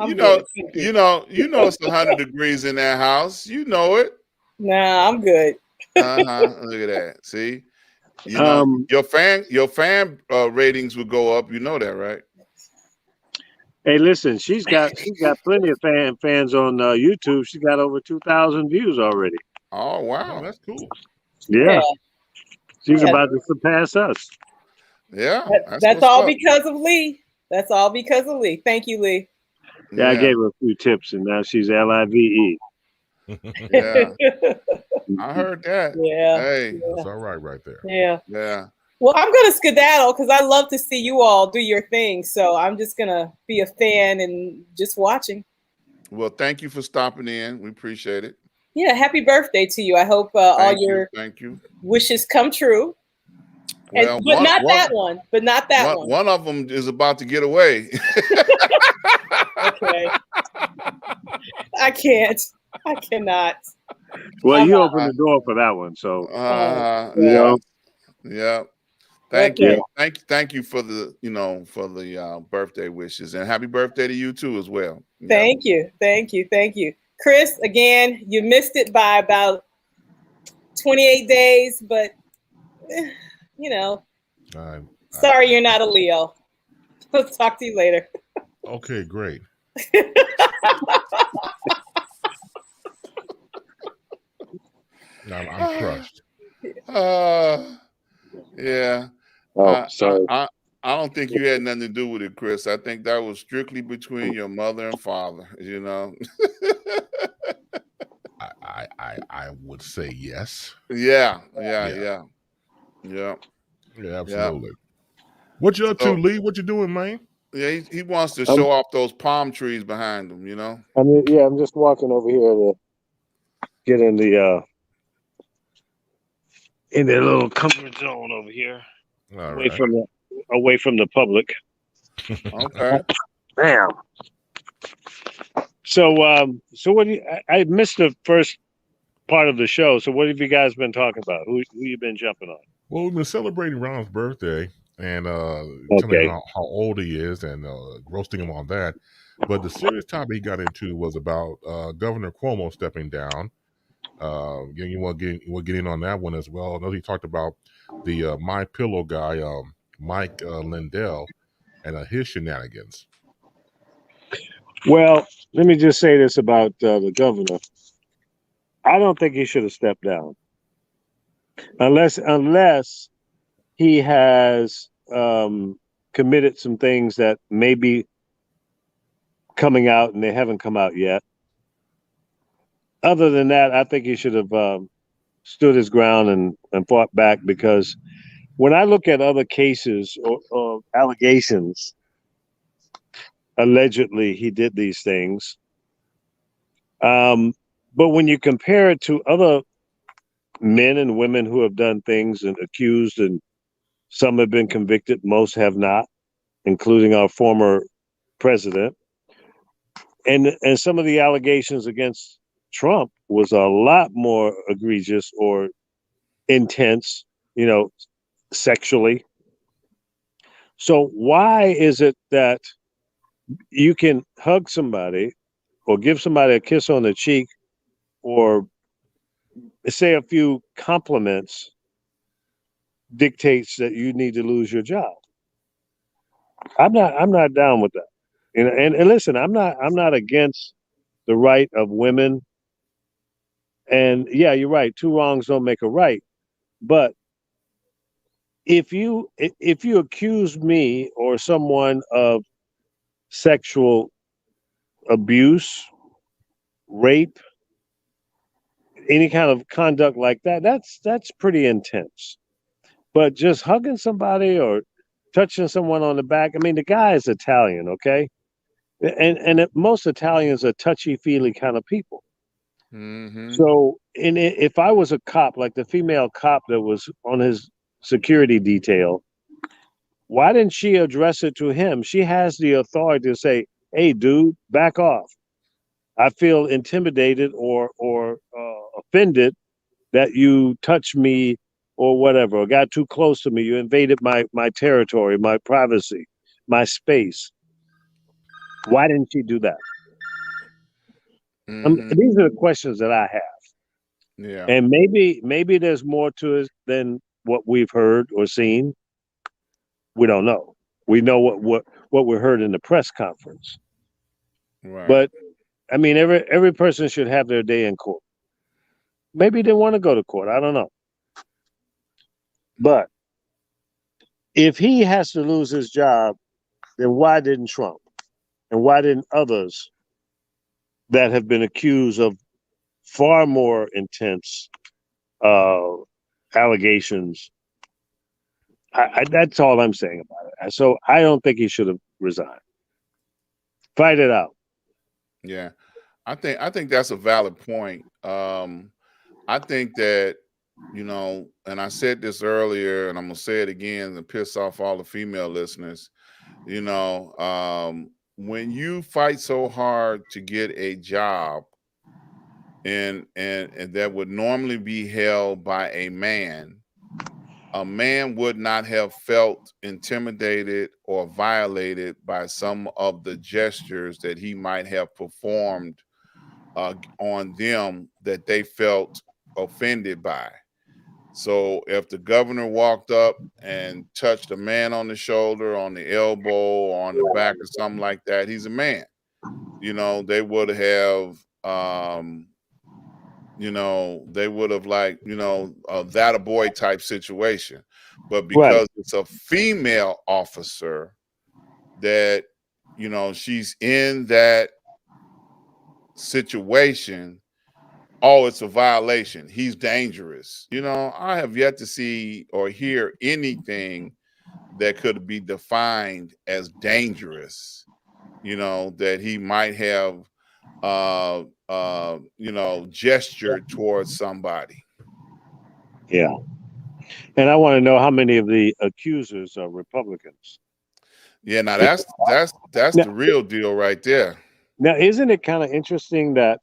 You know it's 100 degrees in that house. You know it. Nah, I'm good. Look at that. See, you know, your fan ratings would go up. You know that, right? Hey, listen, she's got plenty of fans on YouTube. She's got over 2,000 views already. Oh wow, that's cool. Yeah. She's about to surpass us. Yeah. That's all because of Lee. That's all because of Lee. Thank you, Lee. Yeah, I gave her a few tips, and now she's LIVE. Yeah, I heard that. Yeah. Hey, That's all right there. Yeah. yeah. Well, I'm going to skedaddle because I love to see you all do your thing. So I'm just going to be a fan and just watching. Well, thank you for stopping in. We appreciate it. Yeah. Happy birthday to you. I hope all your thank you. wishes come true. Well, But not that one. But not that one. One of them is about to get away. Okay. I can't. I cannot. Well, you opened the door for that one, so yeah. Yeah. Thank Okay. you. Thank you for the birthday wishes, and happy birthday to you too as well. Thank you. Thank you. Thank you. Chris, again, you missed it by about 28 days, but sorry you're not a Leo. We'll talk to you later. Okay, great. I'm crushed. Yeah. Oh, sorry. I don't think you had nothing to do with it, Chris. I think that was strictly between your mother and father, I would say yes. Yeah, absolutely. What you up to, Lee? What you doing, man? Yeah, he wants to show off those palm trees behind him, I mean, yeah, I'm just walking over here to get in the little comfort zone over here. Away from the public. Okay. Damn. So what do I missed the first part of the show. So what have you guys been talking about? Who you been jumping on? Well, we've been celebrating Ron's birthday and telling him how old he is and roasting him on that. But the serious topic he got into was about Governor Cuomo stepping down. We'll get in on that one as well. I know he talked about the My Pillow guy, Mike Lindell, and his shenanigans. Well, let me just say this about the governor. I don't think he should have stepped down, unless he has committed some things that may be coming out and they haven't come out yet. Other than that, I think he should have stood his ground and fought back, because when I look at other cases or allegations, allegedly he did these things. But when you compare it to other men and women who have done things and accused, and some have been convicted, most have not, including our former president. And some of the allegations against Trump was a lot more egregious or intense, sexually. So why is it that you can hug somebody or give somebody a kiss on the cheek or say a few compliments dictates that you need to lose your job? I'm not down with that. And listen, I'm not against the right of women. And yeah, you're right. Two wrongs don't make a right. But if you accuse me or someone of sexual abuse, rape, any kind of conduct like that, that's pretty intense. But just hugging somebody or touching someone on the back, I mean, the guy is Italian, okay? And most Italians are touchy-feely kind of people. Mm-hmm. So, if I was a cop, like the female cop that was on his security detail, why didn't she address it to him? She has the authority to say, "Hey, dude, back off. I feel intimidated or offended that you touched me or whatever, or got too close to me. You invaded my territory, my privacy, my space." Why didn't she do that? Mm-hmm. These are the questions that I have. Yeah. And maybe there's more to it than what we've heard or seen. We don't know. We know what we heard in the press conference. Right. But I mean, every person should have their day in court. Maybe they want to go to court. I don't know. But if he has to lose his job, then why didn't Trump? And why didn't others that have been accused of far more intense allegations. That's all I'm saying about it. So I don't think he should have resigned. Fight it out. Yeah, I think that's a valid point. I think that, you know, and I said this earlier, and I'm gonna say it again to piss off all the female listeners. You know, when you fight so hard to get a job, and that would normally be held by a man would not have felt intimidated or violated by some of the gestures that he might have performed on them that they felt offended by. So if the governor walked up and touched a man on the shoulder, on the elbow, or on the back, or something like that, he's a man. You know, they would have, you know, they would have, like, you know, that a boy type situation. But because it's a female officer that, you know, she's in that situation, oh, it's a violation. He's dangerous. You know, I have yet to see or hear anything that could be defined as dangerous, you know, that he might have, you know, gestured towards somebody. Yeah. And I want to know how many of the accusers are Republicans. Yeah, now that's the real deal right there. Now, isn't it kind of interesting that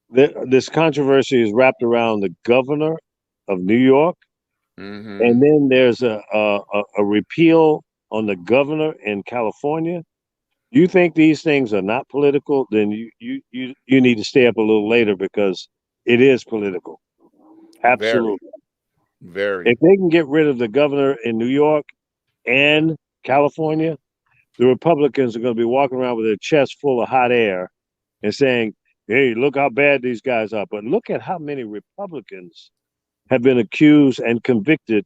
this controversy is wrapped around the governor of New York, and then there's a repeal on the governor in California? You think these things are not political? Then you need to stay up a little later, because it is political. Absolutely. Very. If they can get rid of the governor in New York and California, the Republicans are going to be walking around with their chest full of hot air and saying, hey, look how bad these guys are. But look at how many Republicans have been accused and convicted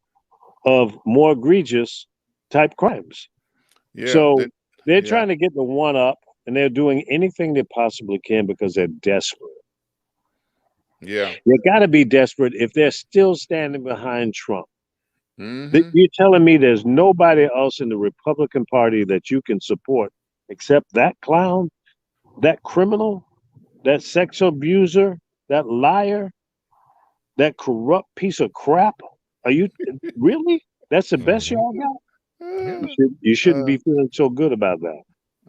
of more egregious type crimes. Yeah, so they're trying to get the one up, and they're doing anything they possibly can because they're desperate. Yeah. They got to be desperate if they're still standing behind Trump. You're telling me there's nobody else in the Republican Party that you can support except that clown, that criminal, that sex abuser, that liar, that corrupt piece of crap? Are you really? That's the best y'all got? You shouldn't be feeling so good about that.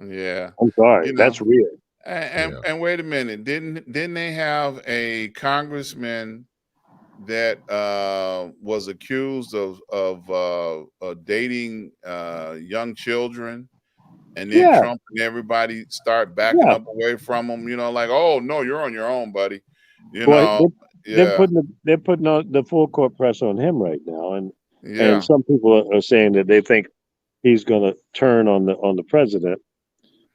Yeah. I'm sorry. You know, that's real. And wait a minute. Didn't they have a congressman that was accused of dating young children, and then Trump and everybody start backing up away from him? You know, like, oh no, you're on your own, buddy. You know, they're putting on the full court press on him right now, and some people are saying that they think he's going to turn on the president,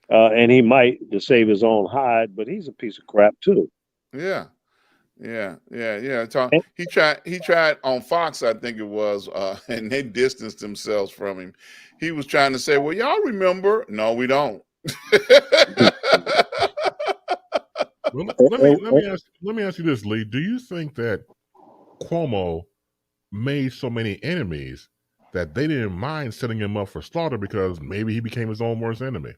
and he might to save his own hide, but he's a piece of crap too. Yeah. He tried on Fox, I think it was, and they distanced themselves from him. He was trying to say, well, y'all remember? No, we don't. Well, let me ask you this, Lee. Do you think that Cuomo made so many enemies that they didn't mind setting him up for slaughter because maybe he became his own worst enemy?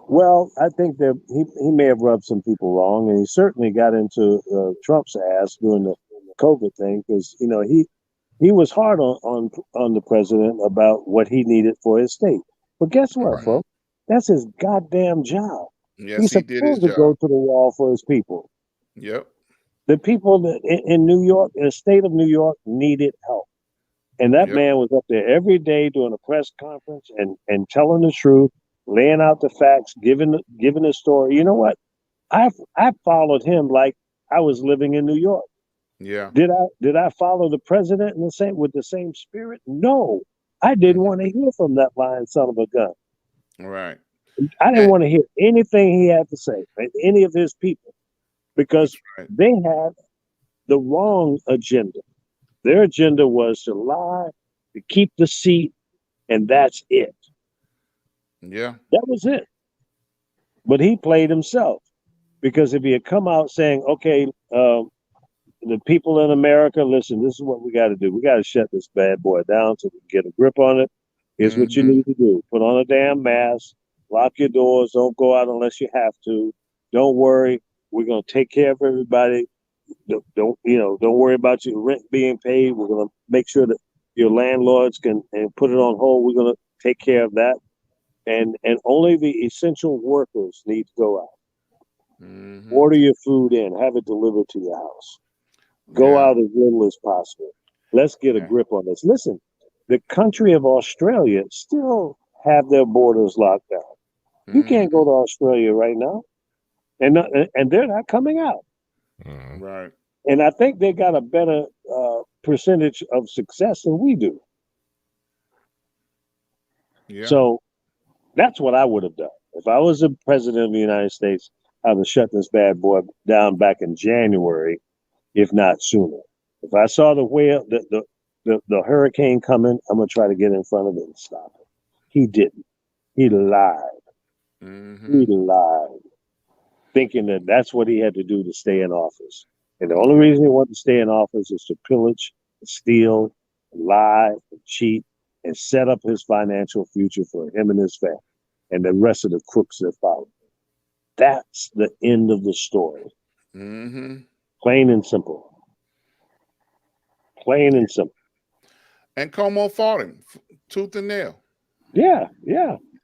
Well, I think that he may have rubbed some people wrong, and he certainly got into Trump's ass during the COVID thing, because you know he was hard on the president about what he needed for his state. But guess what, folks? That's his goddamn job. Yes, he's supposed to go to the wall for his people. Yep. The people that in New York, in the state of New York, needed help, and that man was up there every day doing a press conference and telling the truth, laying out the facts, giving a story. You know what? I followed him like I was living in New York. Yeah. Did I follow the president with the same spirit? No, I didn't want to hear from that lying son of a gun. Right. I didn't want to hear anything he had to say, any of his people, because they had the wrong agenda. Their agenda was to lie, to keep the seat, and that's it. Yeah. That was it. But he played himself, Because if he had come out saying, okay, the people in America, listen, this is what we got to do. We got to shut this bad boy down so we can get a grip on it. Here's what you need to do. Put on a damn mask, lock your doors, don't go out unless you have to. Don't worry. We're going to take care of everybody. Don't worry about your rent being paid. We're going to make sure that your landlords can and put it on hold. We're going to take care of that. And only the essential workers need to go out. Order your food in, have it delivered to your house. Go out as little as possible. Let's get a grip on this. Listen, the country of Australia still have their borders locked down. You can't go to Australia right now, and they're not coming out. Right. And I think they got a better percentage of success than we do. Yeah. So that's what I would have done if I was the president of the United States. I would have shut this bad boy down back in January, if not sooner. If I saw the hurricane coming, I'm gonna try to get in front of it and stop it. He didn't. He lied. He lied, thinking that that's what he had to do to stay in office. And the only reason he wanted to stay in office is to pillage, steal, lie, cheat, and set up his financial future for him and his family and the rest of the crooks that followed. That's the end of the story. Plain and simple. Plain and simple. And Como fought him tooth and nail. Yeah.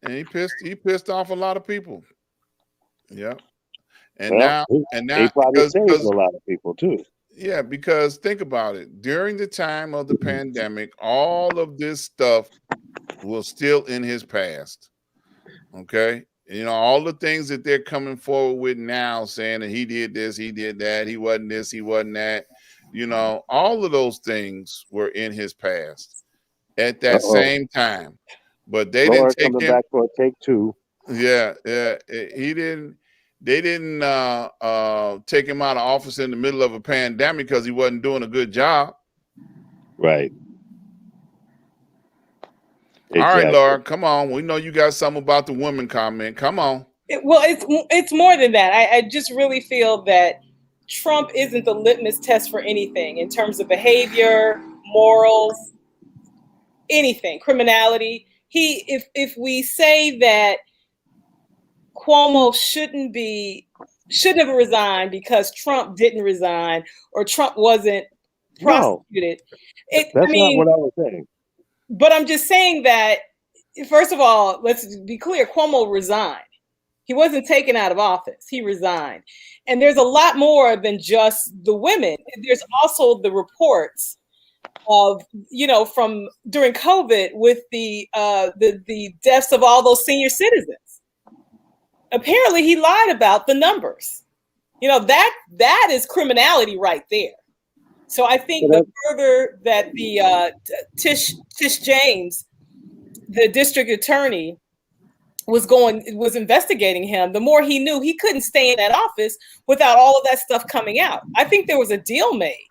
And he pissed off a lot of people. Yeah. And well, now he probably saved a lot of people too. Yeah, because think about it. During the time of the pandemic, all of this stuff was still in his past. Okay. All the things that they're coming forward with now, saying that he did this, he did that, he wasn't this, he wasn't that. All of those things were in his past at that same time. But they didn't take him back for a take two. Yeah. They didn't take him out of office in the middle of a pandemic because he wasn't doing a good job. Right. Exactly. All right, Laura, come on. We know you got something about the women comment. Come on. It's more than that. I just really feel that Trump isn't the litmus test for anything in terms of behavior, morals, anything, criminality. If we say that Cuomo shouldn't have resigned because Trump didn't resign or Trump wasn't prosecuted. That's not what I was saying. But I'm just saying that, first of all, let's be clear, Cuomo resigned. He wasn't taken out of office. He resigned. And there's a lot more than just the women. There's also the reports of, from during COVID with the deaths of all those senior citizens. Apparently he lied about the numbers. That is criminality right there. So I think the further that the Tish James, the district attorney, was investigating him, the more he knew he couldn't stay in that office without all of that stuff coming out. I think there was a deal made.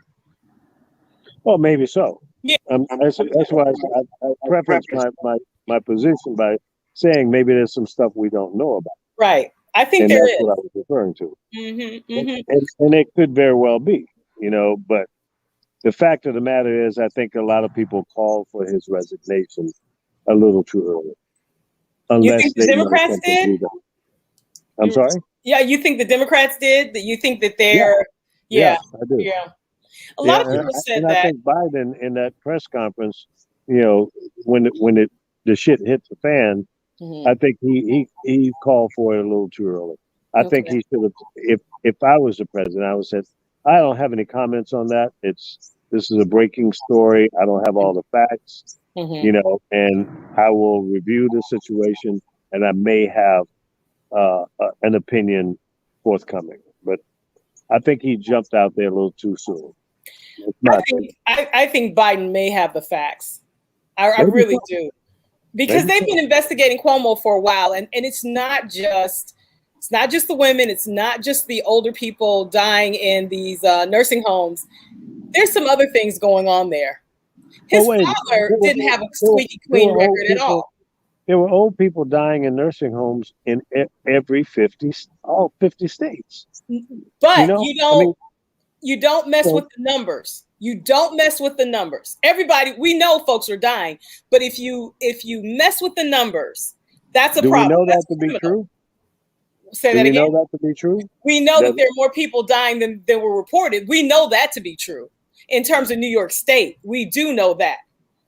Well, maybe so. Yeah. That's why I preface my position by saying maybe there's some stuff we don't know about. Right. I think there is. That's what I was referring to. And it could very well be, but the fact of the matter is, I think a lot of people called for his resignation a little too early. Unless you think the Democrats did? I'm sorry? Yeah, you think the Democrats did? That you think that they're... Yeah, I do. Yeah. A lot of people said that. I think Biden in that press conference, when the shit hit the fan, I think he called for it a little too early. I think he should have, if I was the president, I would have said, I don't have any comments on that. This is a breaking story. I don't have all the facts, and I will review the situation, and I may have an opinion forthcoming. But I think he jumped out there a little too soon. I think Biden may have the facts. I really do. Because they've been investigating Cuomo for a while, and it's not just the women, it's not just the older people dying in these nursing homes. There's some other things going on there. His father didn't have a squeaky clean record at all. There were old people dying in nursing homes in every 50 states. But you don't mess with the numbers. You don't mess with the numbers. Everybody, we know folks are dying, but if you mess with the numbers, that's a problem. Do we know that to be true? Say that again. Do we know that to be true? We know that there are more people dying than were reported. We know that to be true. In terms of New York State, we do know that.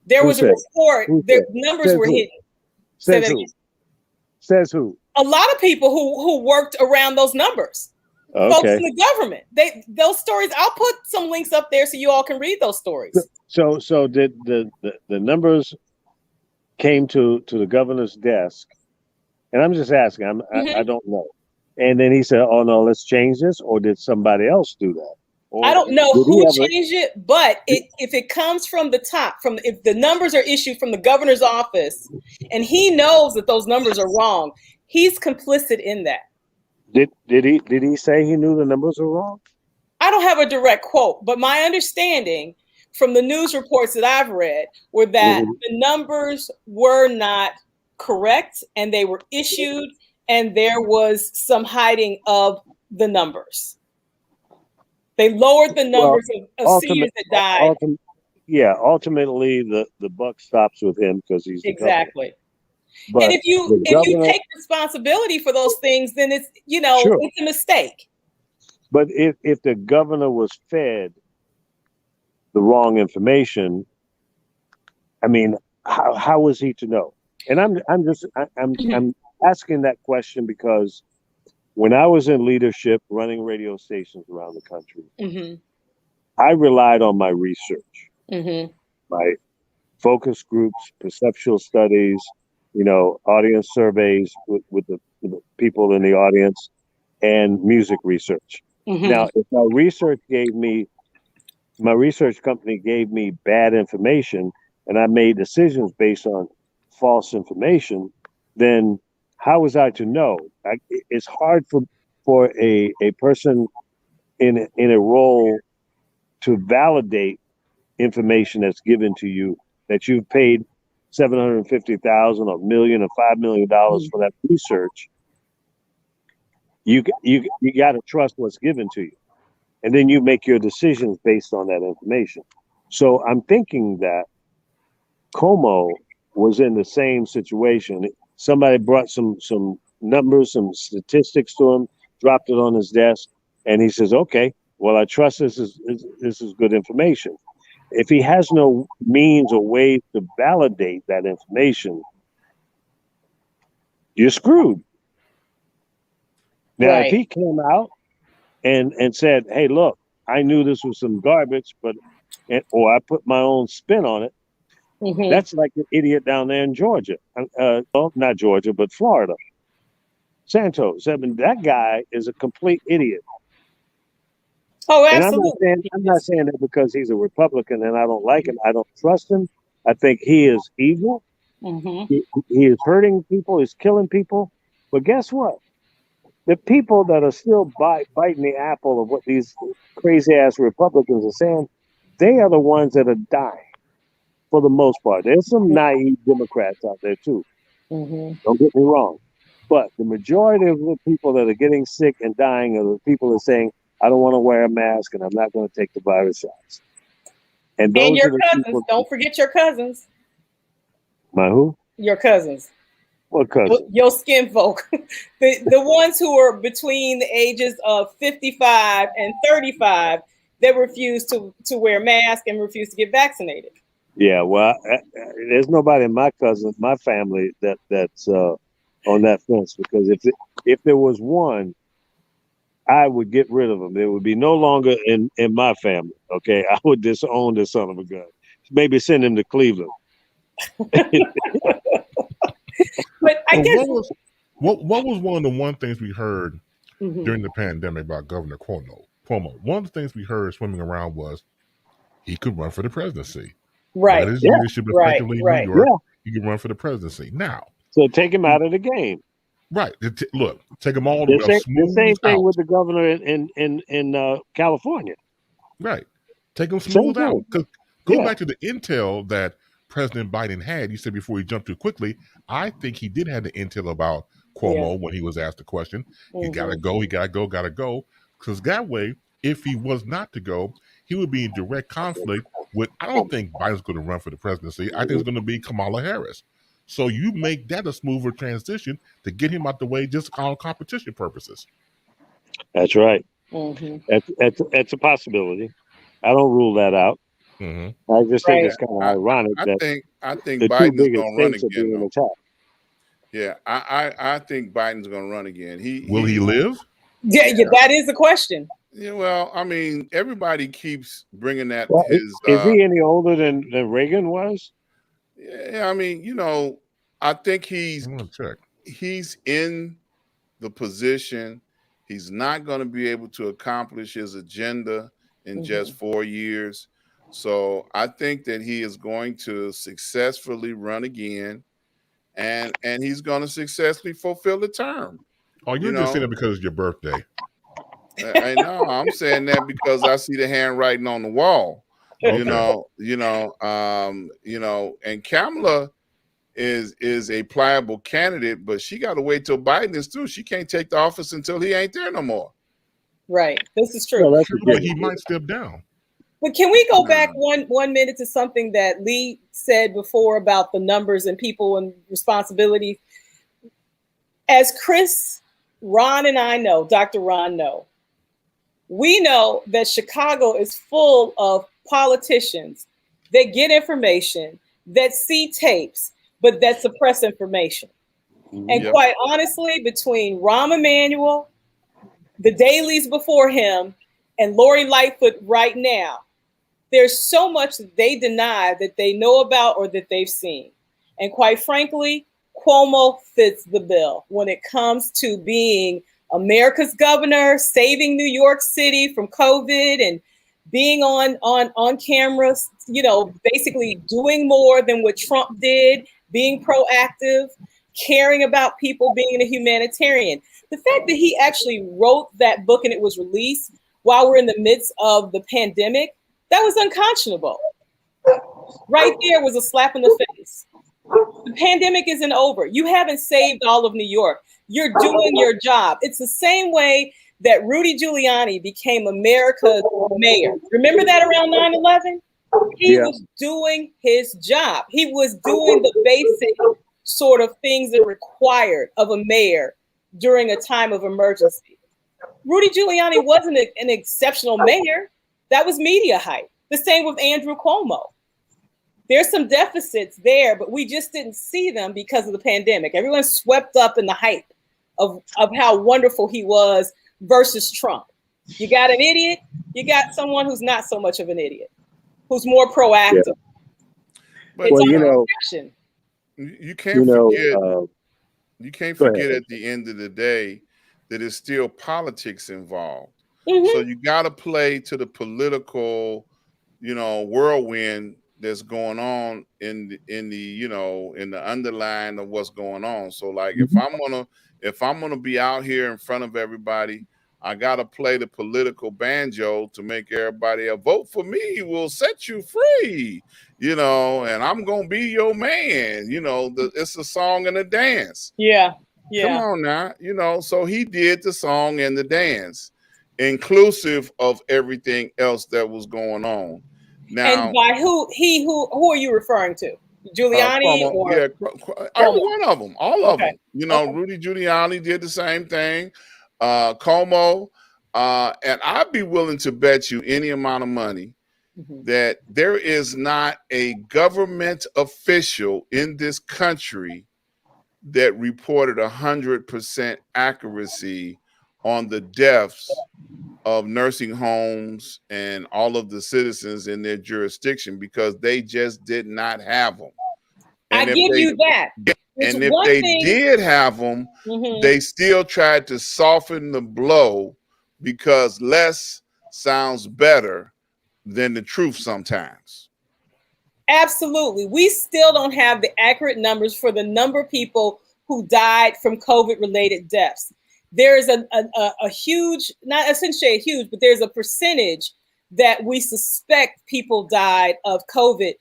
There was a report, the numbers were hidden. Says who? Says who? A lot of people who worked around those numbers. Okay. Folks in the government. Those stories, I'll put some links up there so you all can read those stories. So did the numbers came to the governor's desk, and I'm just asking, I don't know. And then he said, "Oh no, let's change this," or did somebody else do that? Or I don't know who changed it, but if it comes from the top, if the numbers are issued from the governor's office, and he knows that those numbers are wrong, he's complicit in that. Did he say he knew the numbers were wrong? I don't have a direct quote, but my understanding from the news reports that I've read were that the numbers were not correct, and they were issued, and there was some hiding of the numbers. They lowered the numbers of seniors that died. Ultimately, the buck stops with him because he's exactly. And if you take responsibility for those things, then it's it's a mistake. But if the governor was fed the wrong information, I mean, how was he to know? And I'm asking that question because when I was in leadership running radio stations around the country, I relied on my research, my focus groups, perceptual studies, audience surveys with the people in the audience, and music research. Now, if my research company gave me bad information and I made decisions based on false information, then how was I to know? It's hard for a person in a role to validate information that's given to you that you've paid $750,000 or $1 million or $5 million for that research. You got to trust what's given to you, and then you make your decisions based on that information. So I'm thinking that Como was in the same situation. Somebody brought some numbers, some statistics to him, dropped it on his desk, and he says, "Okay, well, I trust this is good information." If he has no means or way to validate that information, you're screwed. Now, if he came out and said, "Hey, look, I knew this was some garbage, or I put my own spin on it," that's like an idiot down there in Georgia. Well, not Georgia, but Florida. Santos. I mean, that guy is a complete idiot. Oh, absolutely. And I'm not saying that because he's a Republican and I don't like him. I don't trust him. I think he is evil. He is hurting people. He's killing people. But guess what? The people that are still biting the apple of what these crazy ass Republicans are saying, they are the ones that are dying for the most part. There's some naive Democrats out there too. Don't get me wrong. But the majority of the people that are getting sick and dying are the people that are saying, I don't want to wear a mask and I'm not going to take the virus shots. And those your are the cousins. people. Don't forget your cousins. My who? Your cousins. What cousins? Your skin folk. the ones who are between the ages of 55 and 35 that refuse to wear masks and refuse to get vaccinated. Yeah, well, there's nobody in my family that's on that fence, because if there was one, I would get rid of them. It would be no longer in my family. Okay, I would disown this son of a gun. Maybe send him to Cleveland. But I guess what was one of the things we heard during the pandemic about Governor Cuomo? One of the things we heard swimming around was he could run for the presidency. Right. His leadership effectively in New York, he could run for the presidency. Now, so take him out of the game. Right. Look, take them all the way. The same thing with the governor in California. Right. Take them smooth out. Go back to the intel that President Biden had. You said before he jumped too quickly. I think he did have the intel about Cuomo when he was asked the question. He gotta go, gotta go. Because that way, if he was not to go, he would be in direct conflict with, I don't think Biden's going to run for the presidency. I think it's going to be Kamala Harris. So you make that a smoother transition to get him out the way just on competition purposes. That's right. That's a possibility. I don't rule that out. I just think it's kind of ironic I that think the Biden's two biggest going to run states are again. being attacked. Yeah, I think Biden's going to run again. Will he live? Yeah, that is the question. Yeah, well, I mean, everybody keeps bringing that. Well, is he any older than Reagan was? Yeah, I mean, you know, I think he's in the position. He's not going to be able to accomplish his agenda in just 4 years. So I think that he is going to successfully run again, and he's going to successfully fulfill the term. Oh, you're just saying it because it's your birthday. I know. I'm saying that because I see the handwriting on the wall. You know, and Kamala is a pliable candidate, but she got to wait till Biden is through. She can't take the office until he ain't there no more. Right. This is true. Well, but he might step down. But can we go back one minute to something that Lee said before about the numbers and people and responsibility? As Chris, Ron, and I know, Dr. Ron know, we know that Chicago is full of politicians that get information, that see tapes, but that suppress information. And quite honestly, between Rahm Emanuel, the dailies before him, and Lori Lightfoot right now, there's so much that they deny that they know about or that they've seen. And quite frankly, Cuomo fits the bill when it comes to being America's governor, saving New York City from COVID and being on camera, you know, basically doing more than what Trump did, being proactive, caring about people, being a humanitarian. The fact that he actually wrote that book and it was released while we're in the midst of the pandemic, that was unconscionable. Right there was a slap in the face. The pandemic isn't over. You haven't saved all of New York. You're doing your job. It's the same way that Rudy Giuliani became America's mayor. Remember that around 9/11? He was doing his job. He was doing the basic sort of things that are required of a mayor during a time of emergency. Rudy Giuliani wasn't an exceptional mayor. That was media hype. The same with Andrew Cuomo. There's some deficits there, but we just didn't see them because of the pandemic. Everyone's swept up in the hype of how wonderful he was versus Trump. You got an idiot, you got someone who's not so much of an idiot, who's more proactive. Yeah. But well, you can't forget. You can't forget at the end of the day that it's still politics involved. So you got to play to the political, whirlwind that's going on in the underlying of what's going on. So like if I'm gonna be out here in front of everybody, I gotta play the political banjo to make everybody vote for me will set you free, and I'm gonna be your man. It's a song and a dance. Yeah. Come on now, so he did the song and the dance, inclusive of everything else that was going on. Now, and by who are you referring to? Giuliani or every one of them, all of them. Rudy Giuliani did the same thing. Cuomo, and I'd be willing to bet you any amount of money that there is not a government official in this country that reported 100% accuracy on the deaths of nursing homes and all of the citizens in their jurisdiction, because they just did not have them. And I give you that. And if they did have them, they still tried to soften the blow because less sounds better than the truth sometimes. Absolutely. We still don't have the accurate numbers for the number of people who died from COVID-related deaths. There's a huge, not essentially a huge, but there's a percentage that we suspect people died of COVID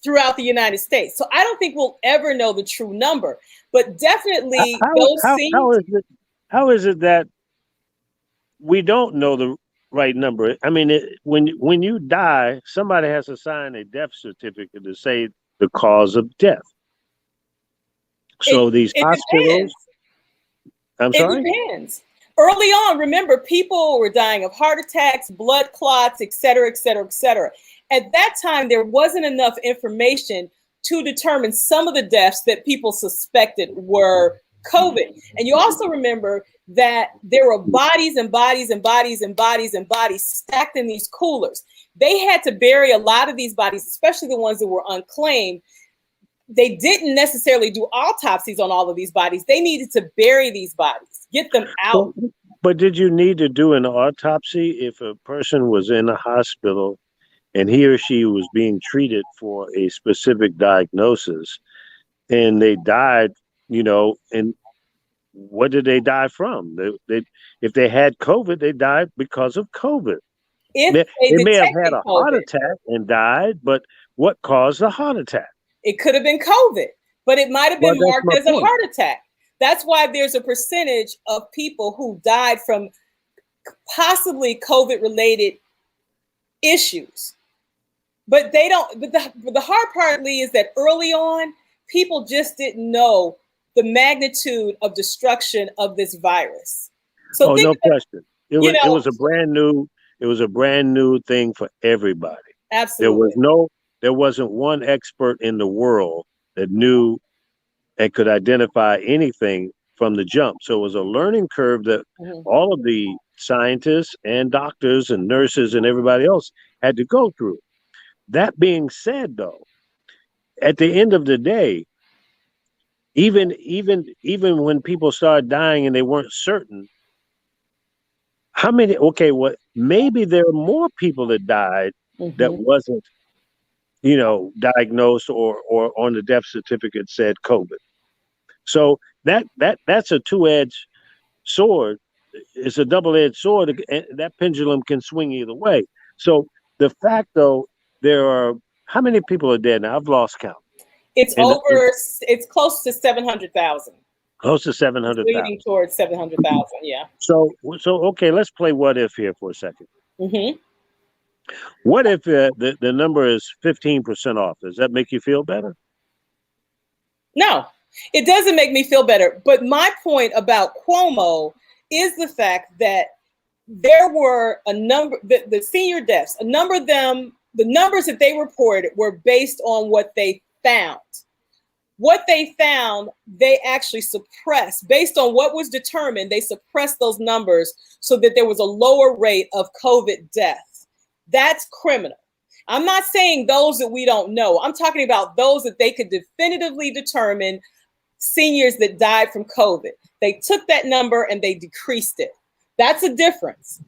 throughout the United States. So I don't think we'll ever know the true number, but definitely how is it that we don't know the right number? I mean, when you die, somebody has to sign a death certificate to say the cause of death. So these hospitals, I'm sorry? It depends. Early on, remember, people were dying of heart attacks, blood clots, et cetera, et cetera, et cetera. At that time, there wasn't enough information to determine some of the deaths that people suspected were COVID. And you also remember that there were bodies and bodies and bodies and bodies and bodies stacked in these coolers. They had to bury a lot of these bodies, especially the ones that were unclaimed. They didn't necessarily do autopsies on all of these bodies. They needed to bury these bodies, get them out. But did you need to do an autopsy if a person was in a hospital and he or she was being treated for a specific diagnosis and they died, and what did they die from? If they had COVID, they died because of COVID. They may have had a heart attack and died, but what caused the heart attack? It could have been COVID, but it might have been marked as a heart attack. That's why there's a percentage of people who died from possibly COVID-related issues. But they don't. But the hard part, Lee, is that early on, people just didn't know the magnitude of destruction of this virus. So no question. It was a brand new. It was a brand new thing for everybody. Absolutely. There wasn't one expert in the world that knew and could identify anything from the jump. So it was a learning curve that all of the scientists and doctors and nurses and everybody else had to go through. That being said, though, at the end of the day, even when people started dying and they weren't certain, how many? Okay, maybe there are more people that died that wasn't, diagnosed or on the death certificate said COVID. So that's a two-edged sword. It's a double-edged sword, and that pendulum can swing either way. So the fact, though, there are how many people are dead now? I've lost count. It's it's close to 700,000. Close to 700,000. Leading towards 700,000. Yeah. So okay, let's play what if here for a second. What if the number is 15% off? Does that make you feel better? No, it doesn't make me feel better. But my point about Cuomo is the fact that there were a number, the senior deaths, a number of them, the numbers that they reported were based on what they found. What they found, they actually suppressed. Based on what was determined, they suppressed those numbers so that there was a lower rate of COVID deaths. That's criminal. I'm not saying those that we don't know. I'm talking about those that they could definitively determine seniors that died from COVID. They took that number and they decreased it. That's a difference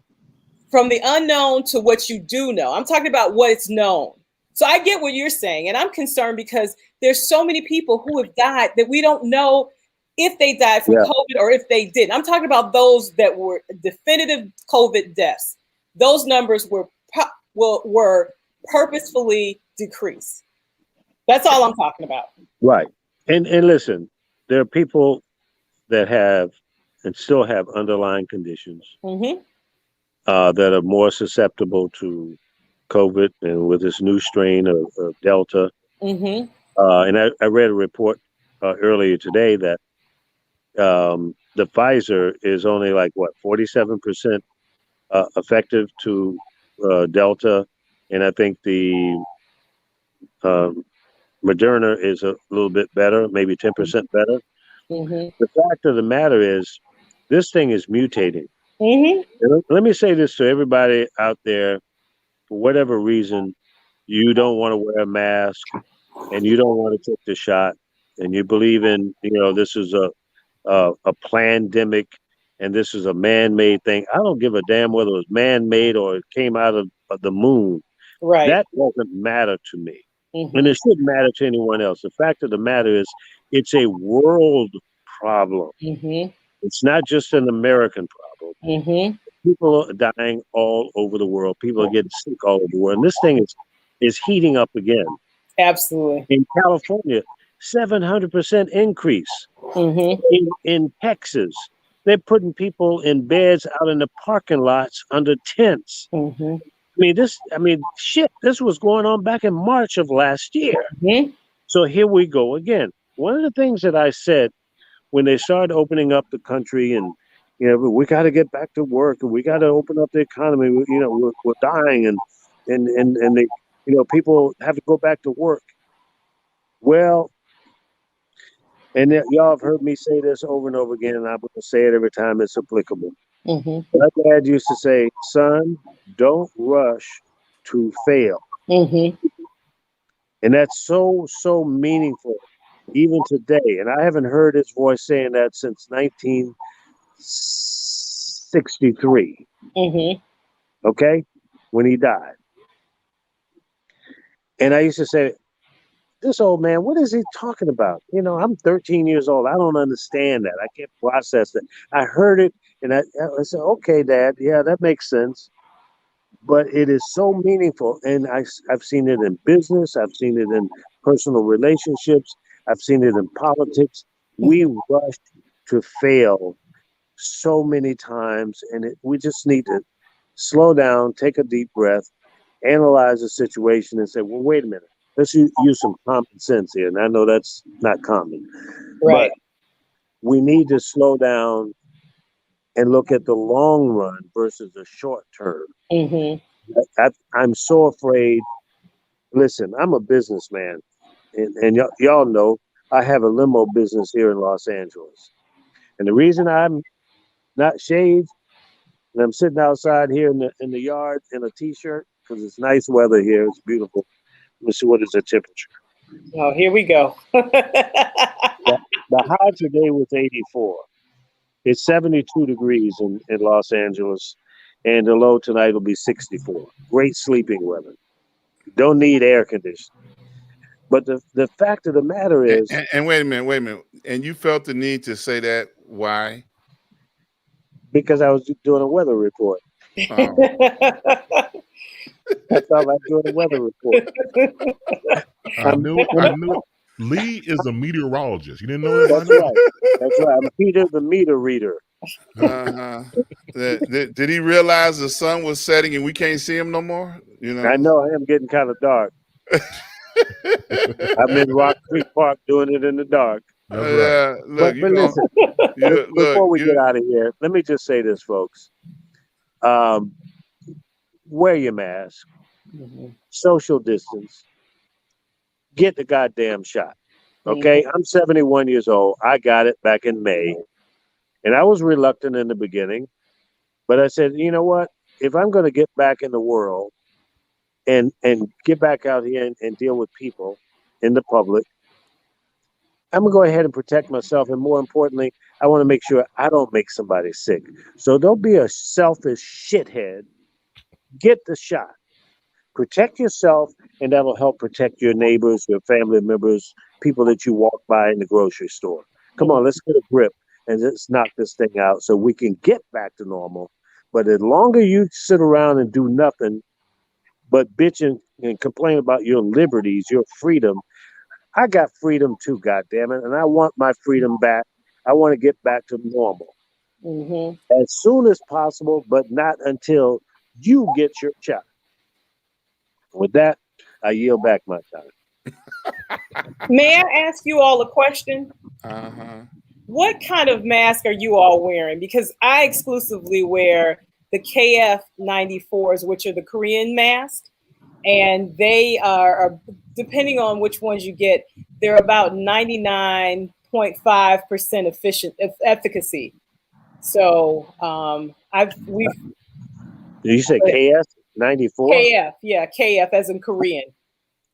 from the unknown to what you do know. I'm talking about what is known. So I get what you're saying. And I'm concerned because there's so many people who have died that we don't know if they died from COVID or if they didn't. I'm talking about those that were definitive COVID deaths. Those numbers were purposefully decreased. That's all I'm talking about. Right. And listen, there are people that have and still have underlying conditions that are more susceptible to COVID and with this new strain of Delta. And I read a report earlier today that the Pfizer is only 47% effective to Delta, and I think the Moderna is a little bit better, maybe 10% better. The fact of the matter is, this thing is mutating. And let me say this to everybody out there: for whatever reason, you don't want to wear a mask, and you don't want to take the shot, and you believe in this is a pandemic. And this is a man-made thing. I don't give a damn whether it was man-made or it came out of the moon. Right. That doesn't matter to me. And it shouldn't matter to anyone else. The fact of the matter is, it's a world problem. It's not just an American problem. People are dying all over the world. People are getting sick all over the world. And this thing is heating up again. Absolutely. In California, 700% increase. In Texas, they're putting people in beds out in the parking lots under tents. This was going on back in March of last year. So here we go again. One of the things that I said when they started opening up the country and, we got to get back to work and we got to open up the economy. We're dying and they, people have to go back to work. Well, and y'all have heard me say this over and over again, and I'm going to say it every time it's applicable. My dad used to say, son, don't rush to fail. And that's so, so meaningful, even today. And I haven't heard his voice saying that since 1963. Okay? When he died. And I used to say, this old man, what is he talking about? I'm 13 years old. I don't understand that. I can't process that. I heard it and I said, okay, Dad, yeah, that makes sense. But it is so meaningful. And I've seen it in business. I've seen it in personal relationships. I've seen it in politics. We rush to fail so many times. And we just need to slow down, take a deep breath, analyze the situation and say, well, wait a minute. Let's use some common sense here. And I know that's not common. Right. But we need to slow down and look at the long run versus the short term. I'm so afraid. Listen, I'm a businessman. And y'all know I have a limo business here in Los Angeles. And the reason I'm not shaved and I'm sitting outside here in the yard in a T-shirt, because it's nice weather here. It's beautiful. Let me see, what is the temperature? Oh, here we go. The high today was 84. It's 72 degrees in Los Angeles, and the low tonight will be 64. Great sleeping weather. Don't need air conditioning. But the fact of the matter is... And wait a minute. And you felt the need to say that. Why? Because I was doing a weather report. I felt like doing a weather report. I knew it. Lee is a meteorologist. You didn't know that? That's right. I'm Peter the meter reader. Did he realize the sun was setting and we can't see him no more? I know I am getting kind of dark. I'm in Rock Creek Park doing it in the dark. That's right. But listen, before we get out of here, let me just say this, folks. Wear your mask, social distance, get the goddamn shot. Okay, I'm 71 years old. I got it back in May. And I was reluctant in the beginning. But I said, you know what? If I'm going to get back in the world and get back out here and deal with people in the public, I'm going to go ahead and protect myself. And more importantly, I want to make sure I don't make somebody sick. So don't be a selfish shithead. Get the shot. Protect yourself, and that'll help protect your neighbors, your family members, people that you walk by in the grocery store. Come on, let's get a grip and let's knock this thing out so we can get back to normal. But the longer you sit around and do nothing but bitch and complain about your liberties, your freedom, I got freedom too, goddammit, and I want my freedom back. I want to get back to normal as soon as possible, but not until you get your shot. With that, I yield back my time. May I ask you all a question? What kind of mask are you all wearing? Because I exclusively wear the KF94s, which are the Korean mask. And they are, depending on which ones you get, they're about 99.5% efficacy. So you say KF94? KF, yeah, KF as in Korean.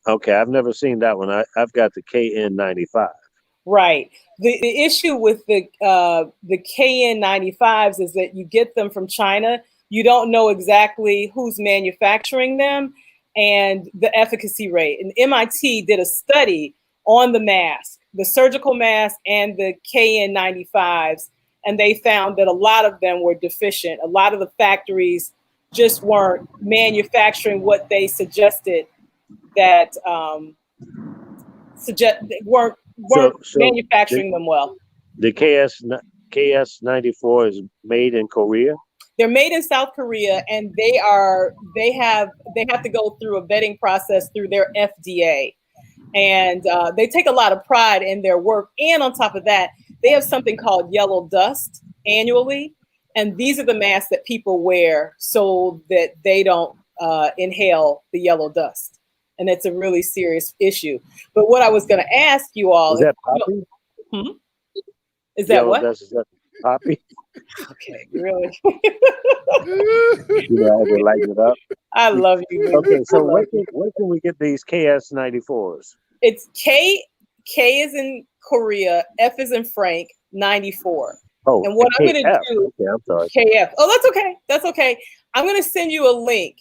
Okay, I've never seen that one. I've got the KN95. Right. The issue with the KN95s is that you get them from China. You don't know exactly who's manufacturing them and the efficacy rate. And MIT did a study on the mask, the surgical mask and the KN95s, and they found that a lot of them were deficient. A lot of the factories just weren't manufacturing what they suggested that weren't manufacturing them well. The KS-94 is made in Korea. They're made in South Korea, and they have to go through a vetting process through their FDA, and they take a lot of pride in their work. And on top of that, they have something called yellow dust annually, and these are the masks that people wear so that they don't inhale the yellow dust, and it's a really serious issue. But what I was going to ask you all is that poppy? Is that yellow what? Dust, is that poppy? Okay, really? You know, I can lighten it up. I love you. Okay, so where can we get these KS-94s? It's K is in Korea, F is in Frank, 94. Oh, and what I'm going to do, okay, I'm sorry. KF. Oh, that's okay. That's okay. I'm going to send you a link.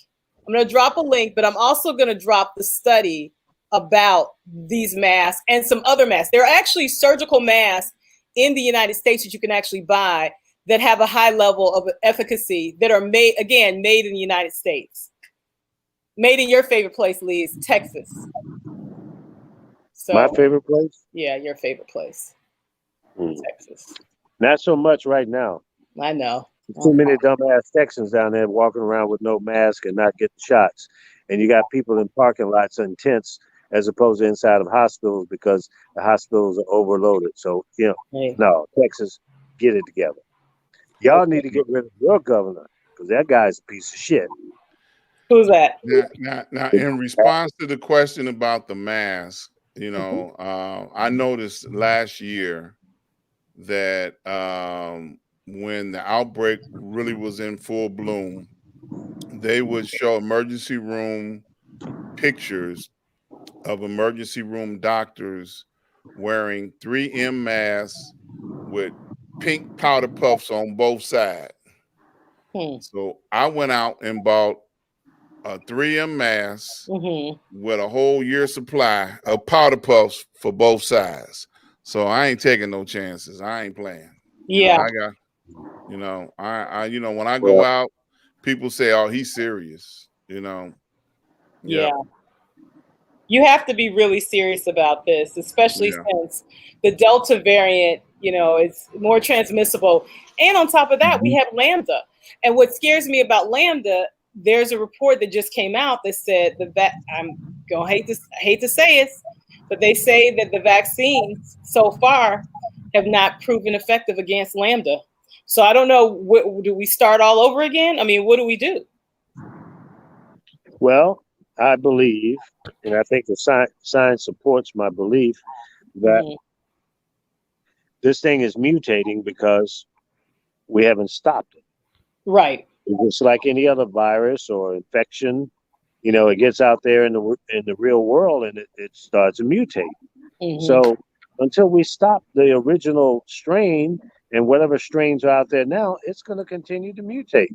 I'm going to drop a link, but I'm also going to drop the study about these masks and some other masks. There are actually surgical masks in the United States that you can actually buy that have a high level of efficacy that are made in the United States. Made in your favorite place, Liz, Texas. So, my favorite place? Yeah, your favorite place. Texas. Not so much right now. I know. Too many dumbass Texans down there walking around with no mask and not getting shots. And you got people in parking lots and tents as opposed to inside of hospitals because the hospitals are overloaded. So, no, Texas, get it together. Y'all need to get rid of your governor because that guy's a piece of shit. Who's that? Now, in response to the question about the mask, I noticed last year that when the outbreak really was in full bloom, they would show emergency room pictures of emergency room doctors wearing 3M masks with pink powder puffs on both sides. So I went out and bought a 3M mask with a whole year supply of powder puffs for both sides. So I ain't taking no chances. I ain't playing. Yeah. I got, when I go out, people say, "Oh, he's serious." Yeah. You have to be really serious about this, especially since the Delta variant, it's more transmissible. And on top of that, we have Lambda. And what scares me about Lambda, there's a report that just came out that said I'm gonna hate to say it, but they say that the vaccines so far have not proven effective against Lambda. So I don't know, do we start all over again? I mean, what do we do? Well, I believe, and I think the science supports my belief that this thing is mutating because we haven't stopped it. Right. It's like any other virus or infection. It gets out there in the real world and it starts to mutate. So until we stop the original strain and whatever strains are out there now, it's going to continue to mutate.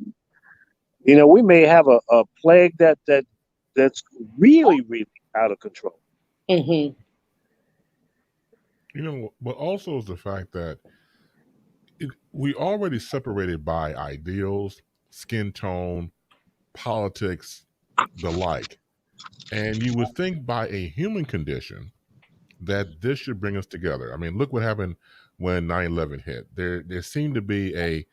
We may have a plague that's really, really out of control. But also is the fact that we already separated by ideals, skin tone, politics, the like. And you would think by a human condition that this should bring us together. I mean, look what happened when 9/11 hit. There seemed to be a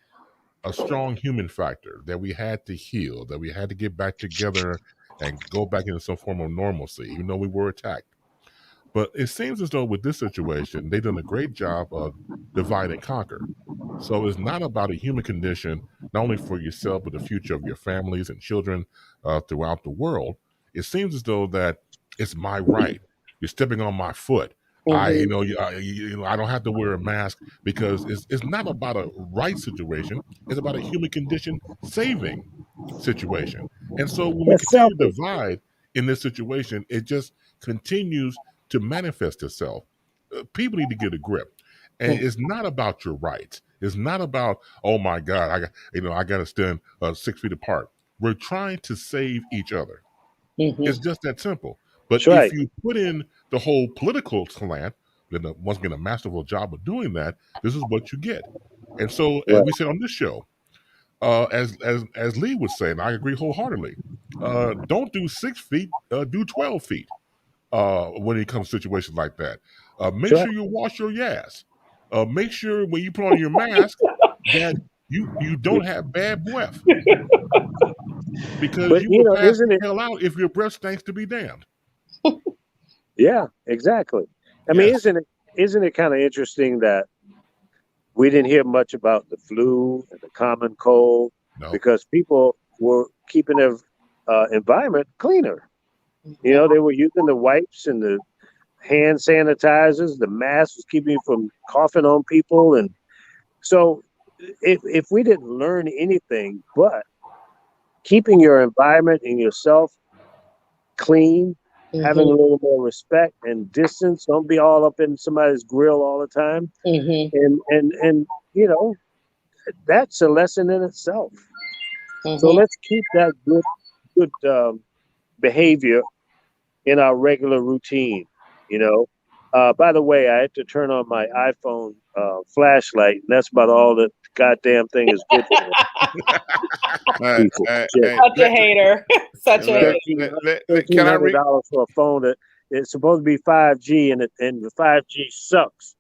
strong human factor that we had to heal, that we had to get back together and go back into some form of normalcy, even though we were attacked. But it seems as though with this situation, they've done a great job of divide and conquer. So it's not about a human condition, not only for yourself, but the future of your families and children throughout the world. It seems as though that it's my right. You're stepping on my foot. I don't have to wear a mask because it's not about a right situation. It's about a human condition saving situation. And so when we continue to divide in this situation, it just continues to manifest itself. People need to get a grip. And it's not about your rights. It's not about, oh my God, I got to stand 6 feet apart. We're trying to save each other. It's just that simple. But if you put in the whole political slant, then once again, a masterful job of doing that, this is what you get. And so, as we said on this show, as Lee would say, and I agree wholeheartedly, don't do 6 feet, do 12 feet. when it comes to situations like that. Make sure you wash your ass. Make sure when you put on your mask that you don't have bad breath, because you will pass the hell out if your breath stinks to be damned. Yeah, exactly. I mean, isn't it kind of interesting that we didn't hear much about the flu and the common cold because people were keeping their environment cleaner. You know, they were using the wipes and the hand sanitizers. The mask was keeping you from coughing on people. And so if we didn't learn anything but keeping your environment and yourself clean, having a little more respect and distance, don't be all up in somebody's grill all the time. And you know, that's a lesson in itself. So let's keep that good behavior in our regular routine. You know, by the way, I had to turn on my iPhone flashlight, and that's about all the goddamn thing is good for. Such a hater. Such a hater. $1,300 for a phone that it's supposed to be 5G, and the 5G sucks,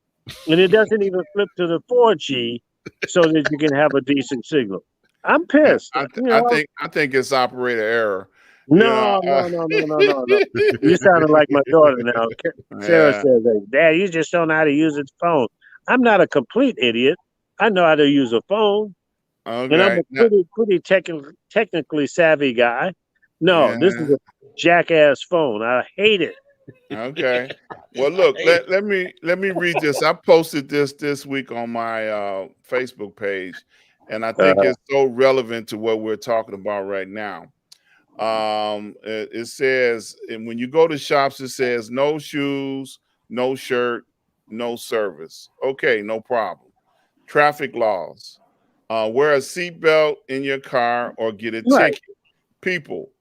and it doesn't even flip to the 4G so that you can have a decent signal. I'm pissed. I think it's operator error. No. You sounded like my daughter now. Sarah says, "Dad, you just don't know how to use his phone." I'm not a complete idiot. I know how to use a phone. Okay. And I'm a pretty technically savvy guy. No, this is a jackass phone. I hate it. Okay. Well, look, let me read this. I posted this week on my Facebook page, and I think it's so relevant to what we're talking about right now. It says, and when you go to shops, it says no shoes, no shirt, no service. Okay, no problem. Traffic laws. Wear a seatbelt in your car or get a ticket. People.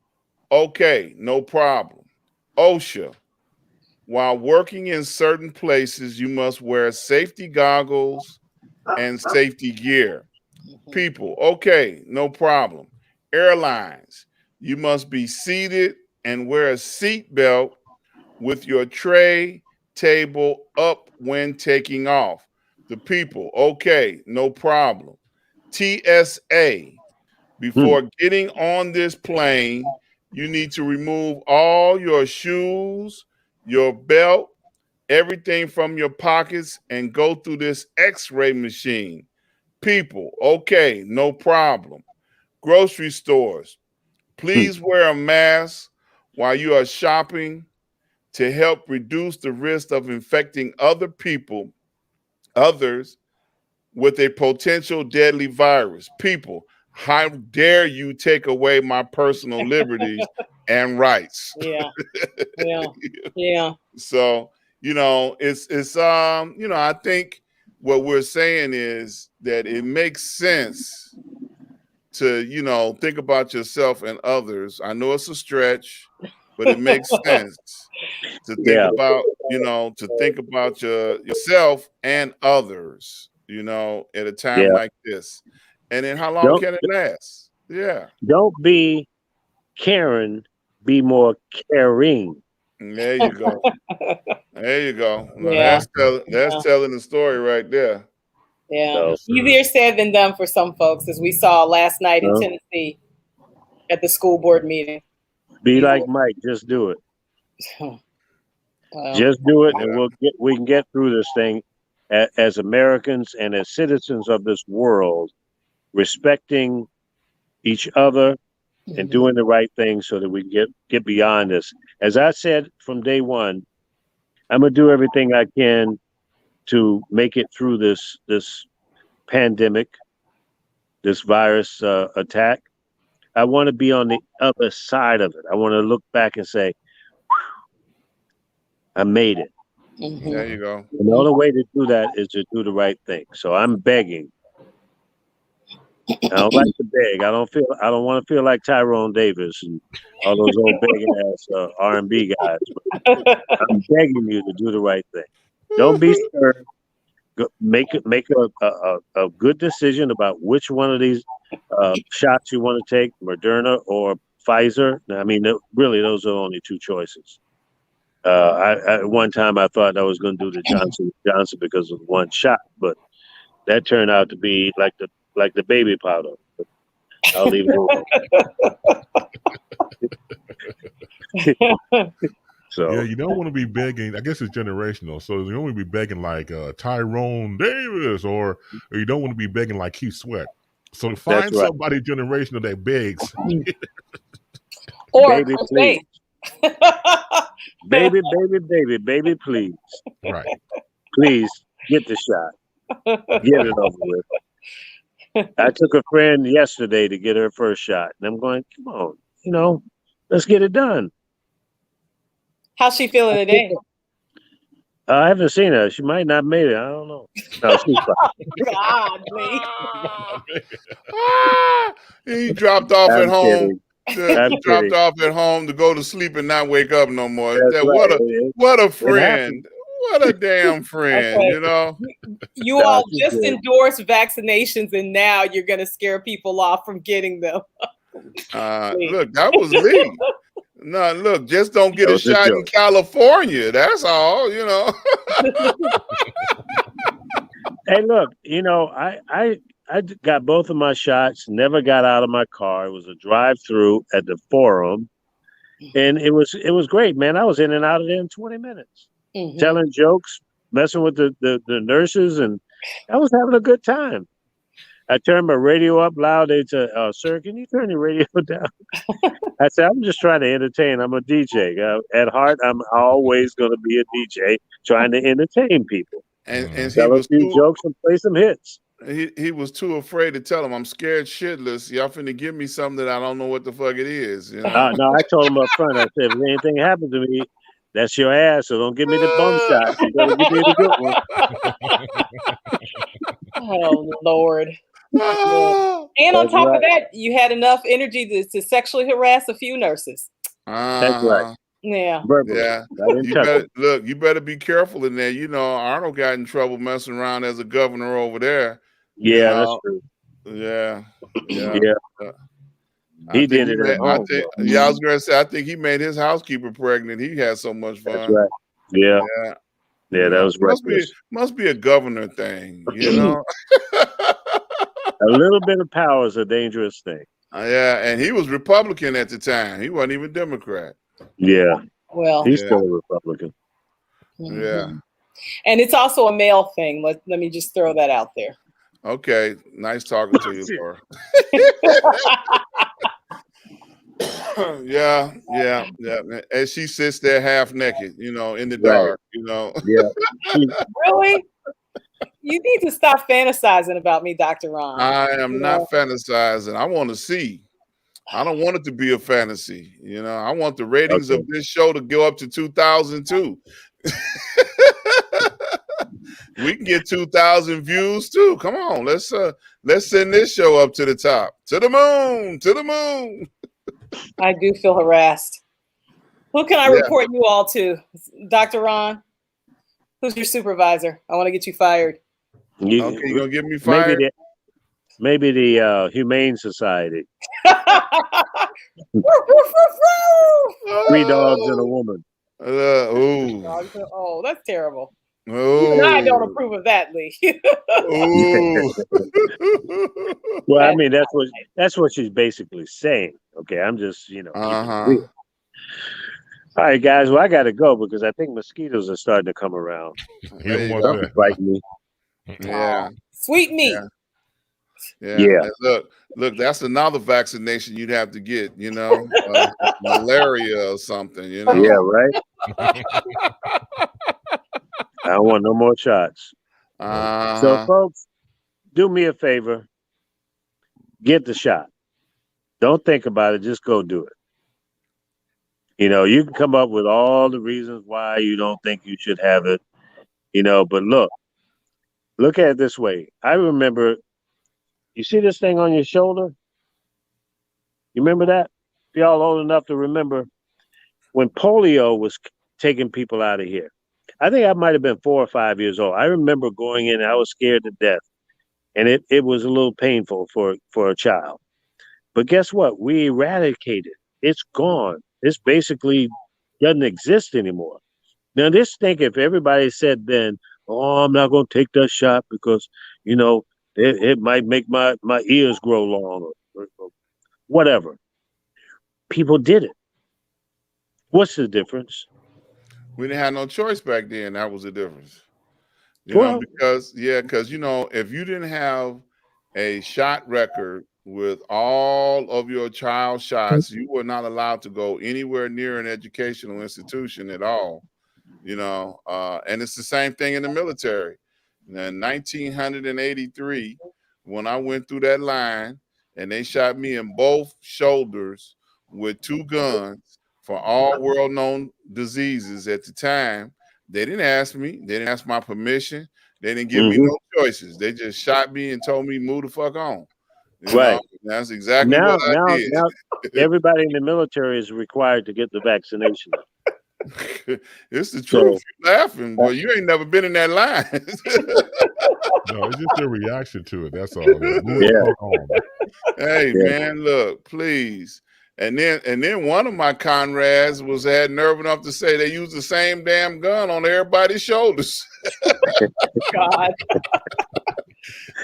Okay, no problem. OSHA. While working in certain places, you must wear safety goggles and safety gear. People. Okay, no problem. Airlines. You must be seated and wear a seat belt with your tray table up when taking off. The people, okay, no problem. TSA, before getting on this plane, you need to remove all your shoes, your belt, everything from your pockets, and go through this X-ray machine. People, okay, no problem. Grocery stores, please wear a mask while you are shopping to help reduce the risk of infecting others with a potential deadly virus. People, how dare you take away my personal liberties and rights? Yeah. So, you know, it's you know, I think what we're saying is that it makes sense to, you know, think about yourself and others. I know it's a stretch, but it makes sense to think about, you know, to think about yourself and others, you know, at a time like this. And then how long can it last? Yeah. Don't be Karen, be more caring. There you go. There you go. Now that's telling the story right there. Yeah. Easier said than done for some folks, as we saw last night in Tennessee at the school board meeting. Be like Mike, just do it. Just do it, and we can get through this thing as Americans and as citizens of this world, respecting each other and doing the right thing so that we can get beyond this. As I said from day one, I'm gonna do everything I can to make it through this pandemic, this virus attack. I want to be on the other side of it. I want to look back and say, I made it. There you go. And the only way to do that is to do the right thing. So I'm begging. I don't like to beg. I don't want to feel like Tyrone Davis and all those old begging ass R&B guys. But I'm begging you to do the right thing. Don't be scared. Make a good decision about which one of these shots you want to take, Moderna or Pfizer. I mean, really, those are only two choices. One time I thought I was going to do the Johnson because of one shot, but that turned out to be like the baby powder. But I'll leave it alone. So yeah, you don't want to be begging. I guess it's generational. So you don't want to be begging like Tyrone Davis, or you don't want to be begging like Keith Sweat. So find right. somebody generational that begs. Or baby, please. baby, please. Right. Please get the shot. Get it over with. I took a friend yesterday to get her first shot, and I'm going, come on, let's get it done. How's she feeling today? I haven't seen her. She might not made it. I don't know. No, she's fine. God, He dropped off I'm at home. kidding. Dropped off at home to go to sleep and not wake up no more. That's right. What a friend. What a damn friend, okay. You all just endorsed vaccinations, and now you're going to scare people off from getting them. Look, that was Lee. No, look, just don't get a shot in California. That's all, Hey, look, I got both of my shots, never got out of my car. It was a drive-through at the Forum, and it was great, man. I was in and out of there in 20 minutes, telling jokes, messing with the nurses, and I was having a good time. I turned my radio up loud. They said, sir, can you turn your radio down? I said, I'm just trying to entertain. I'm a DJ. At heart, I'm always going to be a DJ trying to entertain people. And tell a few jokes and play some hits. He was too afraid to tell him, I'm scared shitless. Y'all finna give me something that I don't know what the fuck it is. No, I told him up front. I said, if anything happens to me, that's your ass. So don't give me the bum shot. You better give me the good one. Oh, Lord. And on top of that, you had enough energy to sexually harass a few nurses. That's right. Yeah. Yeah. You better be careful in there. Arnold got in trouble messing around as a governor over there. Yeah, that's true. Yeah. He did it at home. I was gonna say, I think he made his housekeeper pregnant. He had so much fun. That's right. Yeah. Yeah, that was must be a governor thing, A little bit of power is a dangerous thing. Yeah, and he was Republican at the time. He wasn't even Democrat. Yeah. Well, he's still a Republican. Yeah. And it's also a male thing. Let me just throw that out there. Okay. Nice talking to you, Laura. Yeah. And she sits there half naked, in the dark, Yeah. Really? You need to stop fantasizing about me, Dr. Ron. I am not fantasizing. I want to see. I don't want it to be a fantasy. I want the ratings of this show to go up to 2002. We can get 2,000 views too. Come on, let's send this show up to the top, to the moon. I do feel harassed. Who can I report you all to, Dr. Ron? Who's your supervisor? I want to get you fired. Okay, you gonna get me fired? Maybe the Humane Society. 3 dogs and a woman. Oh, that's terrible. Oh. I don't approve of that, Lee. Well, I mean, that's what she's basically saying. Okay, I'm just, All right, guys. Well, I got to go because I think mosquitoes are starting to come around. You don't want that. Bite me. Yeah. Sweet meat. Yeah. Look, that's another vaccination you'd have to get, malaria or something, Yeah, right. I don't want no more shots. So, folks, do me a favor. Get the shot. Don't think about it. Just go do it. You can come up with all the reasons why you don't think you should have it, but look at it this way. I remember, you see this thing on your shoulder? You remember that? If y'all old enough to remember when polio was taking people out of here. I think I might have been 4 or 5 years old. I remember going in, I was scared to death. And it was a little painful for a child. But guess what? We eradicated. It's gone. It's basically doesn't exist anymore. Now, this thing, if everybody said then, oh, I'm not going to take that shot because, it might make my ears grow long or whatever. People did it. What's the difference? We didn't have no choice back then. That was the difference. Because if you didn't have a shot record with all of your child shots, you were not allowed to go anywhere near an educational institution at all. And it's the same thing in the military. In 1983, when I went through that line and they shot me in both shoulders with 2 guns for all world-known diseases at the time, they didn't ask me. They didn't ask my permission. They didn't give me no choices. They just shot me and told me move the fuck on. That's exactly what I did. Now, everybody in the military is required to get the vaccination. It's the truth. You're laughing, but you ain't never been in that line. No, it's just their reaction to it. That's all. Hey, man, look, please. And then one of my comrades had nerve enough to say they used the same damn gun on everybody's shoulders. God.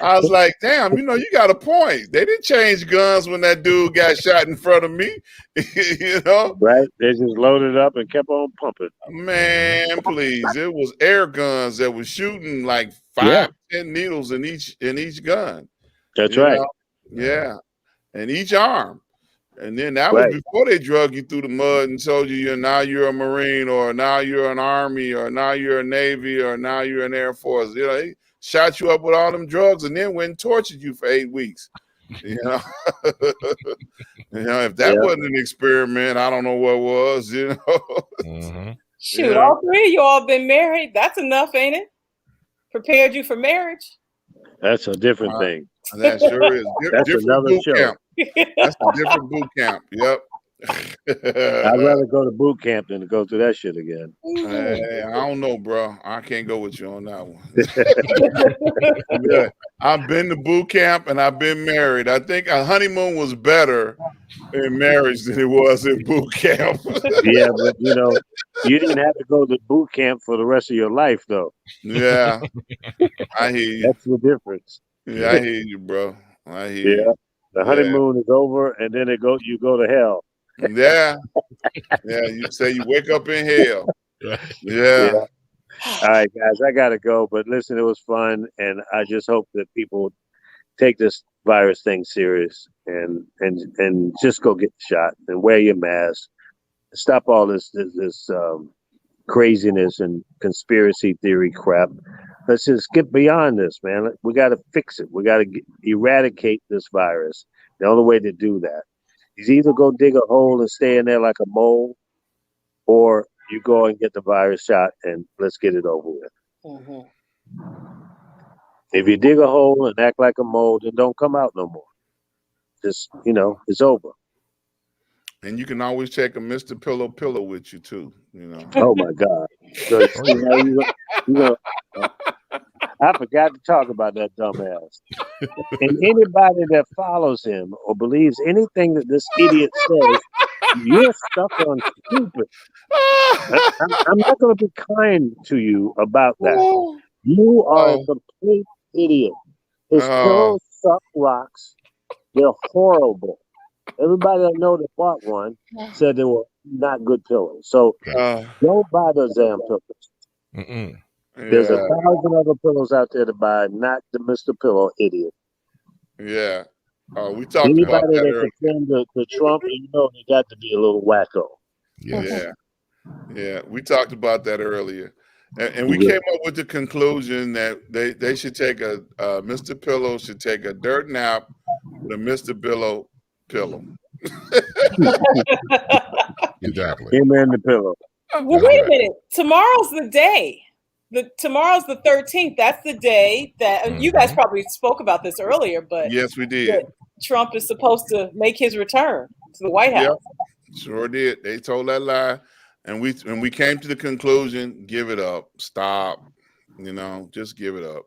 I was like, damn, you got a point. They didn't change guns when that dude got shot in front of me. Right? They just loaded up and kept on pumping. Man, please. It was air guns that was shooting like 5, 10 needles in each gun. That's right. Yeah. And each arm. And then that was before they drug you through the mud and told you now you're a Marine, or now you're an Army, or now you're a Navy, or now you're an Air Force. They shot you up with all them drugs and then went and tortured you for 8 weeks. If that wasn't an experiment, I don't know what was. Shoot, all 3 of you all been married. That's enough, ain't it? Prepared you for marriage. That's a different thing. That sure is. That's another show. Camp. That's a different boot camp. Yep. I'd rather go to boot camp than to go through that shit again. Hey, I don't know, bro. I can't go with you on that one. I've been to boot camp and I've been married. I think a honeymoon was better in marriage than it was in boot camp. Yeah, but you didn't have to go to boot camp for the rest of your life, though. Yeah, I hear you. That's the difference. Yeah, I hear you, bro. I hear you. The honeymoon is over, and then you go to hell. Yeah. You say you wake up in hell. Yeah. All right, guys, I gotta go. But listen, it was fun, and I just hope that people take this virus thing serious and just go get shot and wear your mask. Stop all this craziness and conspiracy theory crap. Let's just get beyond this, man. We got to fix it. We got to eradicate this virus. The only way to do that is either go dig a hole and stay in there like a mole, or you go and get the virus shot and let's get it over with. If you dig a hole and act like a mole, then don't come out no more. Just, it's over. And you can always take a Mr. Pillow with you too, Oh my God. So, I forgot to talk about that dumbass. And anybody that follows him or believes anything that this idiot says, you're stuck on stupid. I'm not going to be kind to you about that. You are a complete idiot. His pillows suck rocks. They're horrible. Everybody I know that bought one said they were not good pillows. So don't buy those damn pillows. There's 1,000 other pillows out there to buy, not the Mr. Pillow idiot. Yeah. We talked about that earlier. Defend the Trump, they got to be a little wacko. Yeah. We talked about that earlier. And we came up with the conclusion that they should take Mr. Pillow should take a dirt nap with a Mr. Pillow pillow. Exactly. Him and the pillow. Well, wait a minute. Tomorrow's the day. Tomorrow's the 13th. That's the day that you guys probably spoke about this earlier, but yes, we did. Trump is supposed to make his return to the White House. Yep, sure did. They told that lie, and we came to the conclusion: give it up, stop. Just give it up.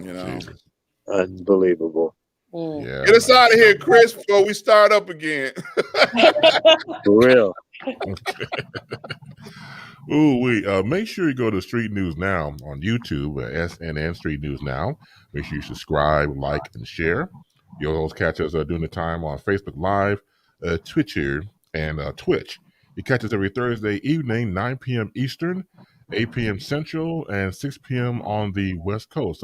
Jesus. Unbelievable. Get us out of here, Chris, before we start up again. For real. Ooh, make sure you go to Street News Now on YouTube, SNN Street News Now. Make sure you subscribe, like, and share. You'll always catch us during the time on Facebook Live, Twitcher, and Twitch. You catch us every Thursday evening, 9 p.m. Eastern, 8 p.m. Central, and 6 p.m. on the West Coast.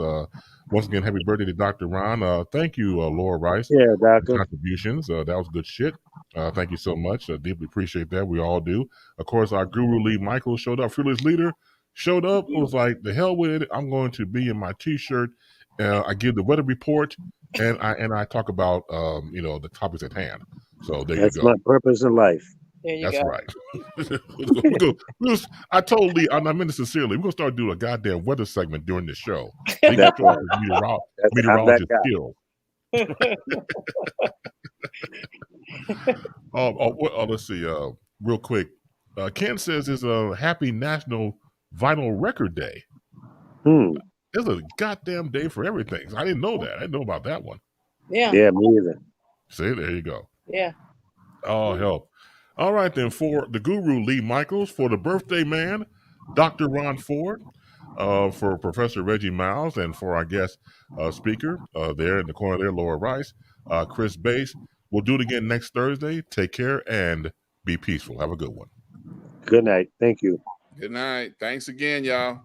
Once again, happy birthday to Dr. Ron. Thank you, Laura Rice. Yeah, doctor. Contributions. That was good shit. Thank you so much. Deeply appreciate that. We all do. Of course, our guru Lee Michaels showed up. Fearless Leader showed up. It was like, the hell with it. I'm going to be in my T-shirt. I give the weather report, and I talk about the topics at hand. So there That's you go. my purpose in life. There you That's go. right. I told Lee, I meant it sincerely. We're gonna start doing a goddamn weather segment during the show. That's right. Meteorologist skill. Let's see. Real quick. Ken says it's a happy National Vinyl Record Day. It's a goddamn day for everything. I didn't know that. I didn't know about that one. Yeah. Yeah, me either. See, there you go. Yeah. Oh, help. All right, then, for the guru, Lee Michaels, for the birthday man, Dr. Ron Ford, for Professor Reggie Miles, and for our guest speaker there in the corner there, Laura Rice, Chris Bass. We'll do it again next Thursday. Take care and be peaceful. Have a good one. Good night. Thank you. Good night. Thanks again, y'all.